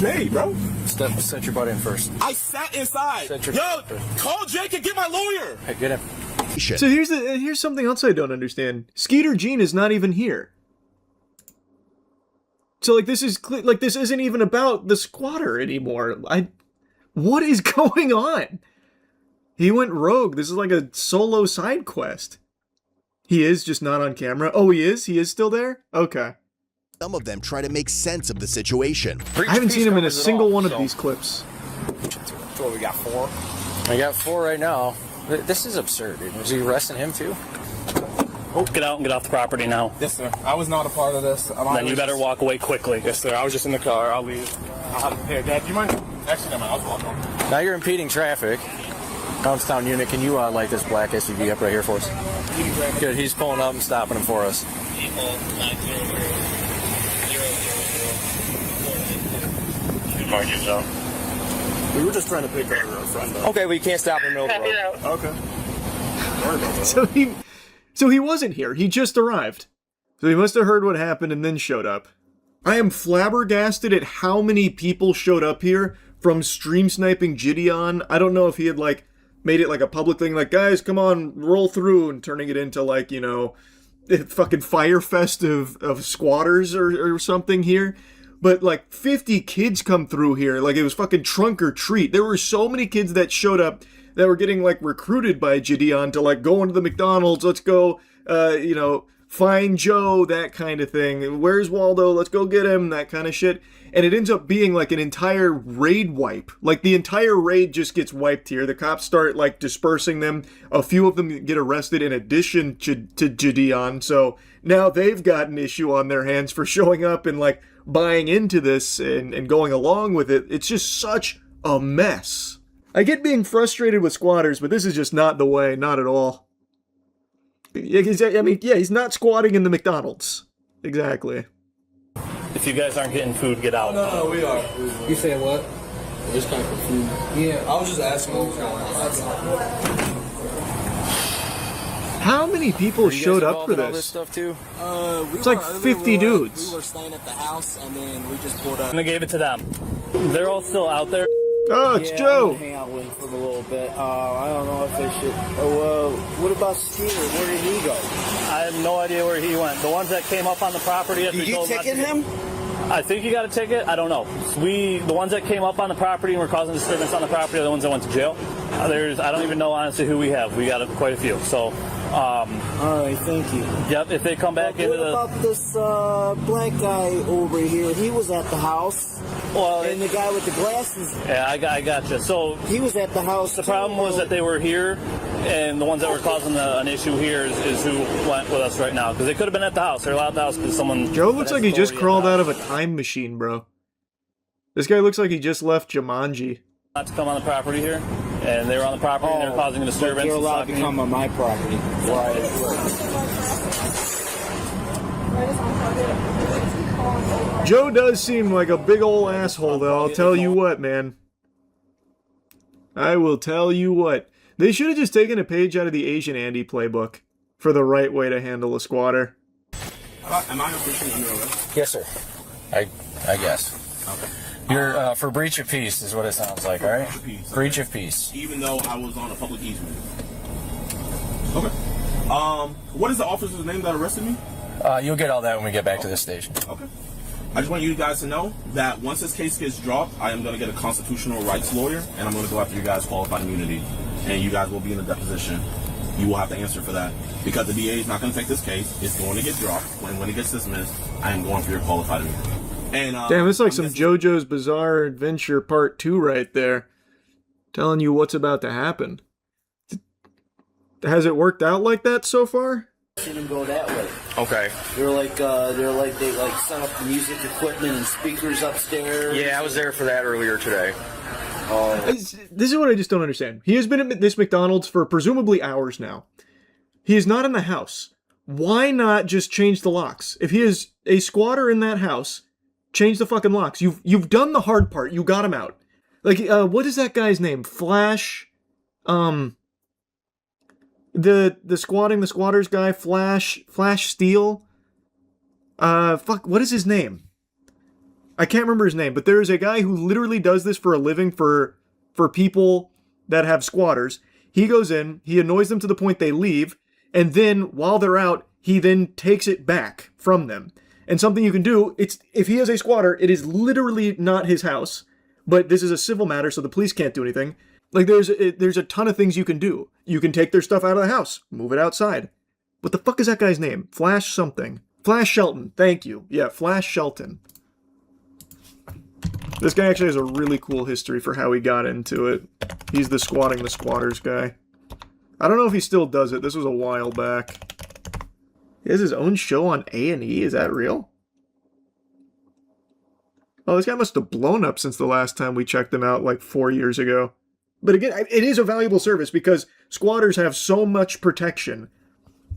made, bro. Set your butt in first. I sat inside. Yo, call Jake and get my lawyer. Hey, get him. So here's something else I don't understand. Skeeter Jean is not even here. So like this isn't even about the squatter anymore. What is going on? He went rogue. This is like a solo side quest. He is just not on camera. Oh, he is? He is still there? Okay. Some of them try to make sense of the situation. I haven't seen him in a single one of these clips. So we got 4? I got 4 right now. This is absurd, dude. Was he arresting him too? Oh, get out and get off the property now. Yes, sir. I was not a part of this. Then you better walk away quickly. Yes, sir. I was just in the car. I'll leave. Here, Dad, do you mind? Actually, never mind. I'll walk home. Now you're impeding traffic. Poundstown unit, can you light this black SUV up right here for us? Good, he's pulling up and stopping him for us. Mark yourself. We were just trying to pick up our friend up. Okay, we can't stop in the middle of the road. Okay. Sorry about that. So he wasn't here. He just arrived. So he must have heard what happened and then showed up. I am flabbergasted at how many people showed up here from stream sniping Jidion. I don't know if he had like made it like a public thing, like, guys, come on, roll through, and turning it into like, you know, fucking Fire Fest of squatters or something here. But like 50 kids come through here, like it was fucking trunk or treat. There were so many kids that showed up that were getting like recruited by Jidion to like go into the McDonald's, let's go, you know, find Joe, that kind of thing. Where's Waldo? Let's go get him, that kind of shit. And it ends up being like an entire raid wipe. Like the entire raid just gets wiped here. The cops start like dispersing them. A few of them get arrested in addition to Jidion. So now they've got an issue on their hands for showing up and like buying into this and going along with it. It's just such a mess. I get being frustrated with squatters, but this is just not the way, not at all. He's not squatting in the McDonald's. Exactly. If you guys aren't getting food, get out. No, we are. You saying what? We're just kind of food. Yeah, I was just asking what was going on. How many people showed up for All this this? stuff too? It's like 50 dudes. We were staying at the house, and then we just pulled up. And I gave it to them. They're all still out there. Oh, it's yeah, Joe. I'm gonna hang out with him for a little bit. I don't know if they should. Oh, what about Skeeter? Where did he go? I have no idea where he went. The ones that came up on the property. Did you ticket him? I think you got a ticket. I don't know. The ones that came up on the property and were causing disturbance on the property are the ones that went to jail. I don't even know honestly who we have. We got quite a few. So. All right, thank you. Yep. If they come back into the. What about this black guy over here? He was at the house. Well, and the guy with the glasses. Yeah, I gotcha. So he was at the house. The problem was that they were here, and the ones that were causing an issue here is who went with us right now, because they could have been at the house. They're allowed at the house because someone. Joe looks like he just crawled out of a time machine, bro. This guy looks like he just left Jumanji. Not to come on the property here, and they were on the property and they were causing a disturbance. You're allowed to come on my property. Right. Joe does seem like a big ol' asshole, though. I'll tell you what, man. I will tell you what. They should have just taken a page out of the Asian Andy playbook for the right way to handle a squatter. Am I officially under arrest? Yes, sir. I guess. Okay. You're for breach of peace is what it sounds like, all right? Breach of peace. Even though I was on a public easement. Okay. What is the officer's name that arrested me? You'll get all that when we get back to this station. Okay. I just want you guys to know that once this case gets dropped, I am going to get a constitutional rights lawyer, and I'm going to go after you guys' qualified immunity, and you guys will be in a deposition. You will have to answer for that, because the DA is not going to take this case. It's going to get dropped. When it gets dismissed, I am going for your qualified immunity. And damn, it's like some JoJo's Bizarre Adventure Part 2 right there. Telling you what's about to happen. Has it worked out like that so far? Seen them go that way. Okay. They set up the music equipment and speakers upstairs. Yeah, I was there for that earlier today. This is what I just don't understand. He has been at this McDonald's for presumably hours now. He is not in the house. Why not just change the locks? If he is a squatter in that house, change the fucking locks. You've done the hard part. You got him out. Like, what is that guy's name? Flash? The squatters guy, Flash Steel? What is his name? I can't remember his name, but there is a guy who literally does this for a living for people that have squatters. He goes in, he annoys them to the point they leave, and then while they're out, he then takes it back from them. And something you can do, if he is a squatter, it is literally not his house, but this is a civil matter, so the police can't do anything. Like, there's a ton of things you can do. You can take their stuff out of the house, move it outside. What the fuck is that guy's name? Flash something. Flash Shelton, thank you. Yeah, Flash Shelton. This guy actually has a really cool history for how he got into it. He's the squatting the squatters guy. I don't know if he still does it. This was a while back. He has his own show on A&E. Is that real? Oh, this guy must have blown up since the last time we checked him out, like 4 years ago. But again, it is a valuable service because squatters have so much protection.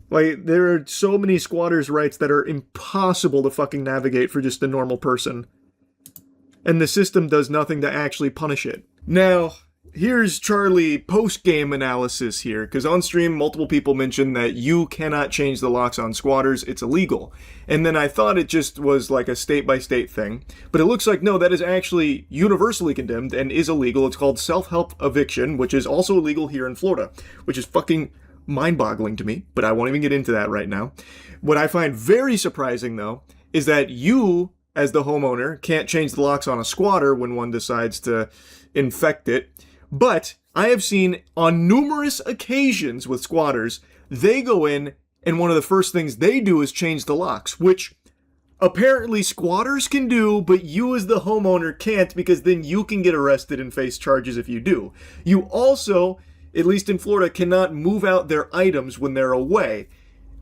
Like, there are so many squatters' rights that are impossible to fucking navigate for just a normal person. And the system does nothing to actually punish it. Now, here's Charlie post-game analysis here, because on stream, multiple people mentioned that you cannot change the locks on squatters, it's illegal. And then I thought it just was like a state-by-state thing, but it looks like, no, that is actually universally condemned and is illegal. It's called self-help eviction, which is also illegal here in Florida, which is fucking mind-boggling to me, but I won't even get into that right now. What I find very surprising, though, is that you, as the homeowner, can't change the locks on a squatter when one decides to infect it. But I have seen on numerous occasions with squatters, they go in and one of the first things they do is change the locks, which apparently squatters can do, but you as the homeowner can't, because then you can get arrested and face charges if you do. You also, at least in Florida, cannot move out their items when they're away.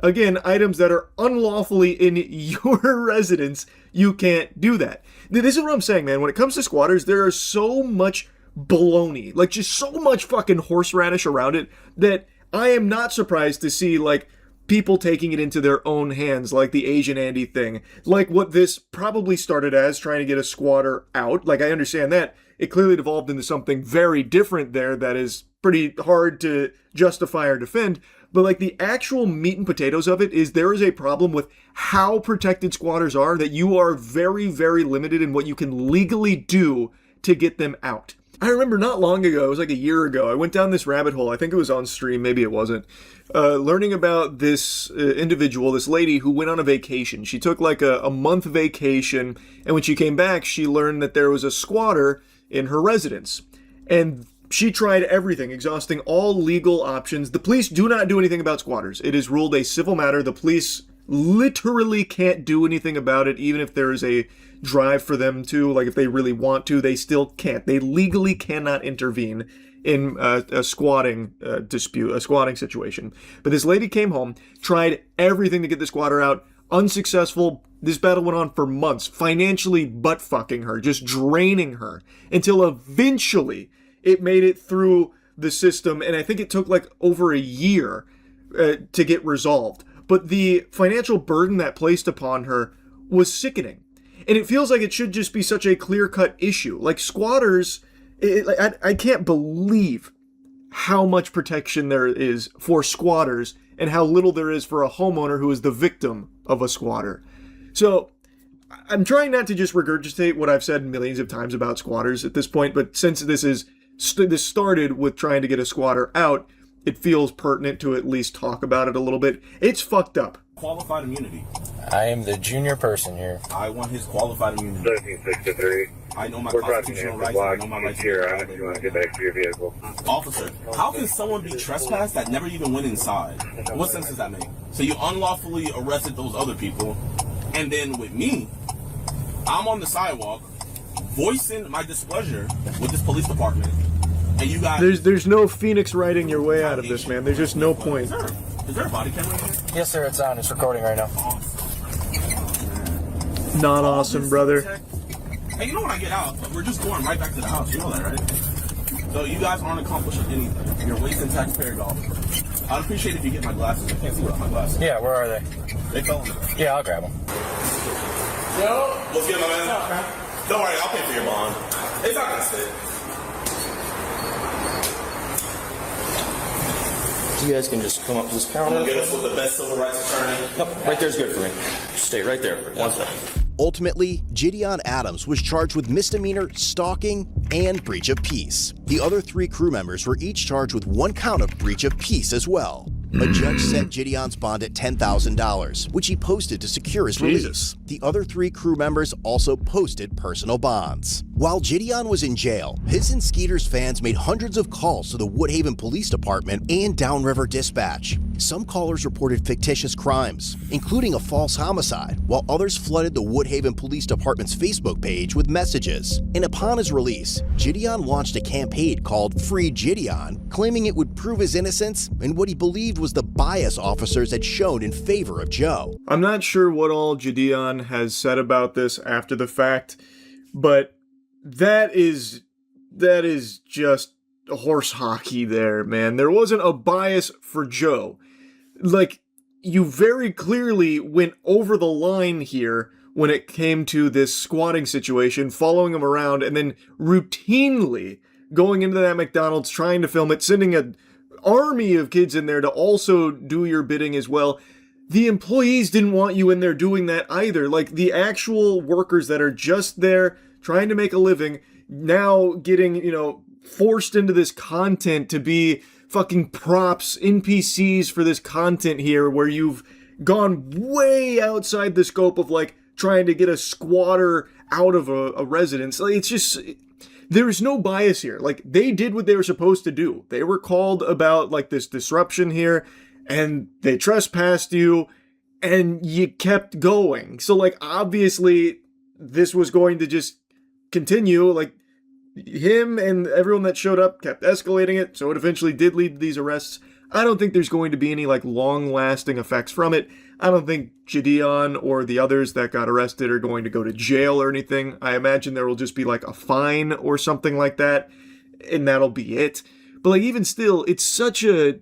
Again, items that are unlawfully in your residence, you can't do that. This is what I'm saying, man. When it comes to squatters, there is so much baloney, like just so much fucking horseradish around it, that I am not surprised to see, like, people taking it into their own hands, like the Asian Andy thing. Like what this probably started as, trying to get a squatter out. Like, I understand that. It clearly devolved into something very different there that is pretty hard to justify or defend. But like the actual meat and potatoes of it is there is a problem with how protected squatters are, that you are very, very limited in what you can legally do to get them out. I remember not long ago, it was like a year ago, I went down this rabbit hole, I think it was on stream, maybe it wasn't, learning about this individual, this lady who went on a vacation. She took like a month vacation, and when she came back, she learned that there was a squatter in her residence. And she tried everything, exhausting all legal options. The police do not do anything about squatters. It is ruled a civil matter. The police literally can't do anything about it, even if there is a drive for them to. Like, if they really want to, they still can't. They legally cannot intervene in a squatting dispute, a squatting situation. But this lady came home, tried everything to get the squatter out, unsuccessful. This battle went on for months, financially butt-fucking her, just draining her, until eventually it made it through the system, and I think it took like over a year to get resolved. But the financial burden that placed upon her was sickening. And it feels like it should just be such a clear-cut issue. Like, squatters, I can't believe how much protection there is for squatters and how little there is for a homeowner who is the victim of a squatter. So, I'm trying not to just regurgitate what I've said millions of times about squatters at this point, but since this started with trying to get a squatter out, it feels pertinent to at least talk about it a little bit. It's fucked up. Qualified immunity. I am the junior person here. I want his qualified immunity. 1363. I know my constitutional rights. I know my rights. Here, if you want to get back to your vehicle. Officer, how can someone be trespassed that never even went inside? What sense does that make? So you unlawfully arrested those other people, and then with me, I'm on the sidewalk voicing my displeasure with this police department, and you guys... There's no Phoenix writing your way out of this, man. There's just no point. Is there a body camera in here? Yes, sir, it's on. It's recording right now. Not awesome, brother. Hey, you know when I get out, we're just going right back to the house. You know that, right? So you guys aren't accomplishing anything. You're wasting taxpayer dollars. I'd appreciate if you get my glasses. I can't see without my glasses. Yeah, where are they? They fell in the bag. Yeah, I'll grab them. Yo, what's good, my man? Don't worry, I'll pay for your bond. It's not gonna sit. You guys can just come up to this counter. Get us with the best civil rights attorney. Yep, right there's good for me. Stay right there for 1 second. Ultimately, Jidion Adams was charged with misdemeanor, stalking, and breach of peace. The other 3 crew members were each charged with 1 count of breach of peace as well. A judge set Jidion's bond at $10,000, which he posted to secure his release. The other 3 crew members also posted personal bonds. While Jidion was in jail, his and Skeeter's fans made hundreds of calls to the Woodhaven Police Department and Downriver Dispatch. Some callers reported fictitious crimes, including a false homicide, while others flooded the Woodhaven Police Department's Facebook page with messages. And upon his release, Jidion launched a campaign called Free Jidion, claiming it would prove his innocence and what he believed was the bias officers had shown in favor of Joe. I'm not sure what all Jidion has said about this after the fact, but that is just horse hockey there, man. There wasn't a bias for Joe. Like, you very clearly went over the line here when it came to this squatting situation, following him around, and then routinely going into that McDonald's, trying to film it, sending an army of kids in there to also do your bidding as well. The employees didn't want you in there doing that either. Like, the actual workers that are just there trying to make a living, now getting, forced into this content to be fucking props, NPCs for this content here, where you've gone way outside the scope of, like, trying to get a squatter out of a residence. Like, it's just, there's no bias here. Like, they did what they were supposed to do. They were called about, like, this disruption here, and they trespassed you, and you kept going. So, like, obviously, this was going to just continue. Like, him and everyone that showed up kept escalating it, so it eventually did lead to these arrests. I don't think there's going to be any, like, long-lasting effects from it. I don't think Jidion or the others that got arrested are going to go to jail or anything. I imagine there will just be, like, a fine or something like that, and that'll be it. But, like, even still, it's such a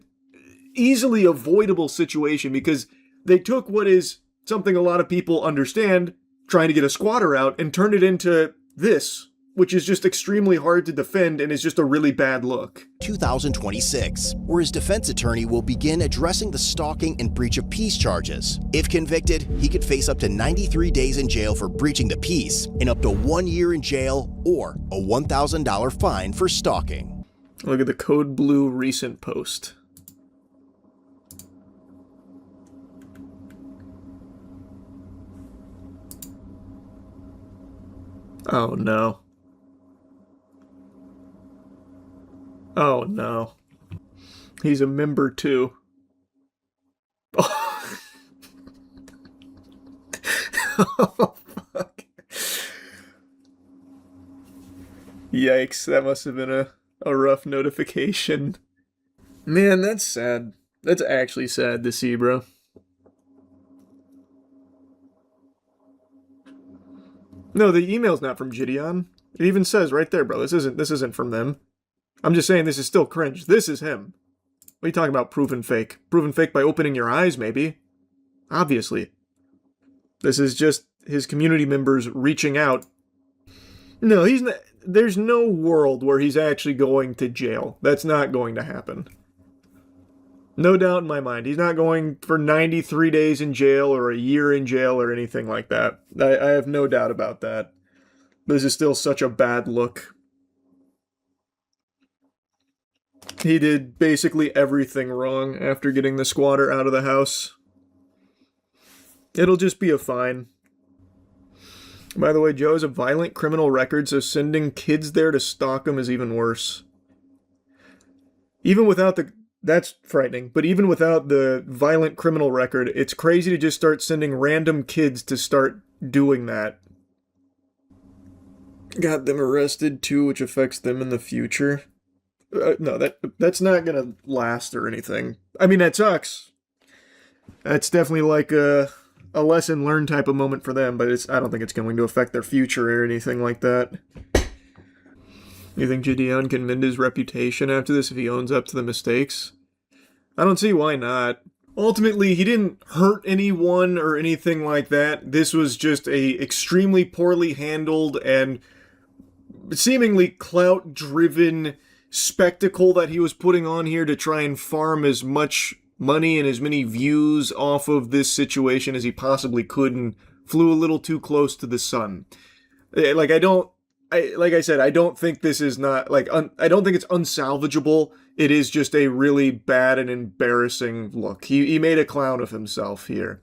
easily avoidable situation because they took what is something a lot of people understand, trying to get a squatter out, and turned it into this, which is just extremely hard to defend and is just a really bad look. 2026, where his defense attorney will begin addressing the stalking and breach of peace charges. If convicted, he could face up to 93 days in jail for breaching the peace and up to 1 year in jail or a $1,000 fine for stalking. Look at the Code Blue recent post. Oh no. Oh no. He's a member too. Oh, oh fuck. Yikes, that must have been a rough notification. Man, that's sad. That's actually sad to see, bro. No, the email's not from Jidion. It even says right there, bro, this isn't from them. I'm just saying this is still cringe. This is him. What are you talking about, proven fake? Proven fake by opening your eyes, maybe. Obviously. This is just his community members reaching out. No, he's not. There's no world where he's actually going to jail. That's not going to happen. No doubt in my mind. He's not going for 93 days in jail or a year in jail or anything like that. I have no doubt about that. This is still such a bad look. He did basically everything wrong after getting the squatter out of the house. It'll just be a fine. By the way, Joe has a violent criminal record, so sending kids there to stalk him is even worse. Even without the... That's frightening, but even without the violent criminal record, it's crazy to just start sending random kids to start doing that. got them arrested too, which affects them in the future. No, that's not gonna last or anything. I mean, that sucks. That's definitely like a lesson learned type of moment for them, but I don't think it's going to affect their future or anything like that. You think Jidion can mend his reputation after this if he owns up to the mistakes? I don't see why not. Ultimately, he didn't hurt anyone or anything like that. This was just a extremely poorly handled and seemingly clout-driven spectacle that he was putting on here to try and farm as much money and as many views off of this situation as he possibly could, and flew a little too close to the sun. Like I don't think this is not like I don't think it's unsalvageable. It is just a really bad and embarrassing look. He made a clown of himself here,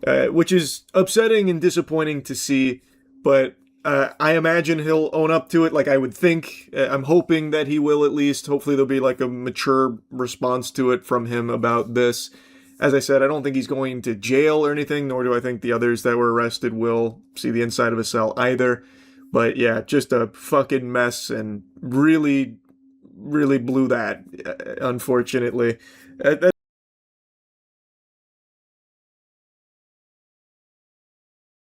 which is upsetting and disappointing to see. But I imagine he'll own up to it. Like I would think. I'm hoping that he will at least. Hopefully there'll be like a mature response to it from him about this. As I said, I don't think he's going to jail or anything, nor do I think the others that were arrested will see the inside of a cell either. But yeah, just a fucking mess, and really blew that, unfortunately. That's